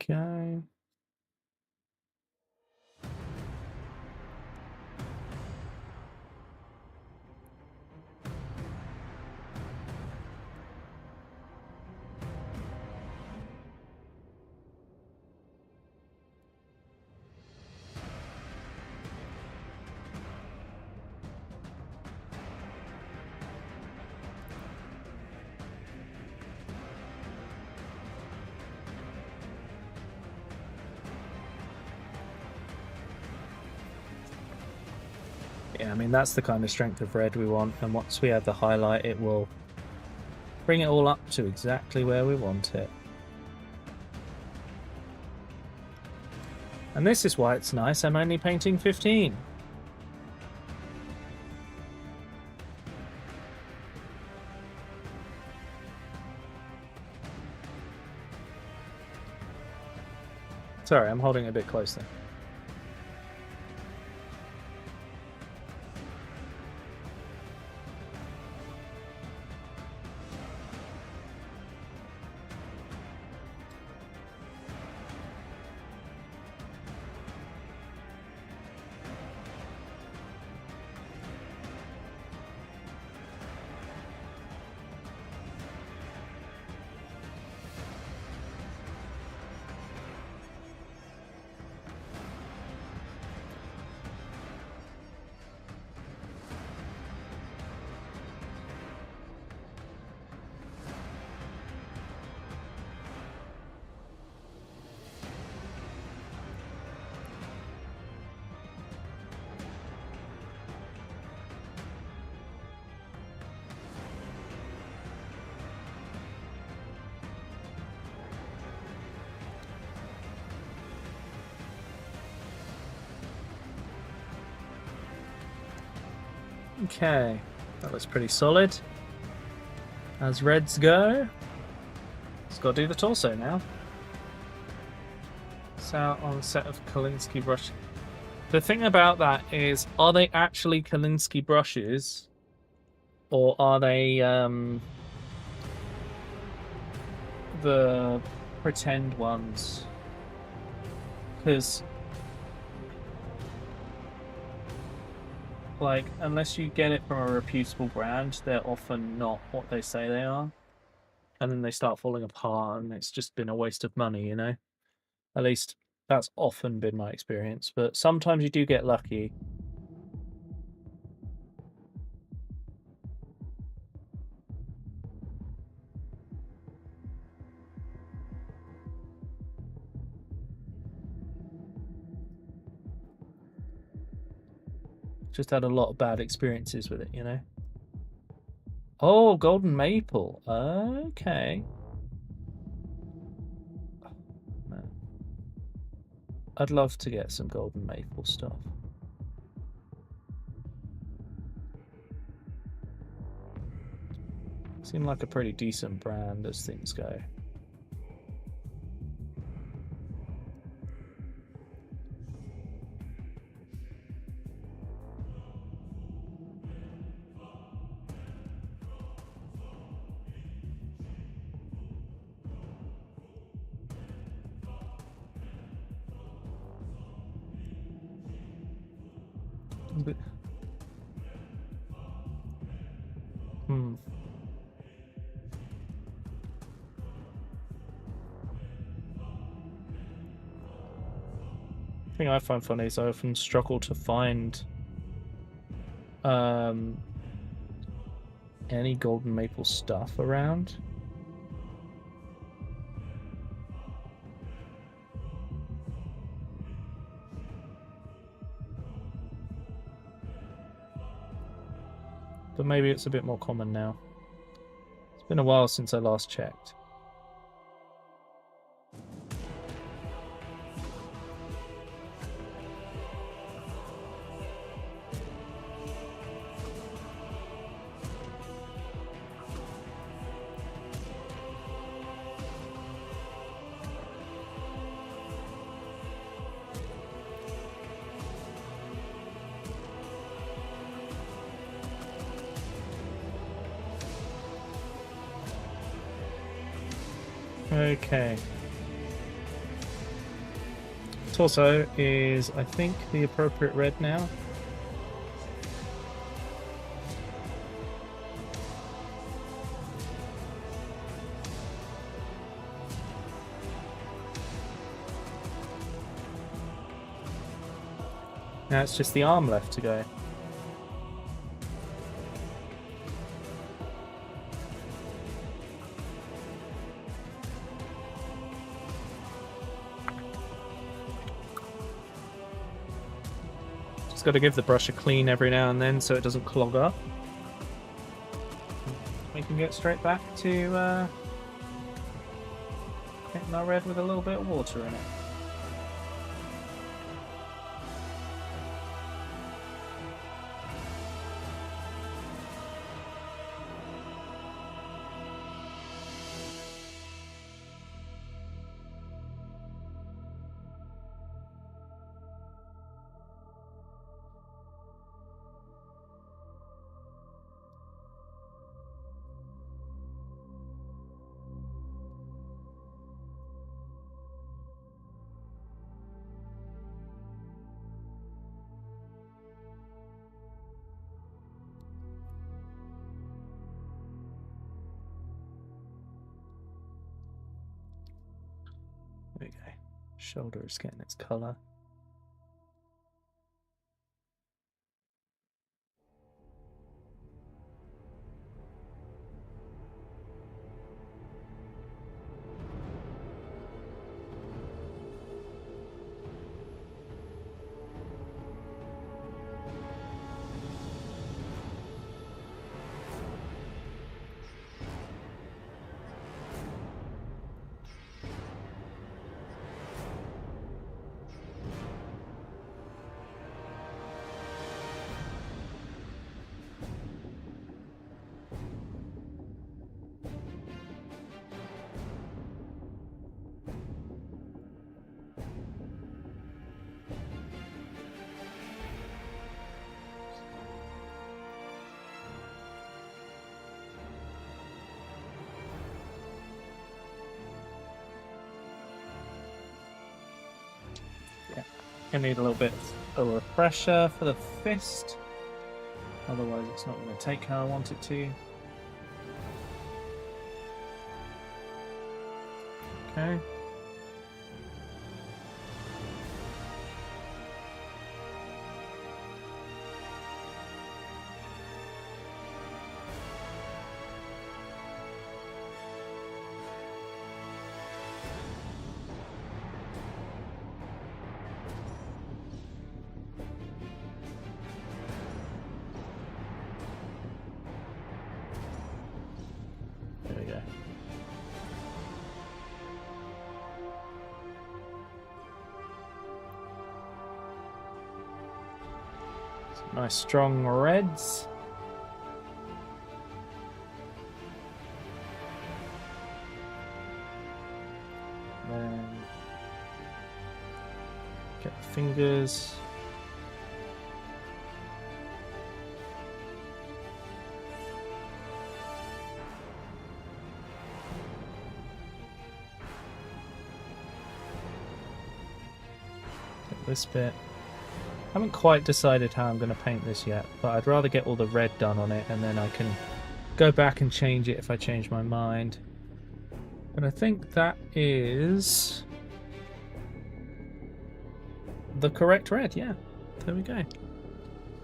Okay. Yeah, I mean, that's the kind of strength of red we want, and once we have the highlight, it will bring it all up to exactly where we want it. And this is why it's nice I'm only painting 15. Sorry, I'm holding it a bit closer. Okay, that looks pretty solid. As reds go, it's got to do the torso now. So on a set of Kolinsky brush. The thing about that is, are they actually Kolinsky brushes, or are they the pretend ones? Because, like, unless you get it from a reputable brand, they're often not what they say they are. And then they start falling apart, and it's just been a waste of money, you know? At least that's often been my experience, but sometimes you do get lucky. Just had a lot of bad experiences with it, you know? Oh, golden maple. Okay. Man. I'd love to get some golden maple stuff. Seemed like a pretty decent brand as things go. But, The thing I find funny is I often struggle to find any golden maple stuff around. But maybe it's a bit more common now. It's been a while since I last checked. Okay. Torso is, I think, the appropriate red now. Now it's just the arm left to go. Got to give the brush a clean every now and then so it doesn't clog up. We can get straight back to painting our red with a little bit of water in it. There we go. Shoulder is getting its colour. I need a little bit of a refresher for the fist. Otherwise, it's not going to take how I want it to. Okay. There we go. Some nice strong reds. Then get the fingers. This bit. I haven't quite decided how I'm going to paint this yet, but I'd rather get all the red done on it and then I can go back and change it if I change my mind. And I think that is the correct red, yeah. There we go.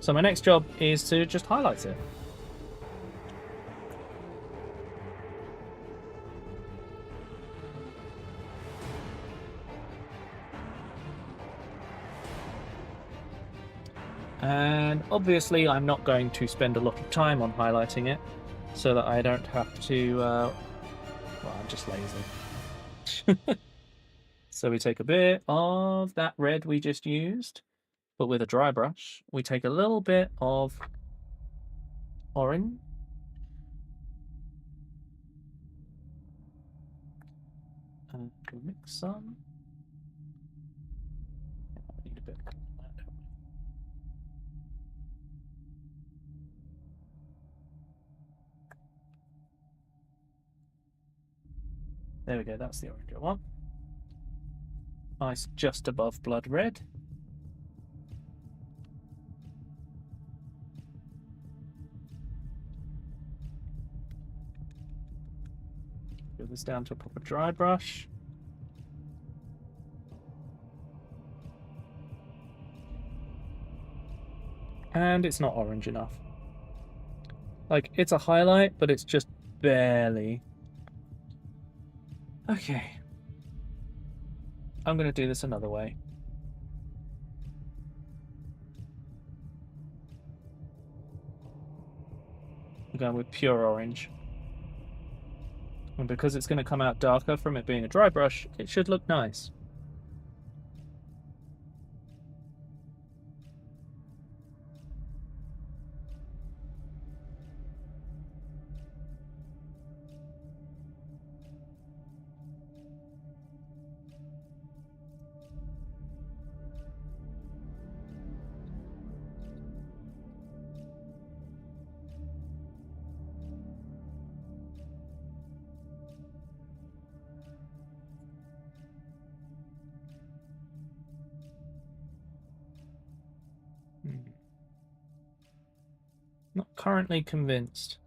So my next job is to just highlight it. And obviously I'm not going to spend a lot of time on highlighting it so that I don't have to, well, I'm just lazy. So we take a bit of that red we just used, but with a dry brush, we take a little bit of orange. And we'll mix some. I need a bit of that. There we go, that's the orange I want. Nice, just above blood red. Go this down to a proper dry brush. And it's not orange enough. Like, it's a highlight, but it's just barely. Okay. I'm going to do this another way. I'm going with pure orange. And because it's going to come out darker from it being a dry brush, it should look nice. Not currently convinced.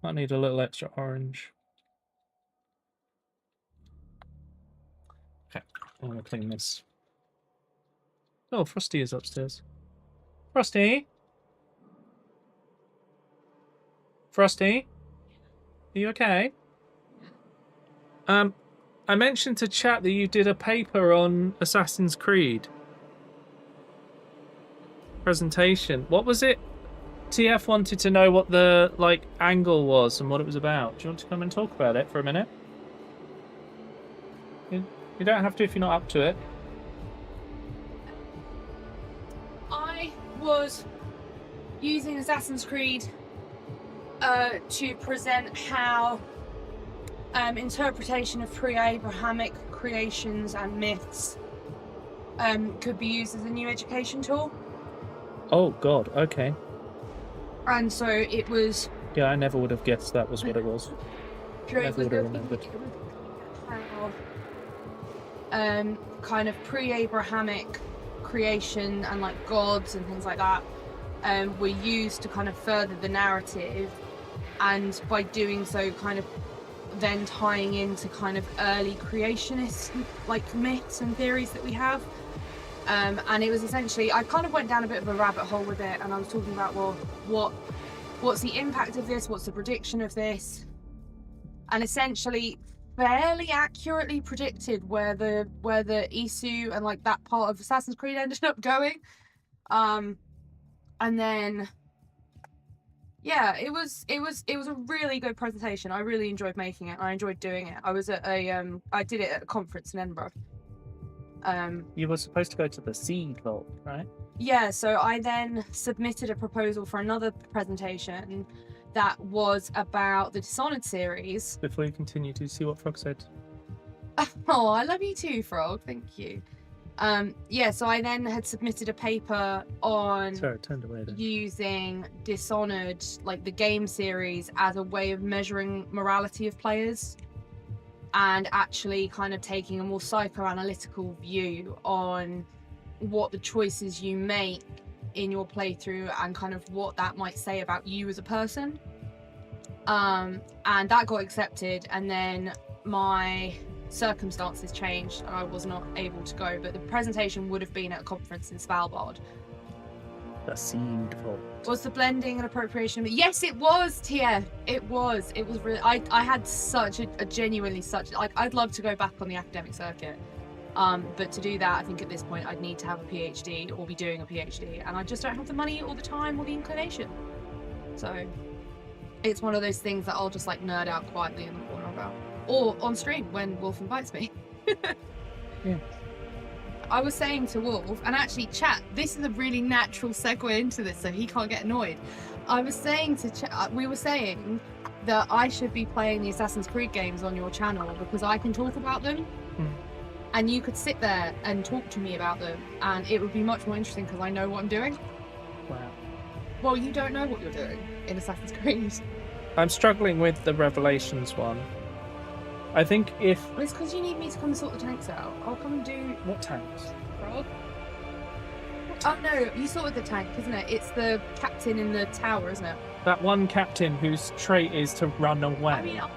I need a little extra orange. Okay, I'm gonna clean this. Oh, Frosty is upstairs. Frosty? Frosty? Are you okay? I mentioned to chat that you did a paper on Assassin's Creed. Presentation. What was it? TF wanted to know what the, like, angle was and what it was about. Do you want to come and talk about it for a minute? You don't have to if you're not up to it. I was using Assassin's Creed to present how interpretation of pre-Abrahamic creations and myths could be used as a new education tool. Oh, God, okay. And so it was... Yeah, I never would have guessed that was what it was. Never would have remembered. of kind of pre-Abrahamic creation and like gods and things like that were used to kind of further the narrative, and by doing so kind of then tying into kind of early creationist like myths and theories that we have. And it was essentially, I kind of went down a bit of a rabbit hole with it, and I was talking about, well, what's the impact of this, what's the prediction of this, and essentially fairly accurately predicted where the Isu and like that part of Assassin's Creed ended up going. And then yeah, it was a really good presentation. I really enjoyed making it. I enjoyed doing it. I was at I did it at a conference in Edinburgh. You were supposed to go to the Seed Vault, right? Yeah, so I then submitted a proposal for another presentation that was about the Dishonored series. Before you continue, do you see what Frog said? Oh, I love you too, Frog. Thank you. Yeah, so I then had submitted a paper on Sorry, I turned away then. using Dishonored, like the game series, as a way of measuring morality of players, and actually kind of taking a more psychoanalytical view on what the choices you make in your playthrough and kind of what that might say about you as a person. And that got accepted, and then my circumstances changed and I was not able to go, but the presentation would have been at a conference in Svalbard. The Seed Vault. Was the blending and appropriation? Yes, it was, Tia. It was really, I had such a genuinely such, like, I'd love to go back on the academic circuit. But to do that, I think at this point I'd need to have a PhD or be doing a PhD, and I just don't have the money or the time or the inclination. So it's one of those things that I'll just like nerd out quietly in the corner about. Or on stream when Wolf invites me. Yeah. I was saying to Wolf, and actually chat, this is a really natural segue into this so he can't get annoyed. I was saying to chat, we were saying that I should be playing the Assassin's Creed games on your channel because I can talk about them. And you could sit there and talk to me about them, and it would be much more interesting because I know what I'm doing. Wow. Well, you don't know what you're doing in Assassin's Creed. I'm struggling with the Revelations one. I think if... Well, it's because you need me to come and sort the tanks out. I'll come and do... What tanks? Frog? Oh no, you sorted the tank, isn't it? It's the captain in the tower, isn't it? That one captain whose trait is to run away. I mean, I'll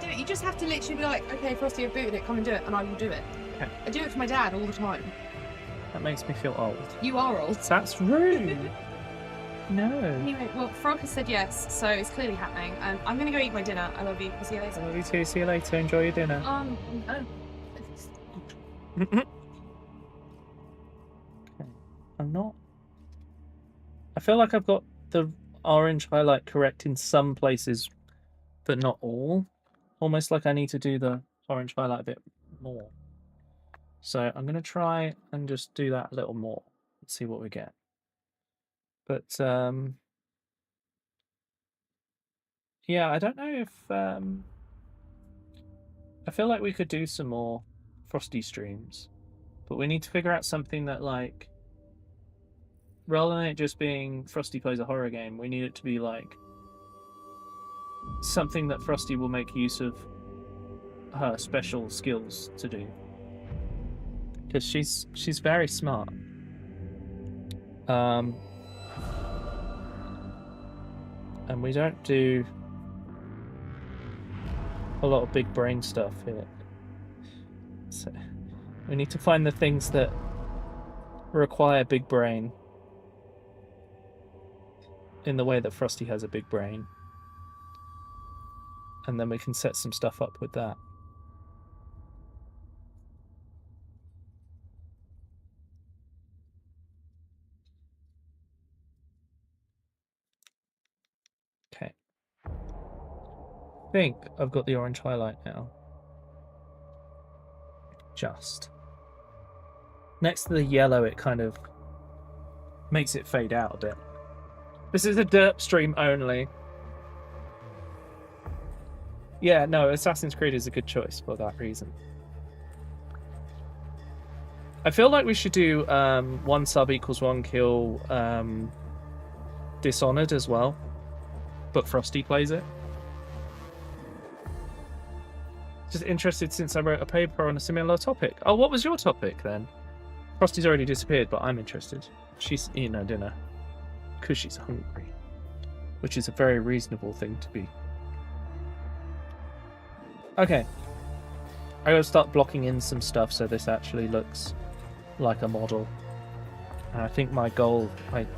do it. You just have to literally be like, okay, Frosty, I've booted it, come and do it, and I will do it. Okay. I do it for my dad all the time. That makes me feel old. You are old. That's rude. No. Anyway, well, Frog has said yes, so it's clearly happening. I'm gonna go eat my dinner. I love you. I'll see you I later. love you too. See you later. Enjoy your dinner. Oh. Okay. I'm not... I feel like I've got the orange highlight correct in some places, but not all. Almost like I need to do the orange highlight a bit more. So I'm going to try and just do that a little more and see what we get. But yeah, I don't know if I feel like we could do some more Frosty streams, but we need to figure out something that, like, rather than it just being Frosty plays a horror game, we need it to be like something that Frosty will make use of her special skills to do, because she's very smart. And we don't do a lot of big brain stuff here. So we need to find the things that require big brain in the way that Frosty has a big brain. And then we can set some stuff up with that. Okay. I think I've got the orange highlight now. Just. Next to the yellow, it kind of makes it fade out a bit. This is a derp stream only. Yeah, no, Assassin's Creed is a good choice for that reason. I feel like we should do 1 sub equals 1 kill Dishonored as well, but Frosty plays it. Just interested since I wrote a paper on a similar topic. Oh, what was your topic then? Frosty's already disappeared, but I'm interested. She's eating her dinner because she's hungry, which is a very reasonable thing to be. Okay. I gotta start blocking in some stuff so this actually looks like a model. And I think my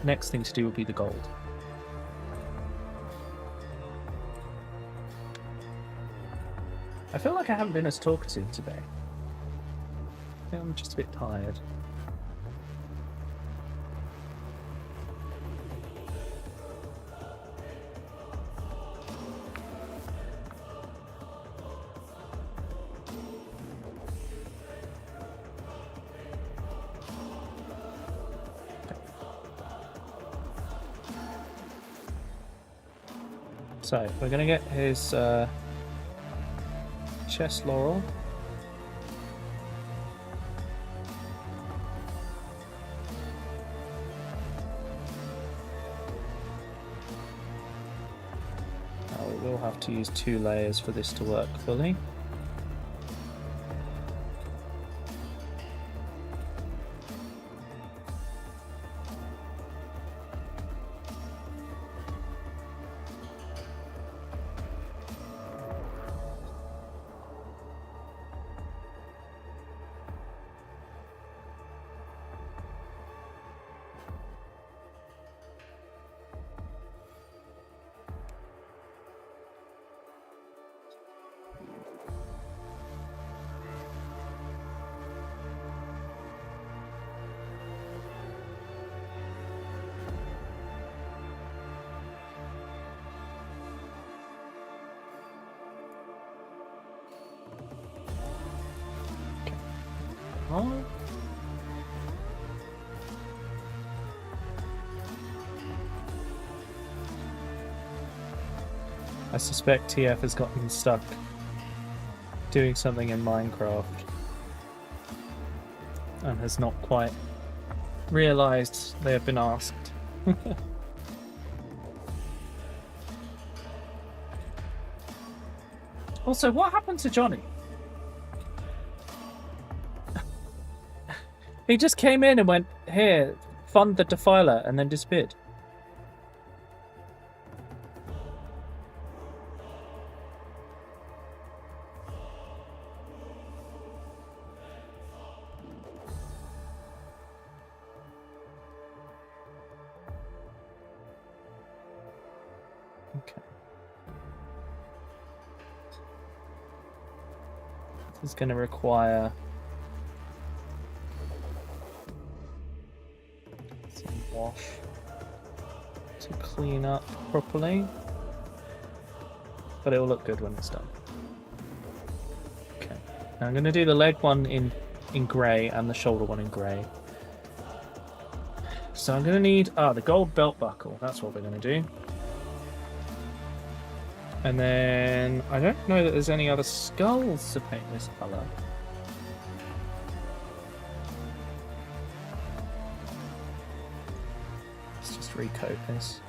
next thing to do will be the gold. I feel like I haven't been as talkative today. I think I'm just a bit tired. So, we're going to get his chest laurel. Now, we will have to use 2 layers for this to work fully. Oh. I suspect TF has gotten stuck doing something in Minecraft and has not quite realised they have been asked. Also, what happened to Johnny? He just came in and went, "Here, fund the Defiler," and then disappeared. Okay. This is going to require wash to clean up properly, but it will look good when it's done. Okay, now I'm going to do the leg one in grey and the shoulder one in grey. So I'm going to need the gold belt buckle. That's what we're going to do. And then I don't know that there's any other skulls to paint this colour. Recoat this.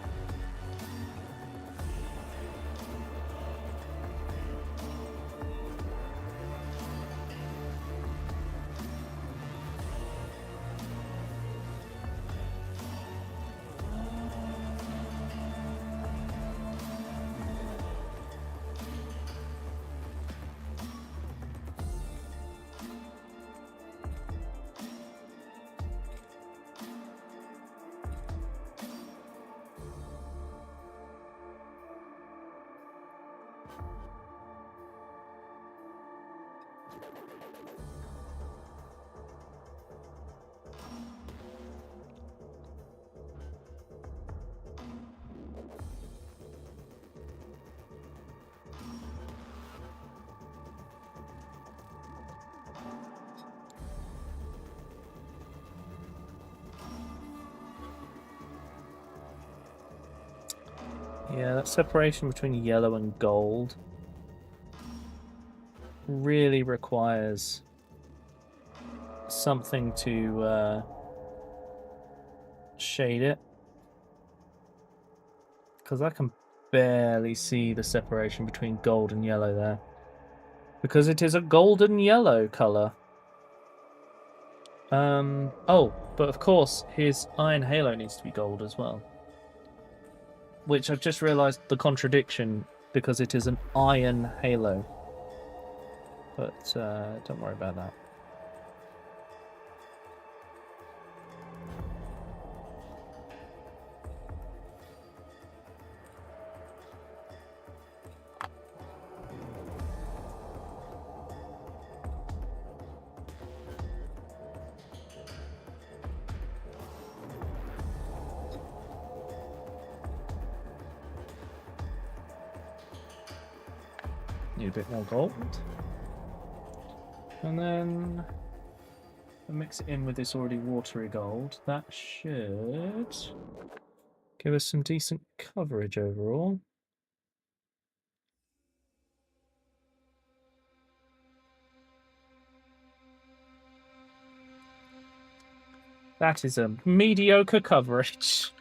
Yeah, that separation between yellow and gold really requires something to shade it, because I can barely see the separation between gold and yellow there. Because it is a golden yellow colour. Oh, but of course his iron halo needs to be gold as well. Which I've just realised the contradiction because it is an iron halo. But don't worry about that. Need a bit more gold. And then mix it in with this already watery gold. That should give us some decent coverage overall. That is a mediocre coverage.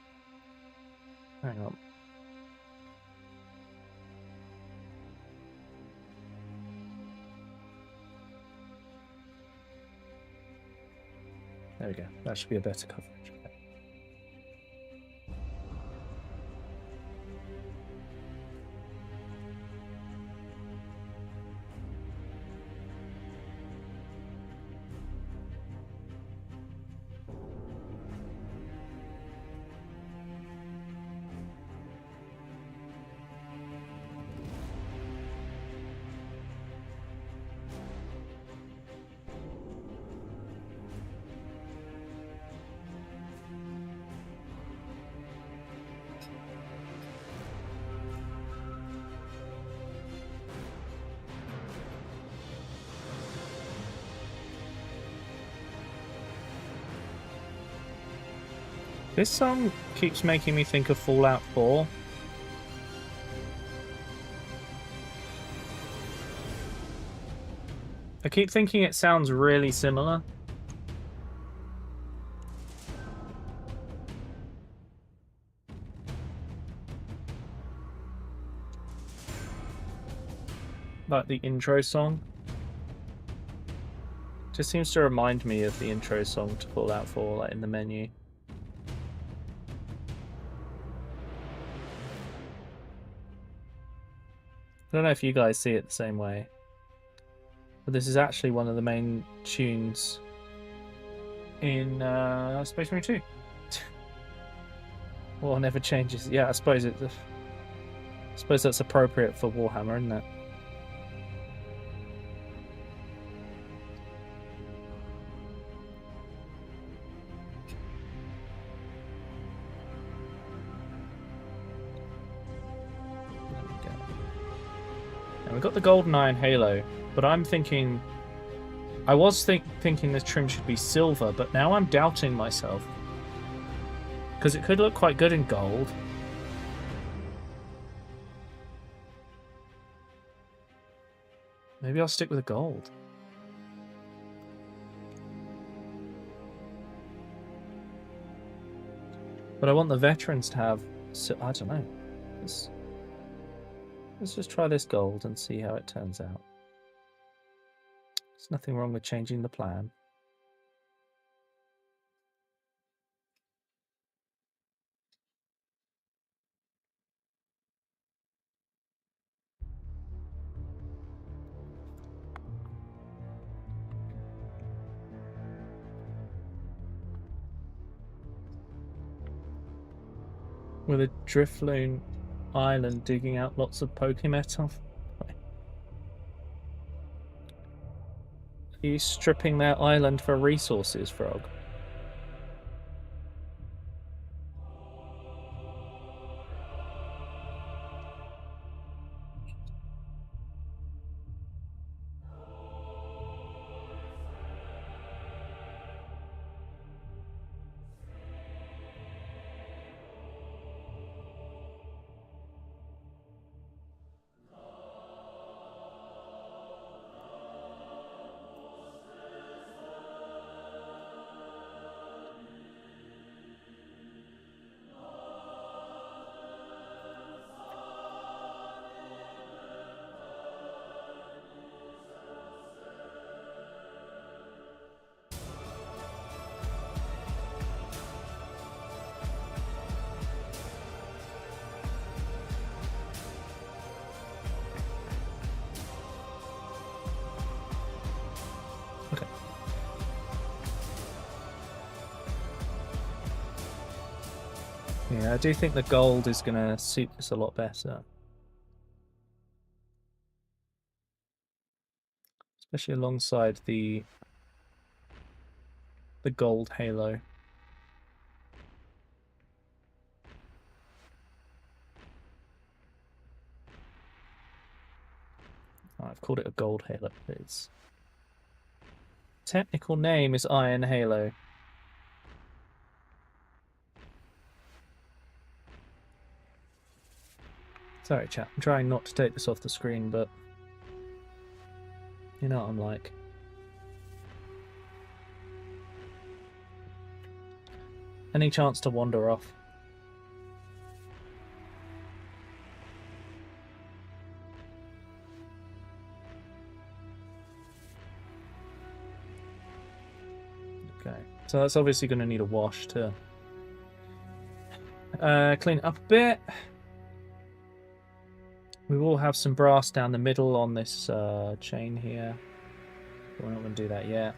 Hang on. There we go. That should be a better coverage. Okay. This song keeps making me think of Fallout 4. I keep thinking it sounds really similar. Like the intro song. Just seems to remind me of the intro song to Fallout 4, like in the menu. I don't know if you guys see it the same way. But this is actually one of the main tunes in Space Marine 2. War never changes. Yeah, I suppose that's appropriate for Warhammer, isn't it? There we go. And we've got the golden iron halo, but I'm thinking. I was thinking this trim should be silver, but now I'm doubting myself. Because it could look quite good in gold. Maybe I'll stick with the gold. But I want the veterans to have... So, I don't know. Let's just try this gold and see how it turns out. There's nothing wrong with changing the plan. With a Drifloon island digging out lots of Pokemetal. Are you stripping their island for resources, Frog? Yeah, I do think the gold is going to suit this a lot better. Especially alongside the gold halo. Oh, I've called it a gold halo. Its technical name is Iron Halo. Sorry, chat. I'm trying not to take this off the screen, but you know what I'm like. Any chance to wander off? Okay, so that's obviously going to need a wash to clean it up a bit. We will have some brass down the middle on this chain here. We're not going to do that yet.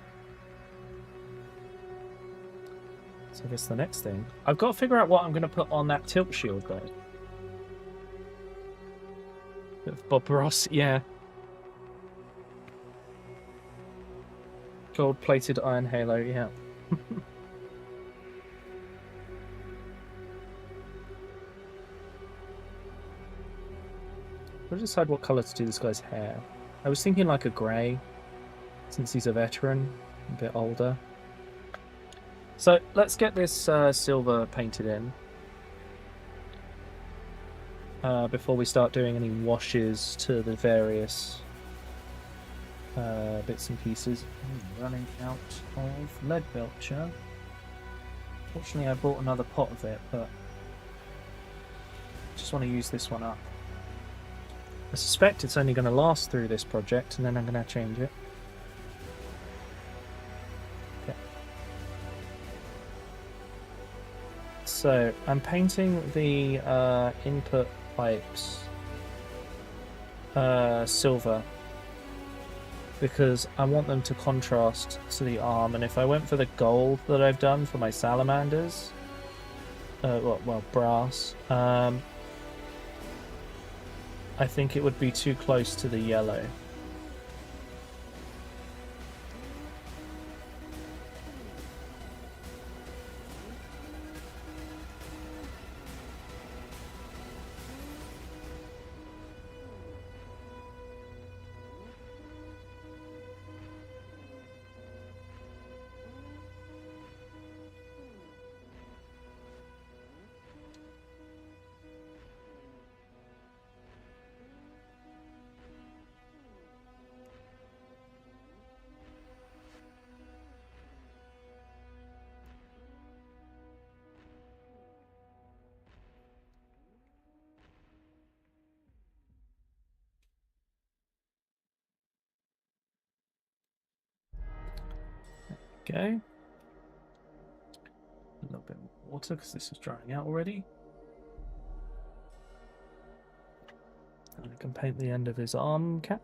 So I guess the next thing... I've got to figure out what I'm going to put on that tilt shield, though. Bit of Bob Ross, yeah. Gold-plated iron halo, yeah. I'll decide what colour to do this guy's hair. I was thinking like a grey, since he's a veteran, a bit older. So let's get this silver painted in before we start doing any washes to the various bits and pieces. Running out of lead belcher. Fortunately, I bought another pot of it, but I just want to use this one up. I suspect it's only going to last through this project, and then I'm going to change it. Okay. So, I'm painting the input pipes silver because I want them to contrast to the arm, and if I went for the gold that I've done for my salamanders, well, brass, I think it would be too close to the yellow. Okay. A little bit more water because this is drying out already. And I can paint the end of his arm cap.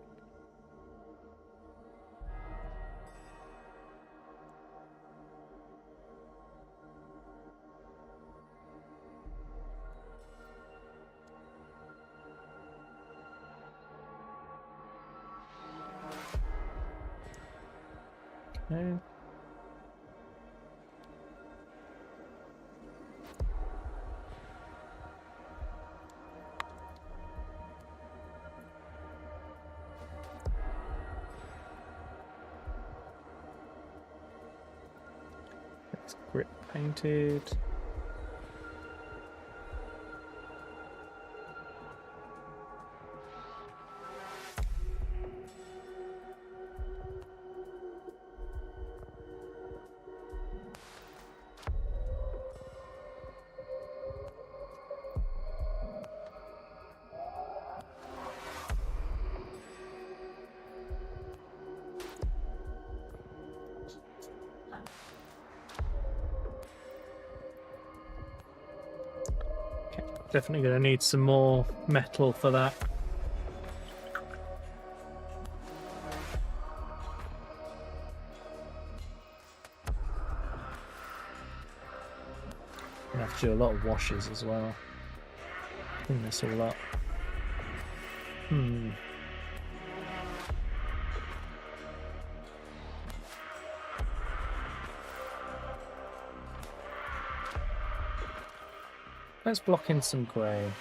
Okay. Grip painted. Definitely going to need some more metal for that. I have to do a lot of washes as well. Clean this all up. Let's block in some grey.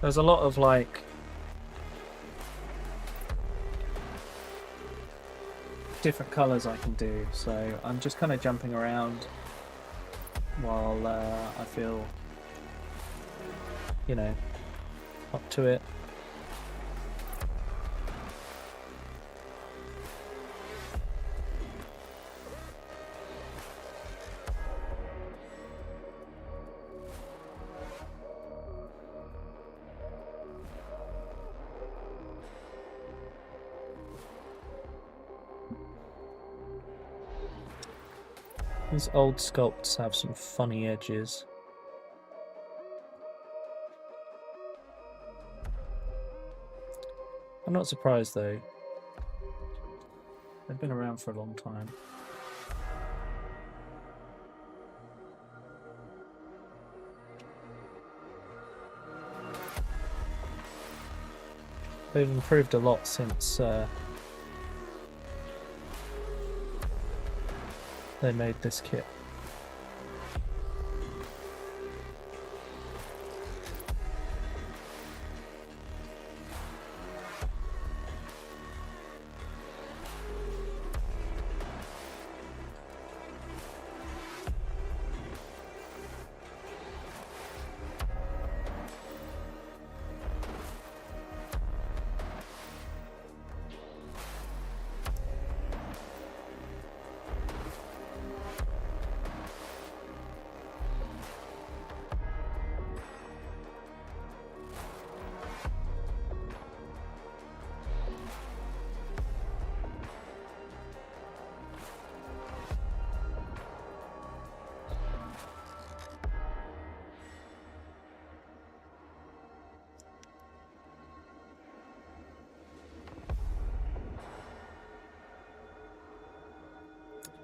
There's a lot of like different colours I can do, so I'm just kind of jumping around while I feel, you know, up to it. These old sculpts have some funny edges. I'm not surprised though. They've been around for a long time. They've improved a lot since they made this kit.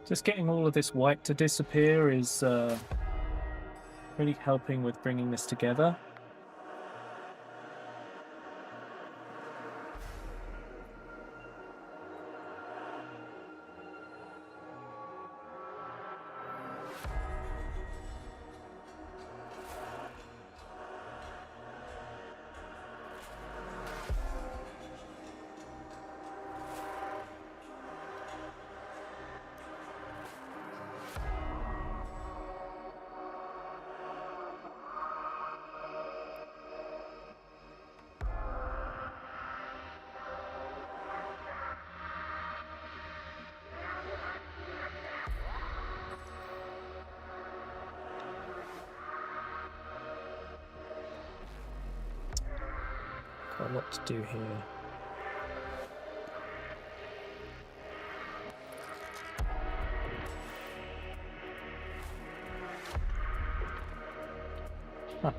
Just getting all of this white to disappear is really helping with bringing this together. Got a lot to do here. Huh.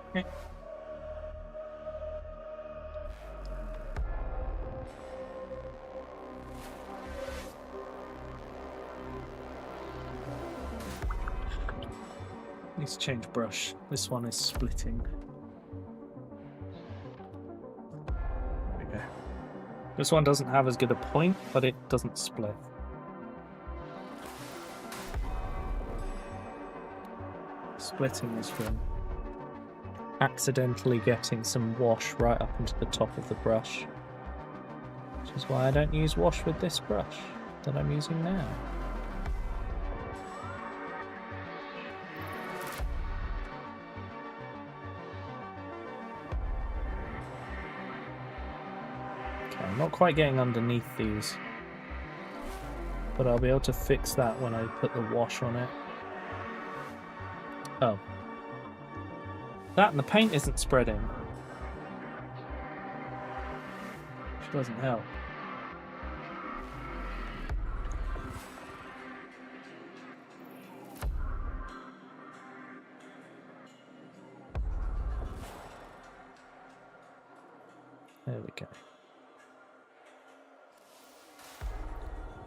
Okay. Need to change brush. This one is splitting. There we go. This one doesn't have as good a point, but it doesn't split. Splitting is fun. accidentally getting some wash right up into the top of the brush. Which is why I don't use wash with this brush that I'm using now. Okay, I'm not quite getting underneath these, but I'll be able to fix that when I put the wash on it. Oh. That and the paint isn't spreading. Which doesn't help. There we go.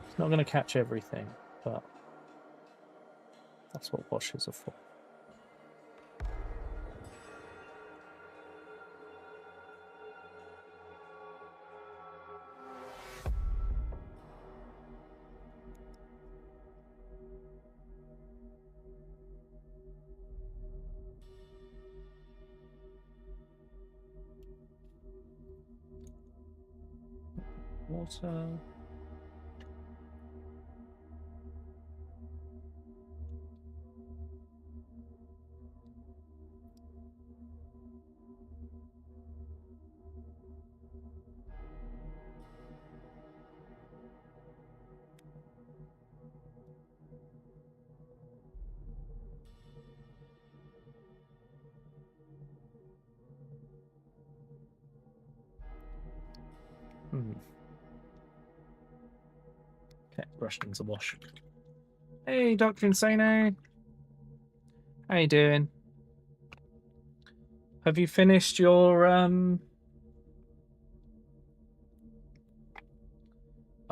It's not going to catch everything, but that's what washes are for. Water. Okay, brush needs a wash. Hey, Dr. Insano. How you doing? Have you finished your, I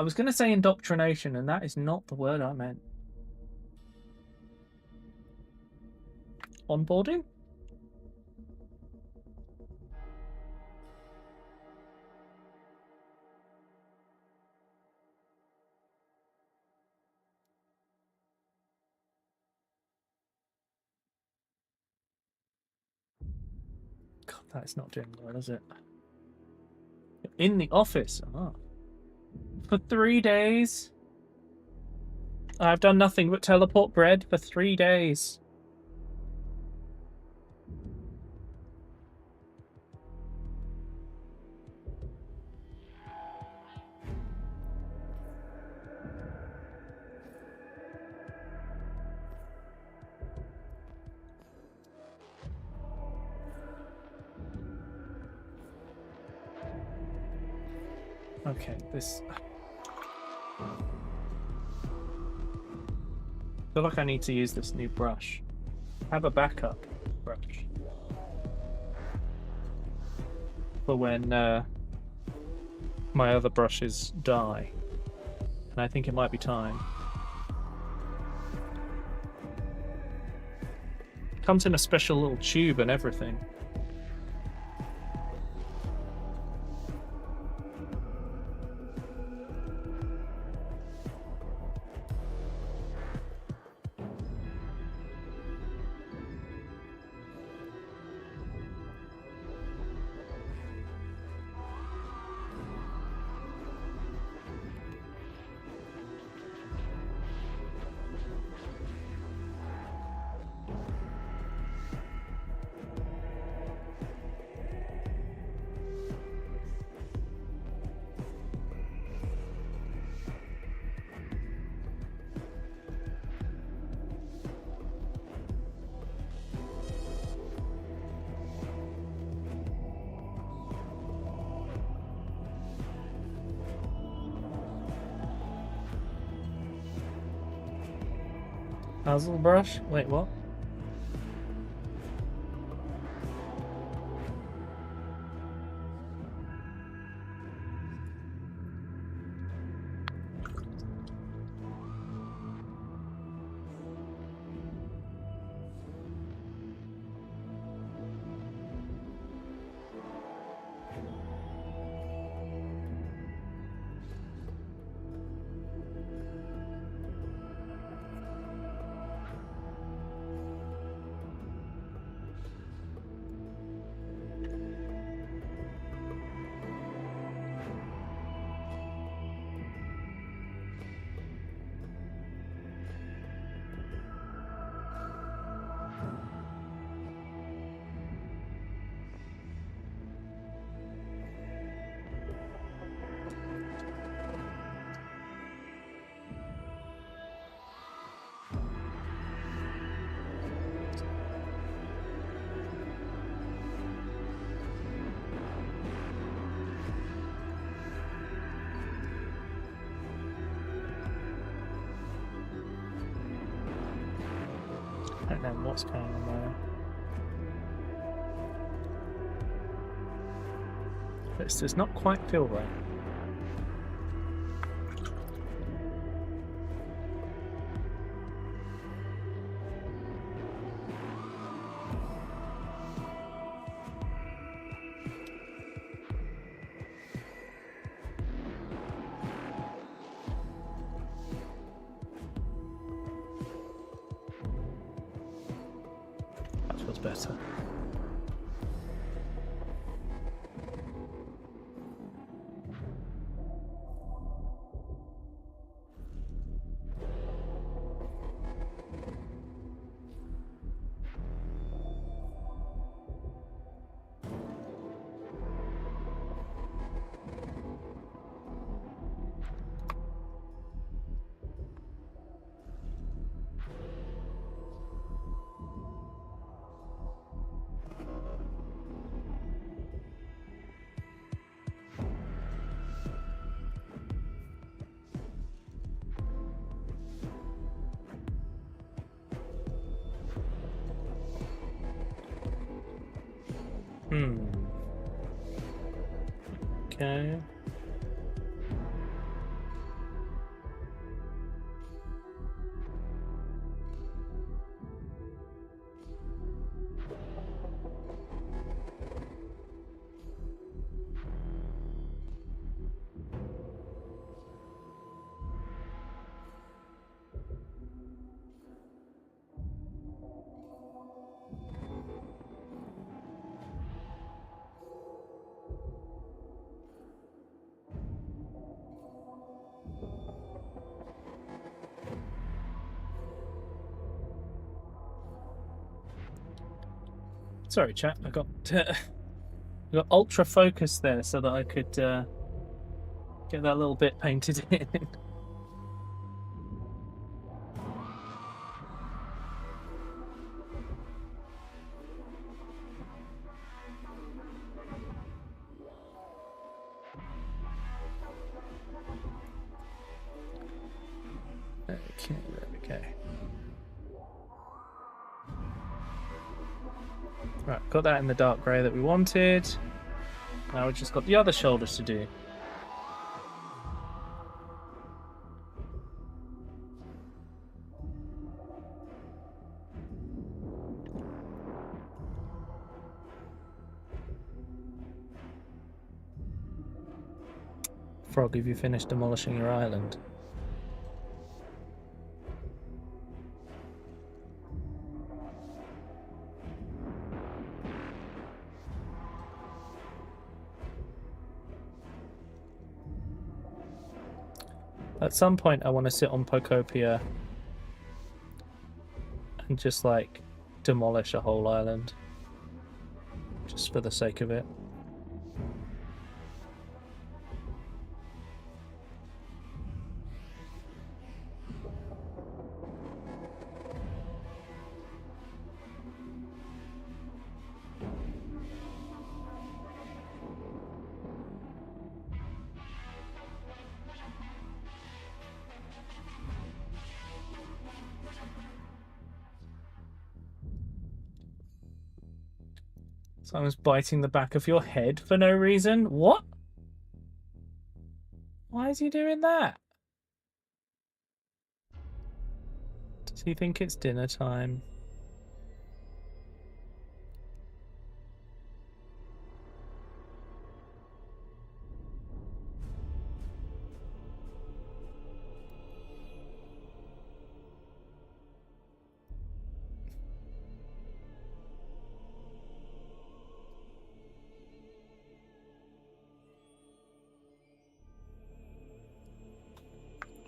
was going to say indoctrination, and that is not the word I meant. Onboarding? God, that is not doing well, is it? In the office. Ah. For 3 days. I've done nothing but teleport bread for 3 days. Okay, this... I feel like I need to use this new brush. Have a backup brush. For when my other brushes die. And I think it might be time. Comes in a special little tube and everything. Puzzle brush? Wait, what? understand what's going on there. This does not quite feel right. That feels better. Okay. Sorry, chat. I got ultra focus there so that I could get that little bit painted in. Okay, there we go. Right, got that in the dark grey that we wanted. Now we've just got the other shoulders to do. Frog, have you finished demolishing your island? At some point I want to sit on Pocopia and just like demolish a whole island. Just for the sake of it. Someone's biting the back of your head for no reason. What? Why is he doing that? Does he think it's dinner time?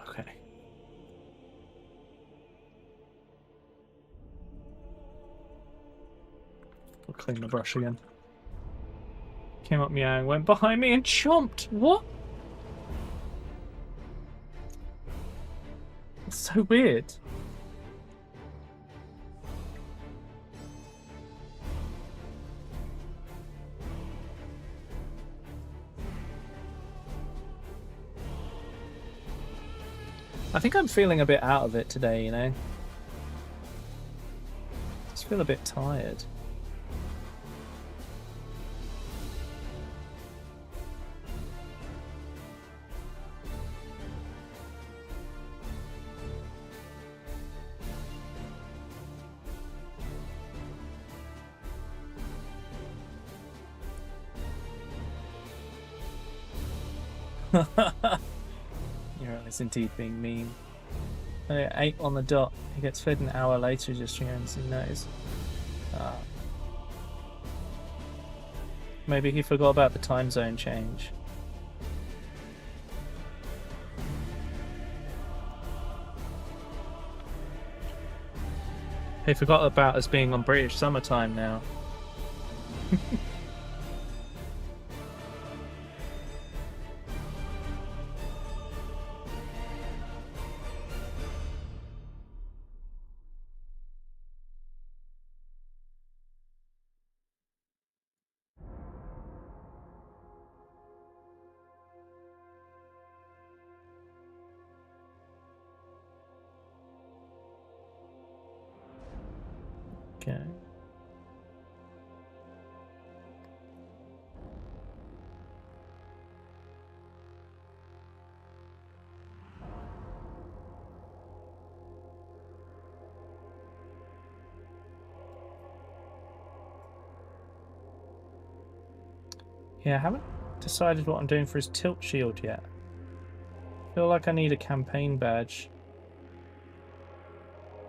Okay. I'll clean the brush again. Came up meowing, went behind me and chomped. What? It's so weird. I think I'm feeling a bit out of it today, you know? feel a bit tired. It's indeed being mean. And at 8 on the dot, he gets fed an hour later, just as he knows. Maybe he forgot about the time zone change. He forgot about us being on British summertime now. Okay. Yeah, I haven't decided what I'm doing for his tilt shield yet. I feel like I need a campaign badge.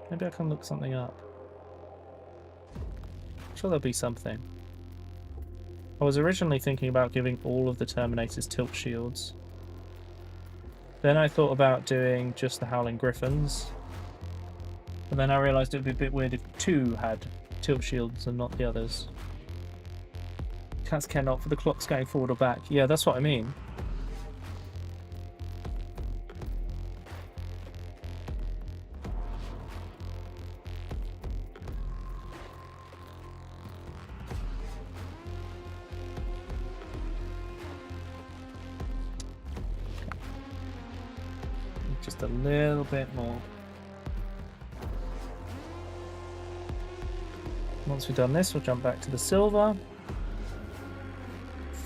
Maybe I can look something up. I'm sure there'll be something. I was originally thinking about giving all of the Terminators tilt shields. Then I thought about doing just the Howling Griffins. But then I realised it would be a bit weird if 2 had tilt shields and not the others. Cats care not for the clocks going forward or back. Yeah, that's what I mean. Just a little bit more. Once we've done this, we'll jump back to the silver.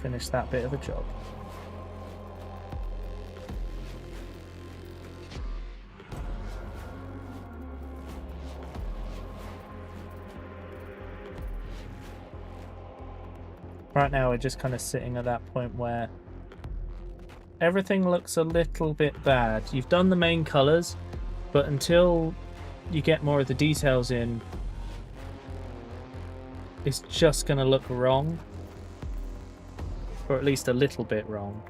Finish that bit of a job. Right now we're just kind of sitting at that point where everything looks a little bit bad. You've done the main colours, but until you get more of the details in, it's just going to look wrong. Or at least a little bit wrong.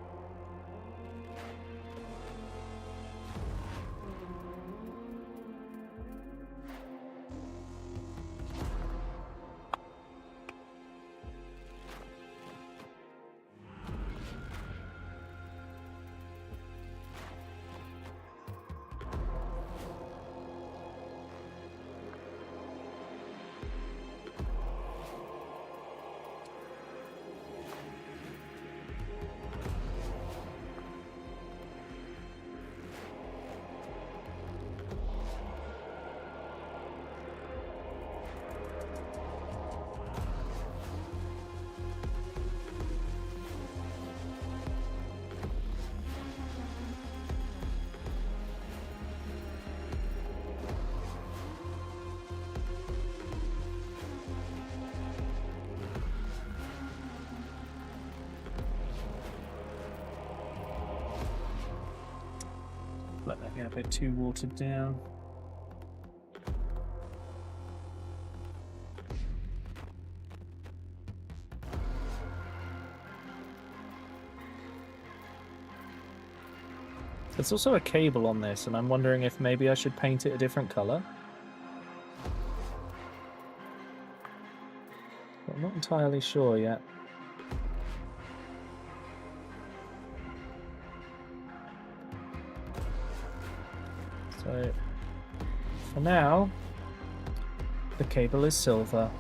Let that get a bit too watered down. There's also a cable on this, and I'm wondering if maybe I should paint it a different colour. I'm not entirely sure yet. So, for now, the cable is silver.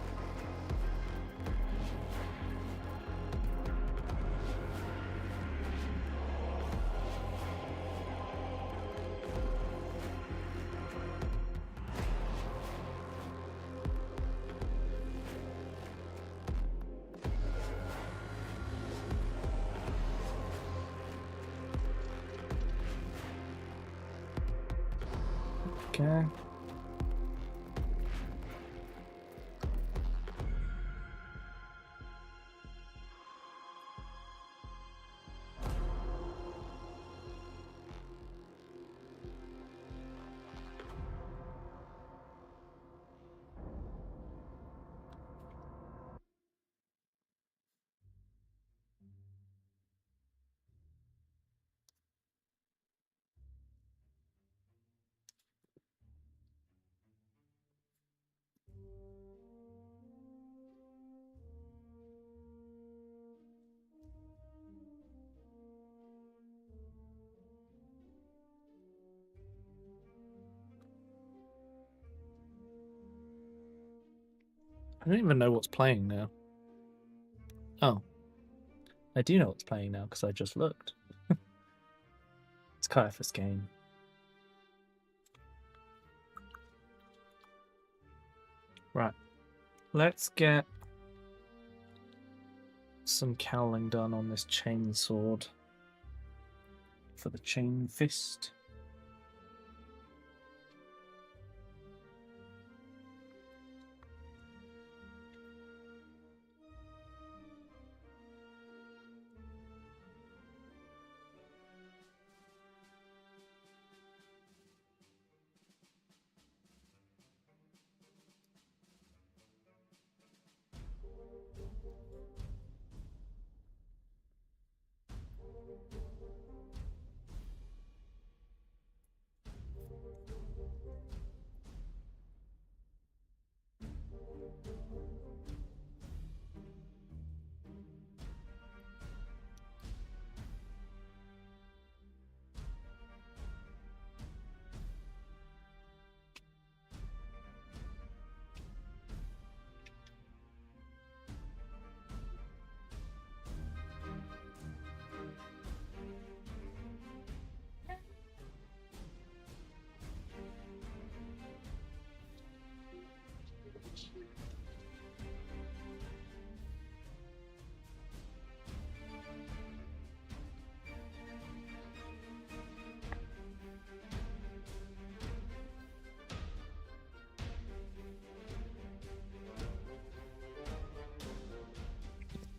Okay. I don't even know what's playing now. Oh. I do know what's playing now because I just looked. It's Caiaphas' game. Right. Let's get some cowling done on this chain sword for the chain fist.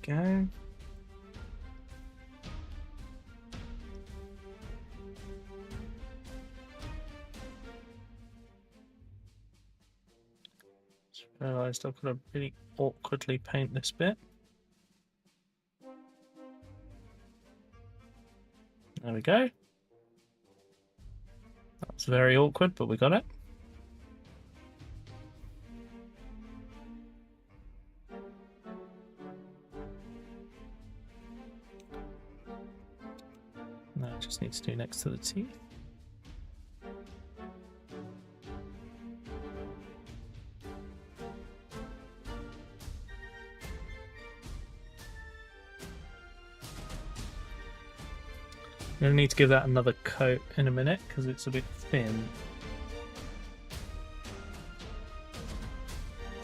Go. Just realised I've got to really awkwardly paint this bit. There we go. That's very awkward, but we got it. No, I just need to do next to the teeth. I'm going to need to give that another coat in a minute because it's a bit thin.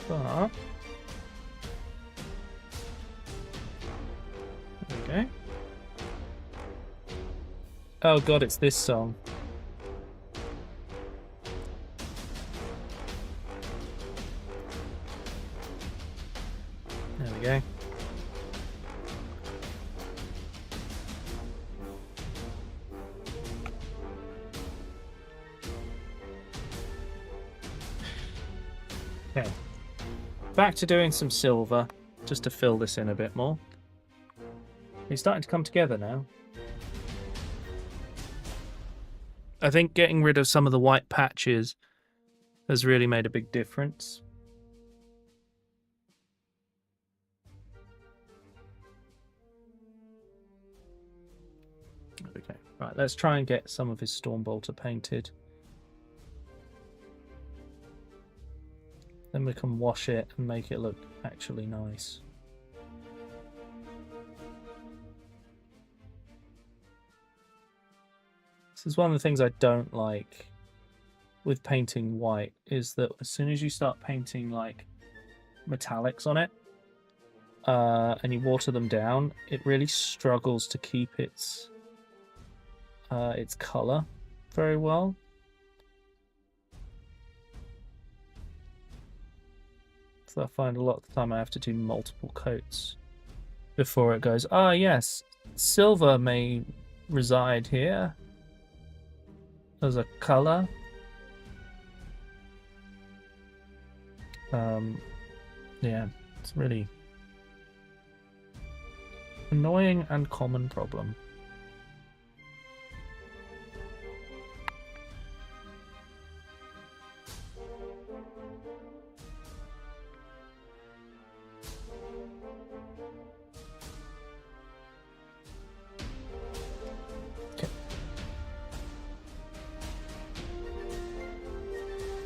But there we go. Oh god, it's this song. There we go. Okay. Back to doing some silver, just to fill this in a bit more. It's starting to come together now. I think getting rid of some of the white patches has really made a big difference. Okay, right, let's try and get some of his Stormbolter painted. Then we can wash it and make it look actually nice. This is one of the things I don't like with painting white, is that as soon as you start painting like metallics on it and you water them down, it really struggles to keep its color very well. Because I find a lot of the time I have to do multiple coats before it goes, ah yes, silver may reside here as a colour. Yeah, it's really annoying and common problem.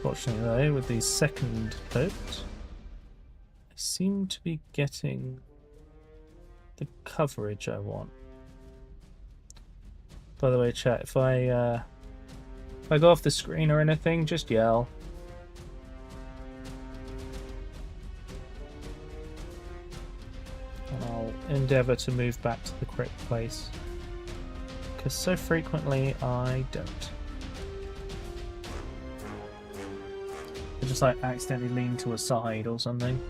Fortunately though, with the second coat, I seem to be getting the coverage I want. By the way, chat, if I go off the screen or anything, just yell. And I'll endeavour to move back to the correct place. Because so frequently I don't. I just like accidentally lean to a side or something.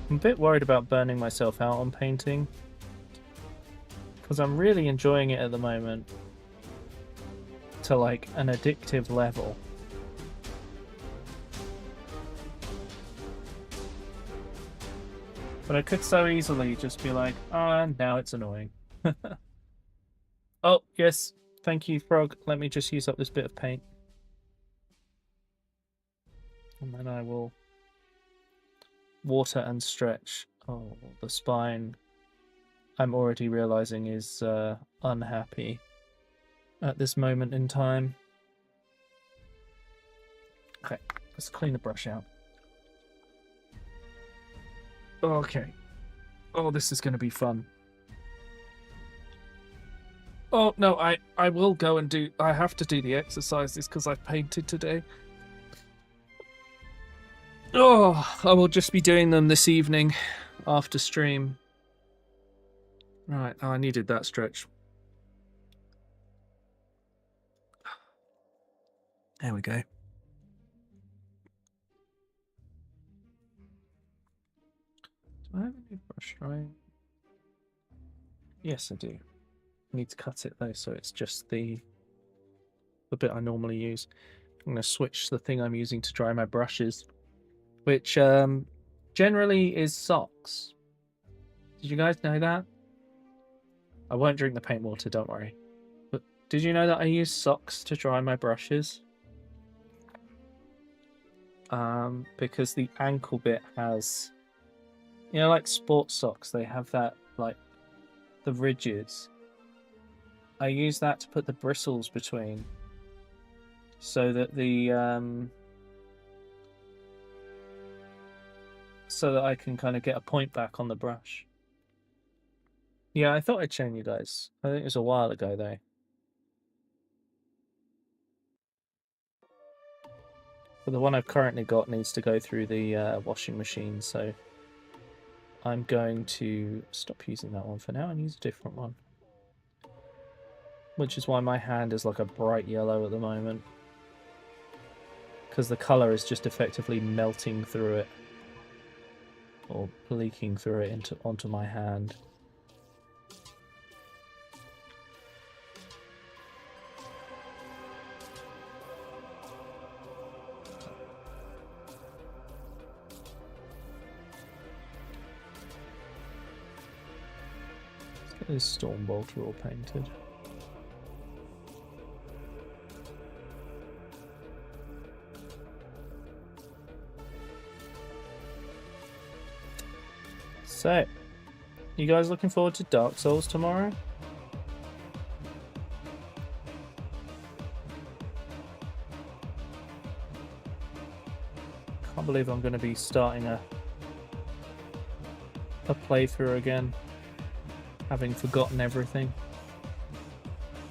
I'm a bit worried about burning myself out on painting because I'm really enjoying it at the moment to like an addictive level. But I could so easily just be like, ah, now it's annoying. Oh, yes, thank you, Frog. Let me just use up this bit of paint. And then I will water and stretch. Oh, the spine, I'm already realizing, is unhappy at this moment in time. Okay, let's clean the brush out. Okay. Oh, this is going to be fun. Oh, no, I will go and do... I have to do the exercises because I've painted today. Oh, I will just be doing them this evening after stream. Right, oh, I needed that stretch. There we go. Do I have any brush drying? Yes, I do. I need to cut it though, so it's just the bit I normally use. I'm going to switch the thing I'm using to dry my brushes, which generally is socks. Did you guys know that? I won't drink the paint water, don't worry. But did you know that I use socks to dry my brushes? Because the ankle bit has, you know, like sports socks, they have that, like, the ridges. I use that to put the bristles between, so that the so that I can kind of get a point back on the brush. Yeah, I thought I'd show you guys. I think it was a while ago though. But the one I've currently got needs to go through the washing machine, so I'm going to stop using that one for now and use a different one. Which is why my hand is like a bright yellow at the moment. Because the colour is just effectively melting through it. Or leaking through it onto my hand. Let's get this Stormbolter all painted. So, you guys looking forward to Dark Souls tomorrow? Can't believe I'm going to be starting a a playthrough again, having forgotten everything.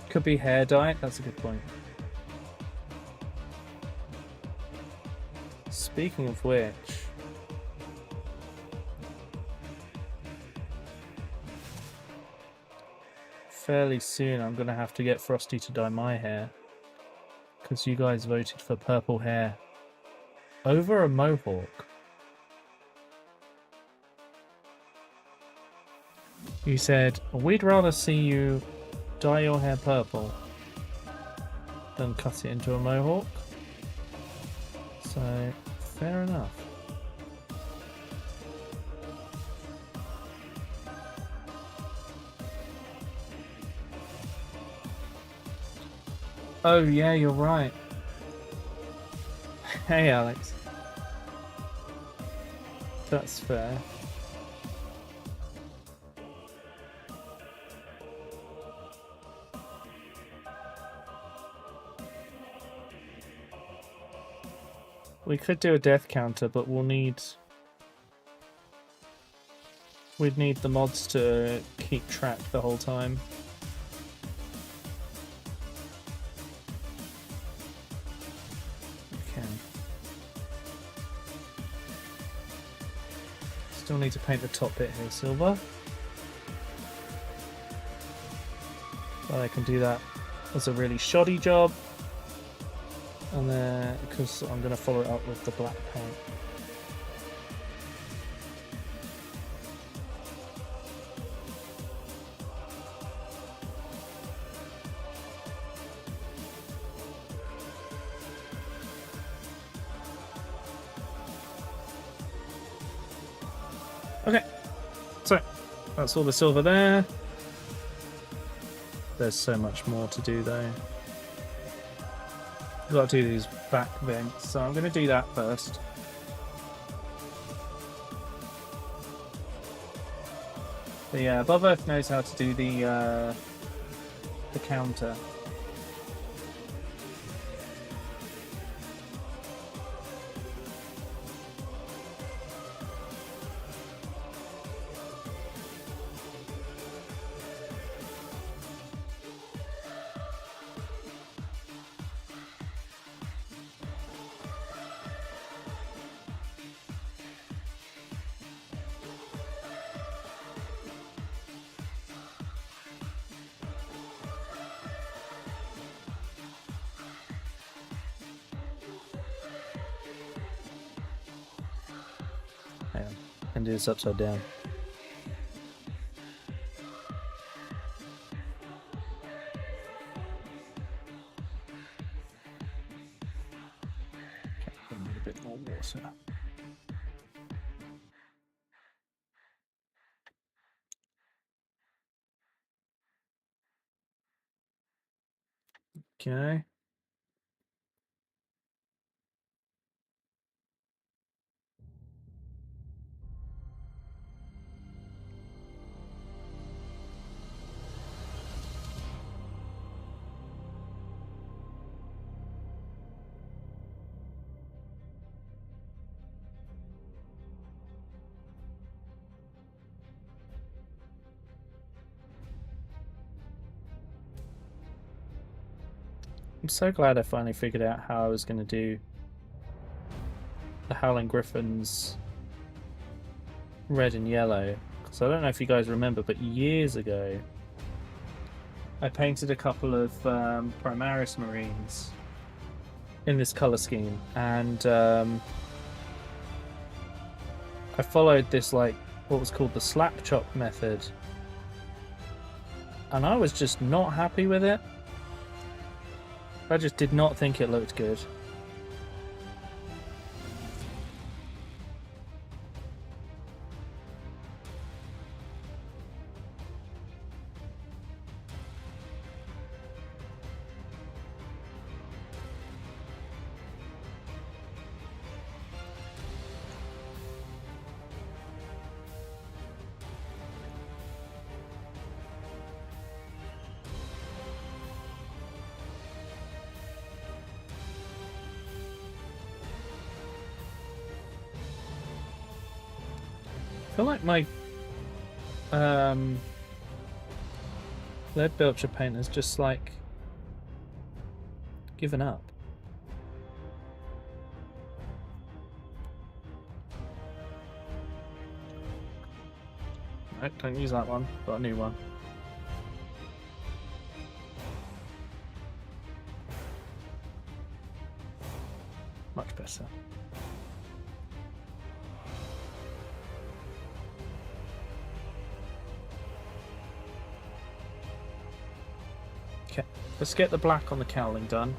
Could be hair dye, that's a good point. Speaking of which, fairly soon I'm gonna have to get Frosty to dye my hair, because you guys voted for purple hair over a mohawk. You said, we'd rather see you dye your hair purple than cut it into a mohawk. So, fair enough. Oh yeah, you're right. Hey Alex. That's fair. We could do a death counter, but we'd need the mods to keep track the whole time. Okay. Still need to paint the top bit here silver. But I can do that as a really shoddy job. And then, because I'm going to follow it up with the black paint. Okay, so that's all the silver there. There's so much more to do though. I've got to do these back vents, so I'm going to do that first. But yeah, Above Earth knows how to do the counter. Hang on, I can do this upside down. Okay, I need a bit more water. Okay. I'm so glad I finally figured out how I was going to do the Howling Griffins red and yellow. Because I don't know if you guys remember, but years ago I painted a couple of Primaris Marines in this colour scheme, and I followed this, like, what was called the slap chop method, and I was just not happy with it. I just did not think it looked good. I feel like my Lead Belcher Paint has just like given up. No, don't use that one. Got a new one. Much better. Okay, let's get the black on the cowling done,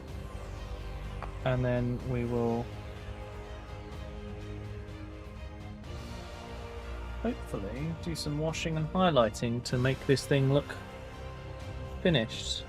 and then we will hopefully do some washing and highlighting to make this thing look finished.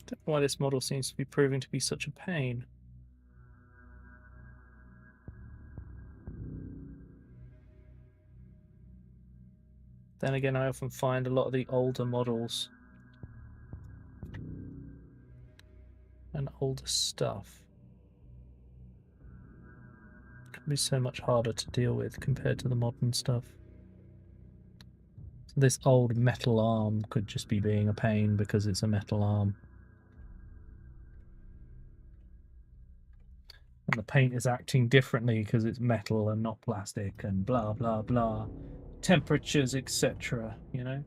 Don't know why this model seems to be proving to be such a pain. Then again, I often find a lot of the older models and older stuff can be so much harder to deal with compared to the modern stuff. So this old metal arm could just be being a pain because it's a metal arm. And the paint is acting differently because it's metal and not plastic and blah blah blah. Temperatures, etc., you know?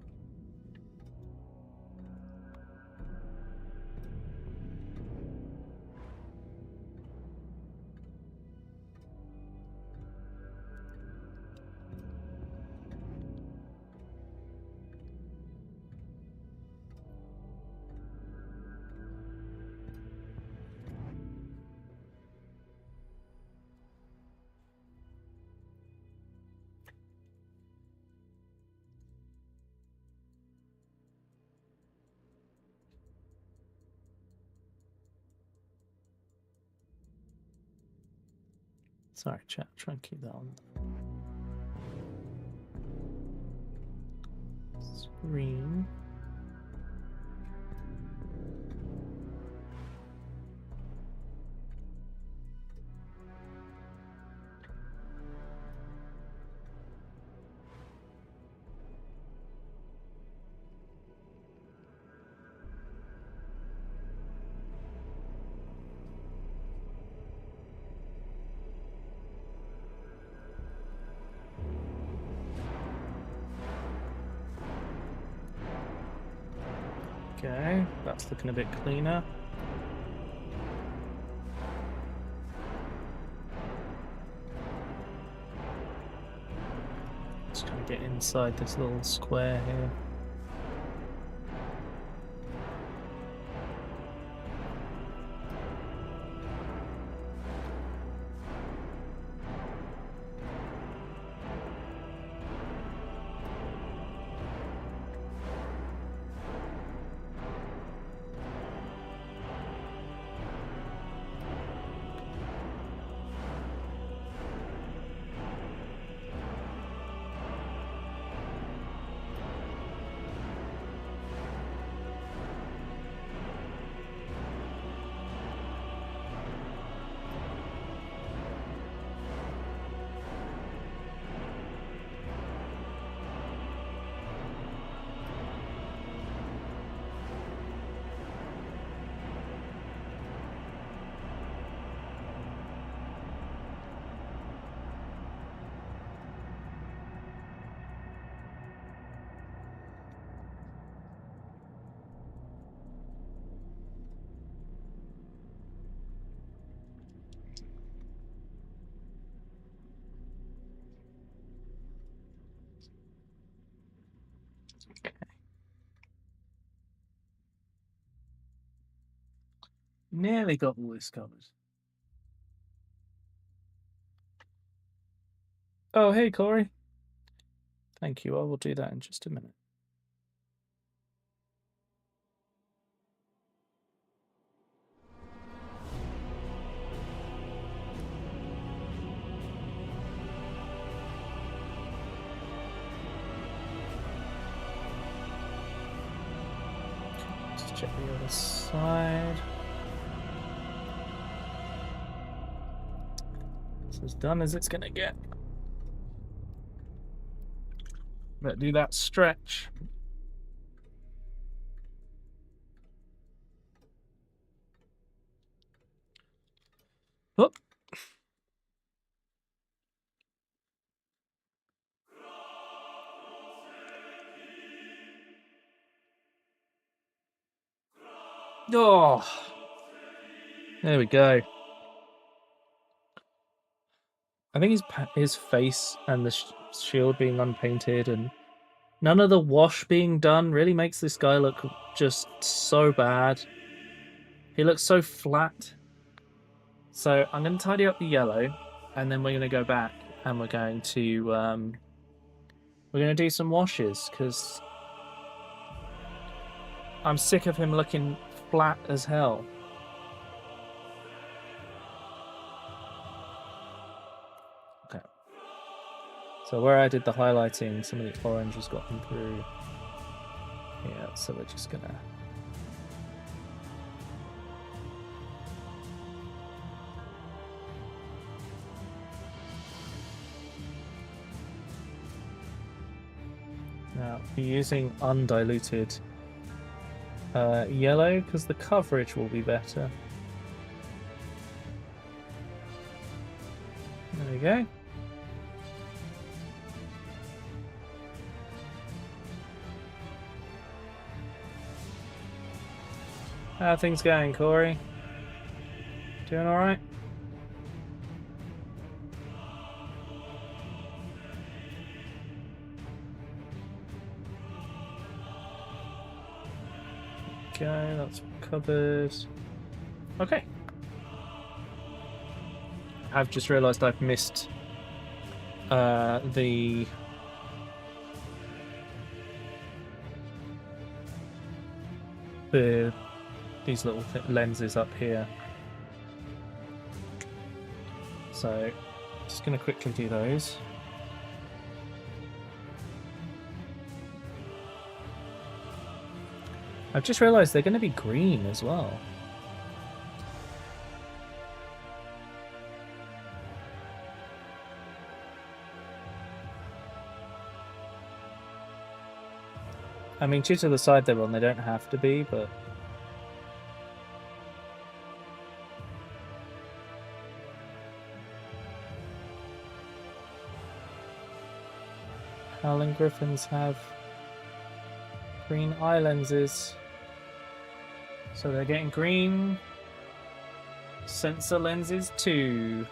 Sorry, chat. Try and keep that on screen. Okay, that's looking a bit cleaner. Just trying to get inside this little square here. Nearly got all this covered. Oh, hey, Corey. Thank you. I will do that in just a minute. Let's check the other side. It's as done as it's gonna get. Let's do that stretch. Oh. Oh. There we go. I think his face and the shield being unpainted and none of the wash being done really makes this guy look just so bad. He looks so flat. So I'm going to tidy up the yellow, and then we're going to go back and we're going to do some washes because I'm sick of him looking flat as hell. Okay. So where I did the highlighting, some of the orange has gotten through. Yeah, so we're just gonna. Now, be using undiluted yellow because the coverage will be better. There we go. How are things going, Corey? Doing all right? Okay, that's covered. Okay. I've just realised I've missed these little lenses up here. So, just going to quickly do those. I've just realised they're going to be green as well. I mean, due to the side they're on, they don't have to be, but... Howling Griffins have green eye lenses. So they're getting green sensor lenses too.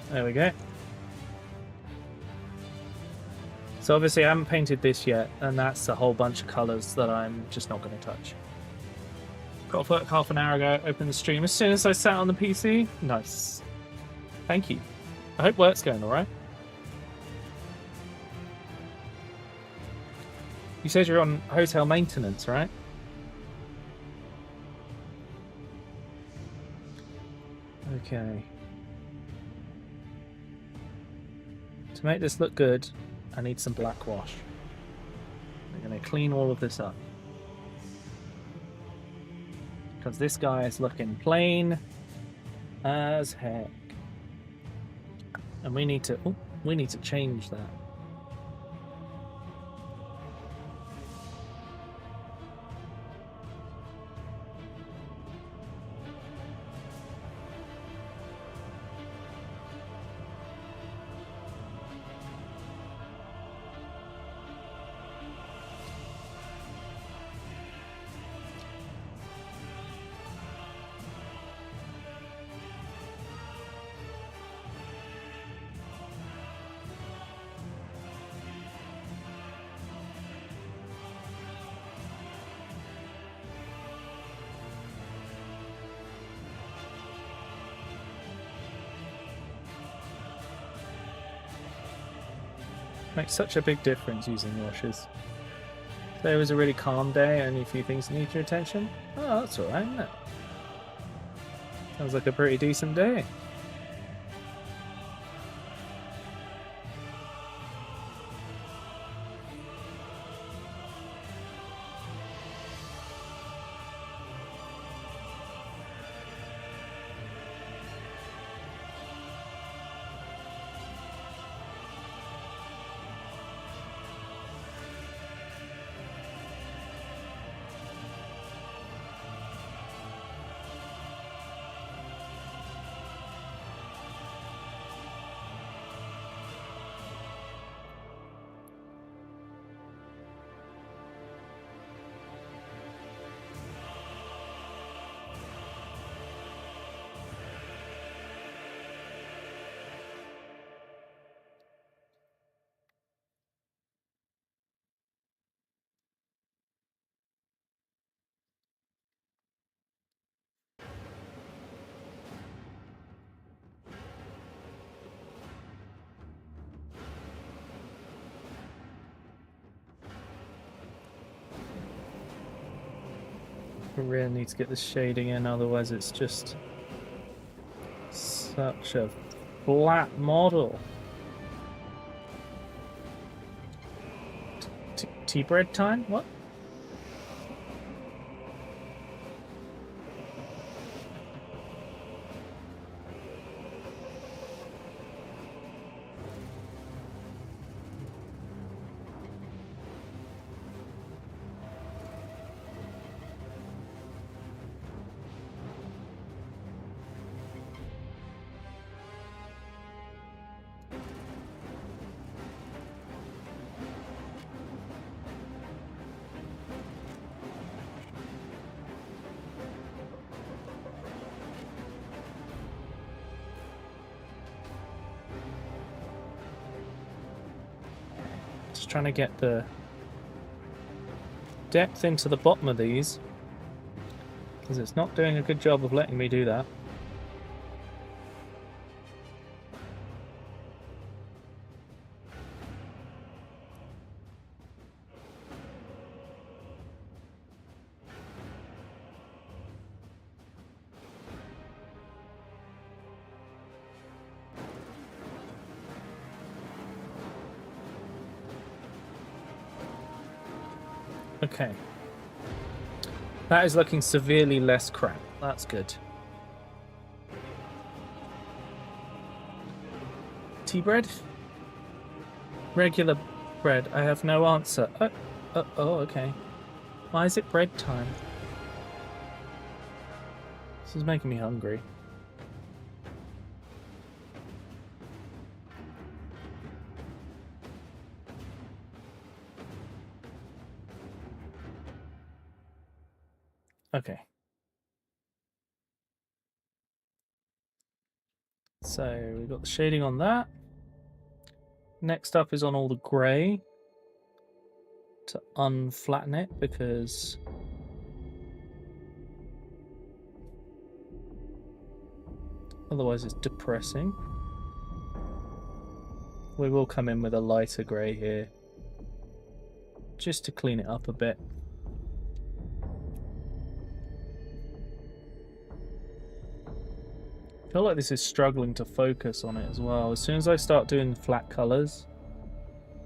There we go. So obviously I haven't painted this yet, and that's a whole bunch of colours that I'm just not going to touch. Got off work half an hour ago, opened the stream as soon as I sat on the PC. Nice. Thank you. I hope work's going alright. You said you're on hotel maintenance, right? Okay. To make this look good, I need some black wash. I'm going to clean all of this up. Because this guy is looking plain as heck. And we need to change that. Makes such a big difference using washes. Today was a really calm day, only a few things need your attention. Oh, that's alright, isn't it? Sounds like a pretty decent day. We really need to get the shading in, otherwise it's just such a flat model. Tea bread time? What? Just trying to get the depth into the bottom of these, because it's not doing a good job of letting me do that. Okay. That is looking severely less crap. That's good. Tea bread? Regular bread. I have no answer. Oh, okay. Why is it bread time? This is making me hungry. Okay. So we've got the shading on that. Next up is on all the grey to unflatten it, because otherwise it's depressing. We will come in with a lighter grey here just to clean it up a bit. I feel like this is struggling to focus on it as well. As soon as I start doing flat colours,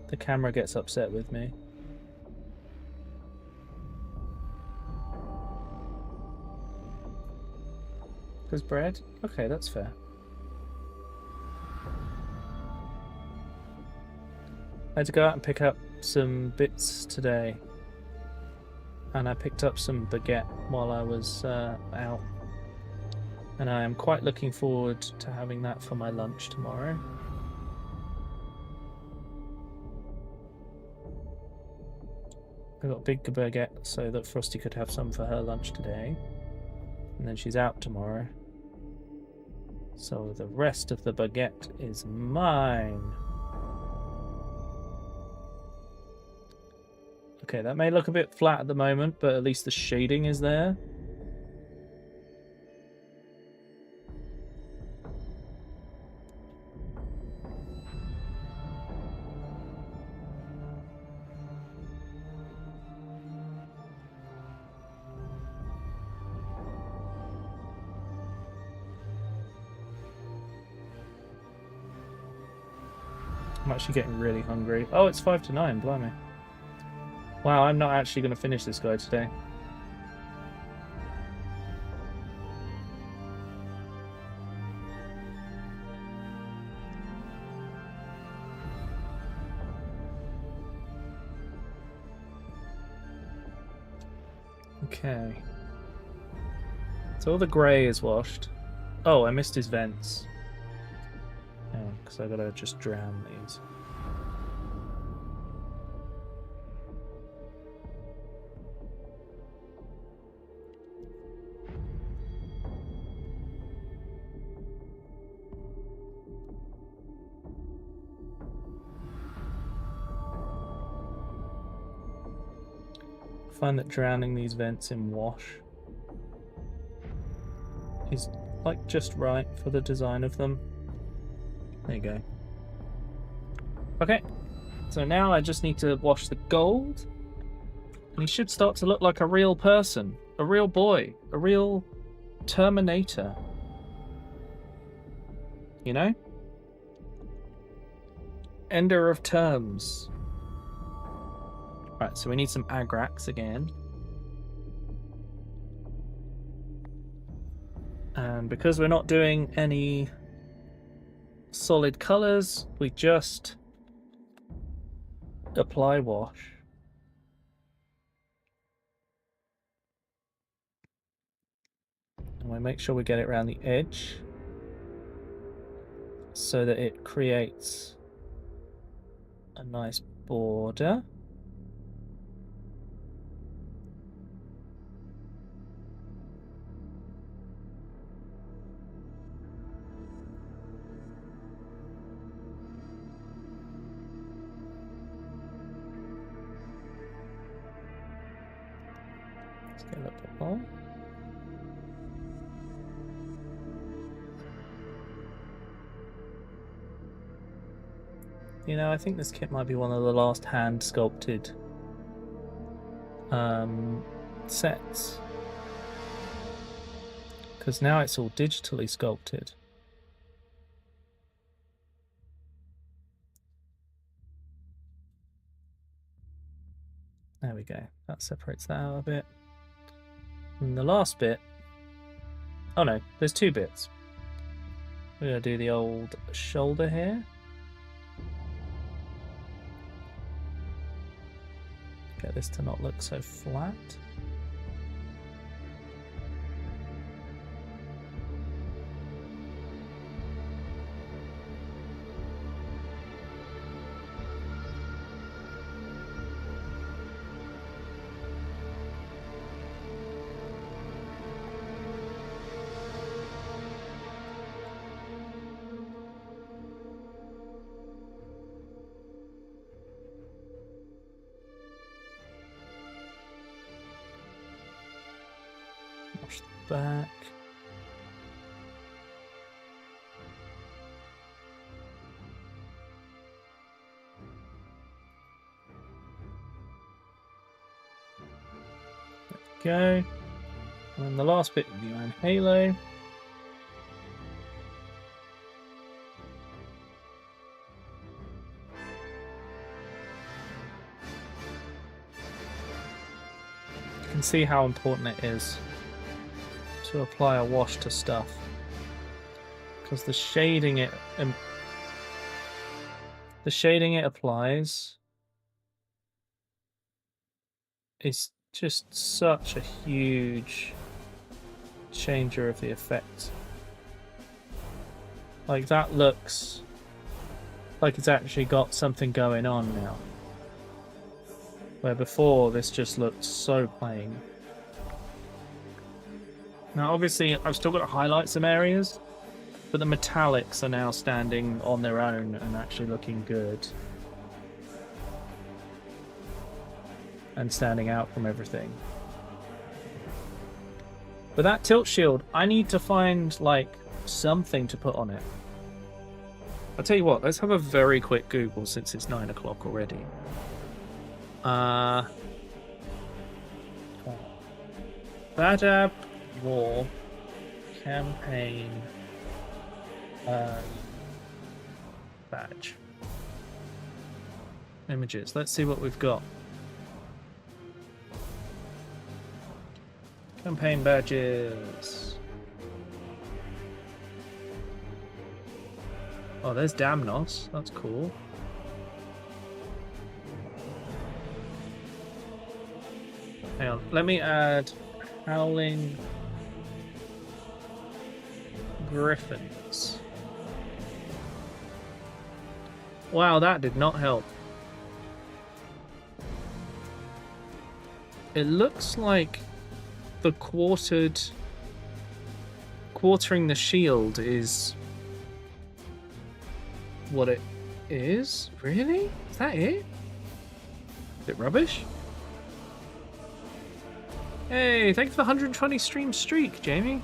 the camera gets upset with me. Because bread? Okay, that's fair. I had to go out and pick up some bits today. And I picked up some baguette while I was out. And I am quite looking forward to having that for my lunch tomorrow. I got a big baguette so that Frosty could have some for her lunch today. And then she's out tomorrow. So the rest of the baguette is mine. Okay, that may look a bit flat at the moment, but at least the shading is there. I'm actually getting really hungry. Oh, it's 5 to 9, blimey. Wow, I'm not actually going to finish this guy today. Okay. So all the grey is washed. Oh, I missed his vents. Oh, because I gotta just drown these. I find that drowning these vents in wash is like just right for the design of them. There you go. Okay, so now I just need to wash the gold, and he should start to look like a real person, a real boy, a real Terminator. You know? Ender of terms. Right, so we need some agrax again. And because we're not doing any solid colours, we just apply wash. And we make sure we get it around the edge so that it creates a nice border. Let's get a little bit more. You know, I think this kit might be one of the last hand sculpted sets, because now it's all digitally sculpted. There we go. That separates that out a bit. And the last bit... Oh no, there's two bits. We're going to do the old shoulder here. Get this to not look so flat. Wash the back. There we go. And then the last bit of the Iron Halo. You can see how important it is to apply a wash to stuff, because the shading it applies is just such a huge changer of the effect. Like, that looks like it's actually got something going on now, where before this just looked so plain. Now obviously I've still got to highlight some areas, but the metallics are now standing on their own and actually looking good. And standing out from everything. But that tilt shield, I need to find like something to put on it. I'll tell you what, let's have a very quick Google since it's 9 o'clock already. Badab War campaign badge. images. Let's see what we've got. Campaign badges. Oh, there's Damnos. That's cool. Hang on. Let me add Howling Griffins. Wow, that did not help. It looks like the quartering the shield is what it is? Really? Is that it? Is it rubbish? Hey, thanks for the 120 stream streak, Jamie.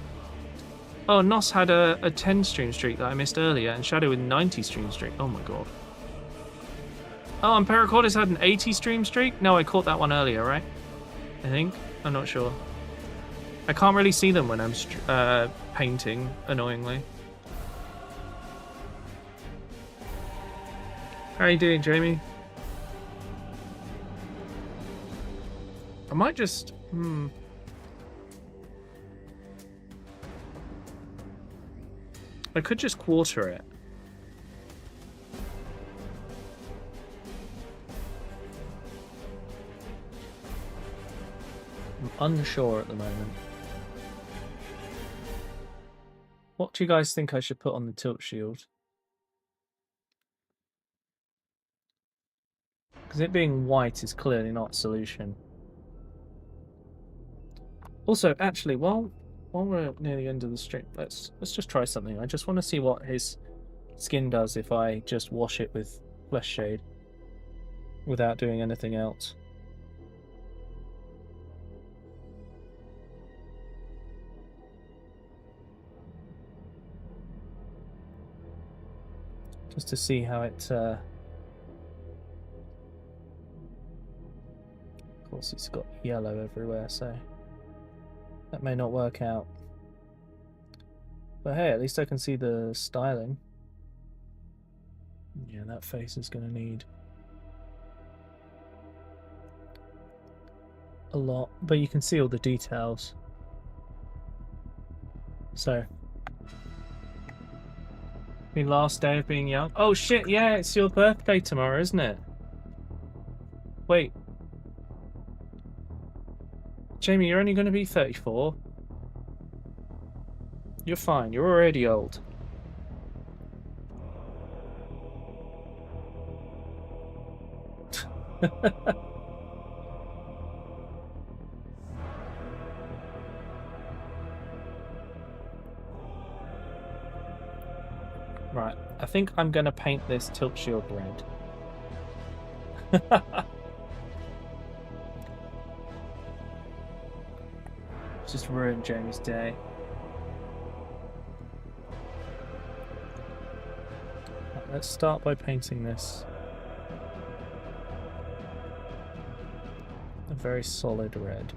Oh, Nos had a 10 stream streak that I missed earlier, and Shadow with 90 stream streak. Oh my god. Oh, and Pericordis had an 80 stream streak? No, I caught that one earlier, right? I think. I'm not sure. I can't really see them when I'm painting, annoyingly. How are you doing, Jamie? I might just... I could just quarter it. I'm unsure at the moment. What do you guys think I should put on the tilt shield? Because it being white is clearly not a solution. Also, actually, while we're near the end of the stream, let's just try something. I just want to see what his skin does if I just wash it with flesh shade without doing anything else. Just to see how it... Of course, it's got yellow everywhere, so that may not work out. But hey, at least I can see the styling. Yeah, that face is going to need a lot, but you can see all the details. So, the last day of being young. Oh shit, yeah, it's your birthday tomorrow, isn't it? Wait. Jamie, you're only going to be 34. You're fine, you're already old. Right, I think I'm going to paint this tilt shield red. Just ruined Jamie's day. Let's start by painting this a very solid red.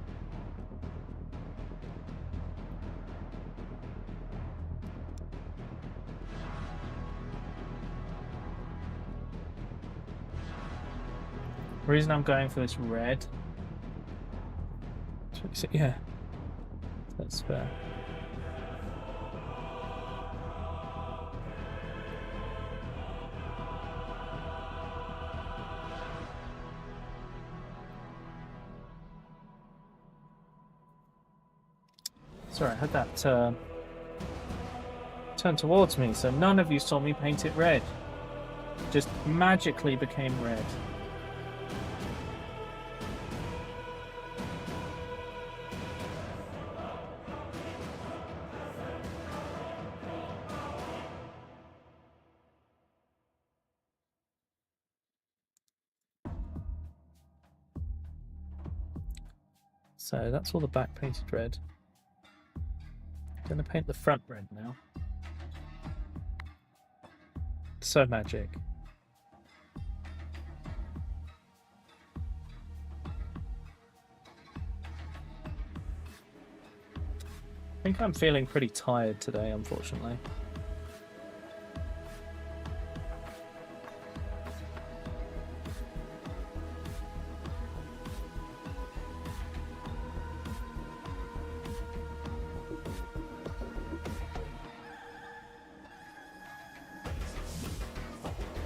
The reason I'm going for this red, yeah, that's fair. Sorry, I had that turn towards me, so none of you saw me paint it red. It just magically became red. So that's all the back painted red. I'm going to paint the front red now. So magic. I think I'm feeling pretty tired today, unfortunately.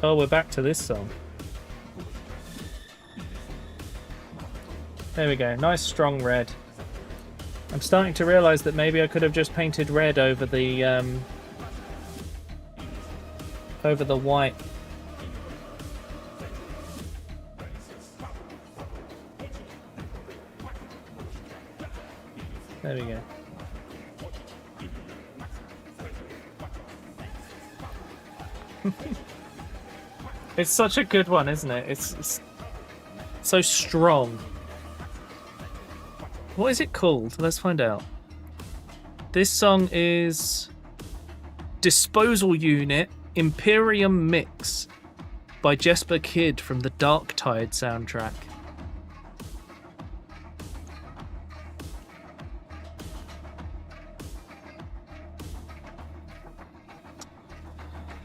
Oh, we're back to this song. There we go. Nice strong red. I'm starting to realise that maybe I could have just painted red over the white. There we go. It's such a good one, isn't it? It's so strong. What is it called? Let's find out. This song is Disposal Unit Imperium Mix by Jesper Kyd from the Dark Tide soundtrack.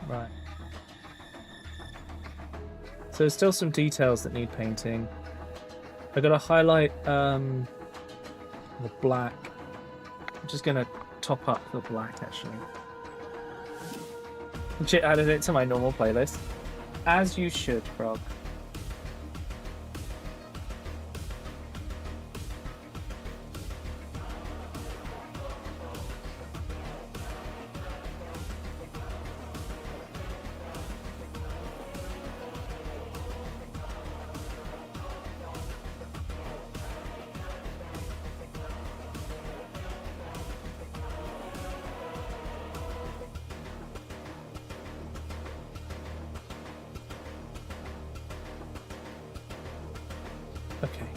Right. So there's still some details that need painting. I gotta highlight the black. I'm just gonna top up the black actually. Legit added it to my normal playlist. As you should, Frog. Okay.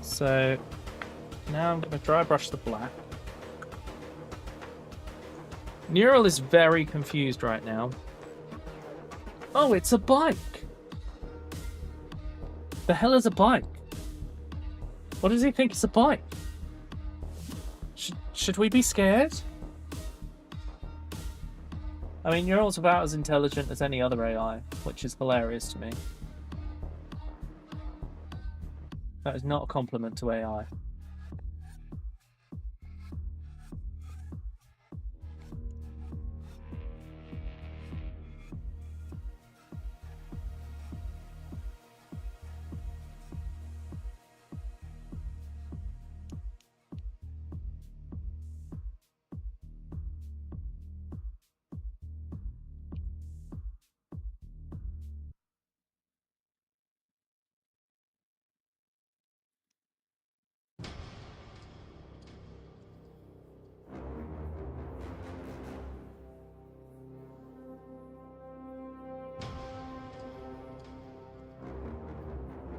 So now I'm going to dry brush the black. Neural is very confused right now. Oh, it's a bike. The hell is a bike? What does he think is a bike? Should we be scared? I mean, Neural's about as intelligent as any other AI, which is hilarious to me. That is not a compliment to AI.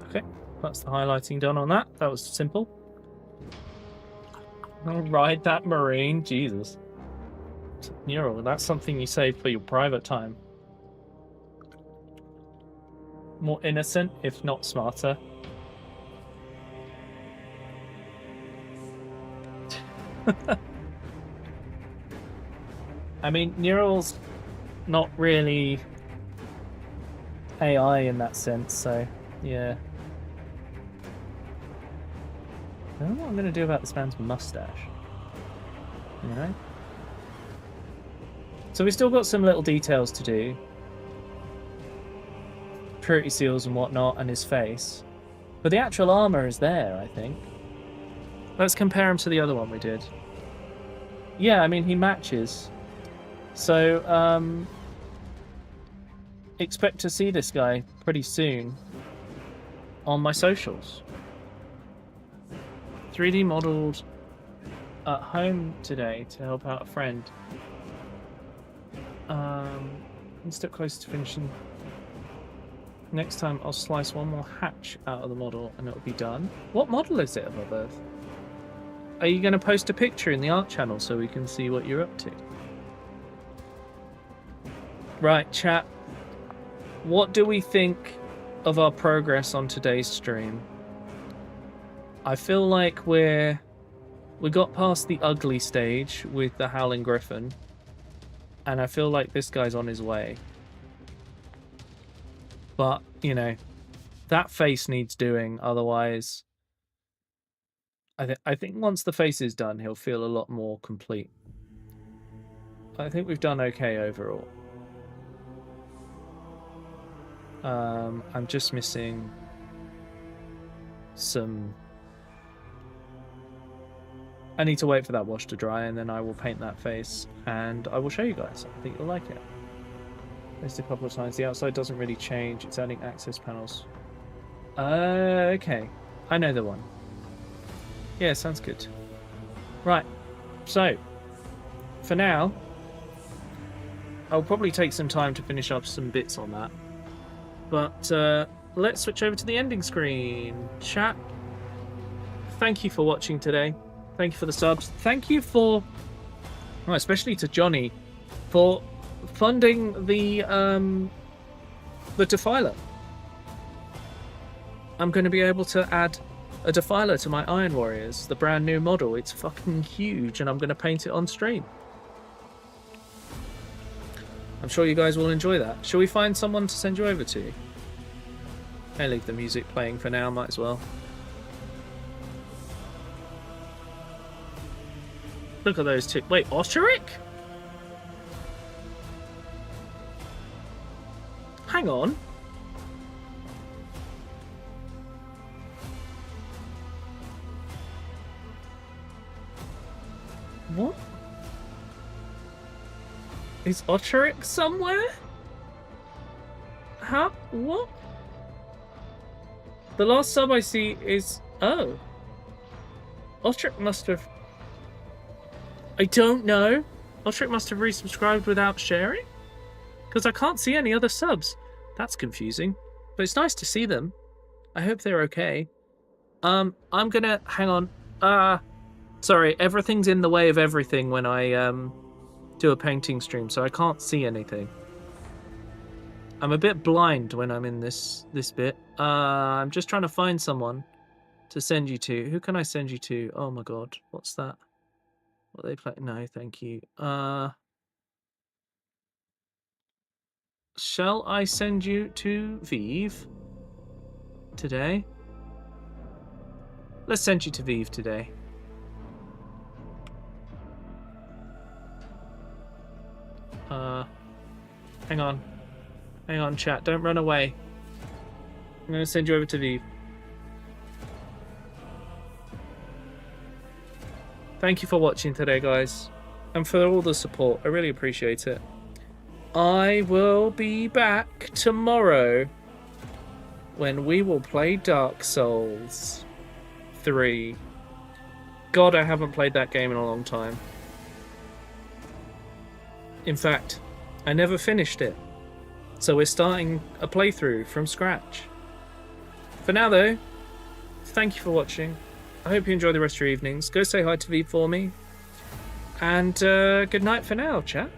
Okay, that's the highlighting done on that. That was simple. I'll ride that marine. Jesus. Neural, that's something you save for your private time. More innocent, if not smarter. I mean, Neural's not really AI in that sense, so yeah. I don't know what I'm going to do about this man's mustache. You know? So we still got some little details to do. Purity seals and whatnot, and his face. But the actual armor is there, I think. Let's compare him to the other one we did. Yeah, I mean, he matches. So, expect to see this guy pretty soon on my socials. 3D modelled at home today to help out a friend. I'm a step closer to finishing. Next time I'll slice one more hatch out of the model and it'll be done. What model is it above Earth? Are you going to post a picture in the art channel so we can see what you're up to? Right, chat. What do we think of our progress on today's stream? I feel like we got past the ugly stage with the Howling Griffin, and I feel like this guy's on his way. But, you know, that face needs doing, otherwise I think once the face is done, he'll feel a lot more complete. I think we've done okay overall. I'm just missing some... I need to wait for that wash to dry, and then I will paint that face, and I will show you guys. I think you'll like it. Just a couple of times. The outside doesn't really change. It's adding access panels. Okay. I know the one. Yeah, sounds good. Right. So, for now, I'll probably take some time to finish up some bits on that. But let's switch over to the ending screen. Chat, thank you for watching today. Thank you for the subs. Thank you for, well, especially to Johnny, for funding the Defiler. I'm going to be able to add a Defiler to my Iron Warriors, the brand new model. It's fucking huge, and I'm going to paint it on stream. I'm sure you guys will enjoy that. Shall we find someone to send you over to? I'll leave the music playing for now, might as well. Look at those two. Wait, Osheric? Hang on. What? Is Osheric somewhere? How? What? The last sub I see is... Oh. Osheric must have... I don't know. Osheric must have resubscribed without sharing? Because I can't see any other subs. That's confusing. But it's nice to see them. I hope they're okay. I'm gonna... Hang on. Sorry, everything's in the way of everything when I do a painting stream, so I can't see anything. I'm a bit blind when I'm in this bit. I'm just trying to find someone to send you to. Who can I send you to? Oh my god, what's that? What they play? No, thank you. Shall I send you to Vive today? Let's send you to Vive today. Hang on. Hang on, chat. Don't run away. I'm going to send you over to Vive. Thank you for watching today, guys. And for all the support. I really appreciate it. I will be back tomorrow when we will play Dark Souls 3. God, I haven't played that game in a long time. In fact, I never finished it. So we're starting a playthrough from scratch. For now, though, thank you for watching. I hope you enjoy the rest of your evenings. Go say hi to V for me. And good night for now, chat.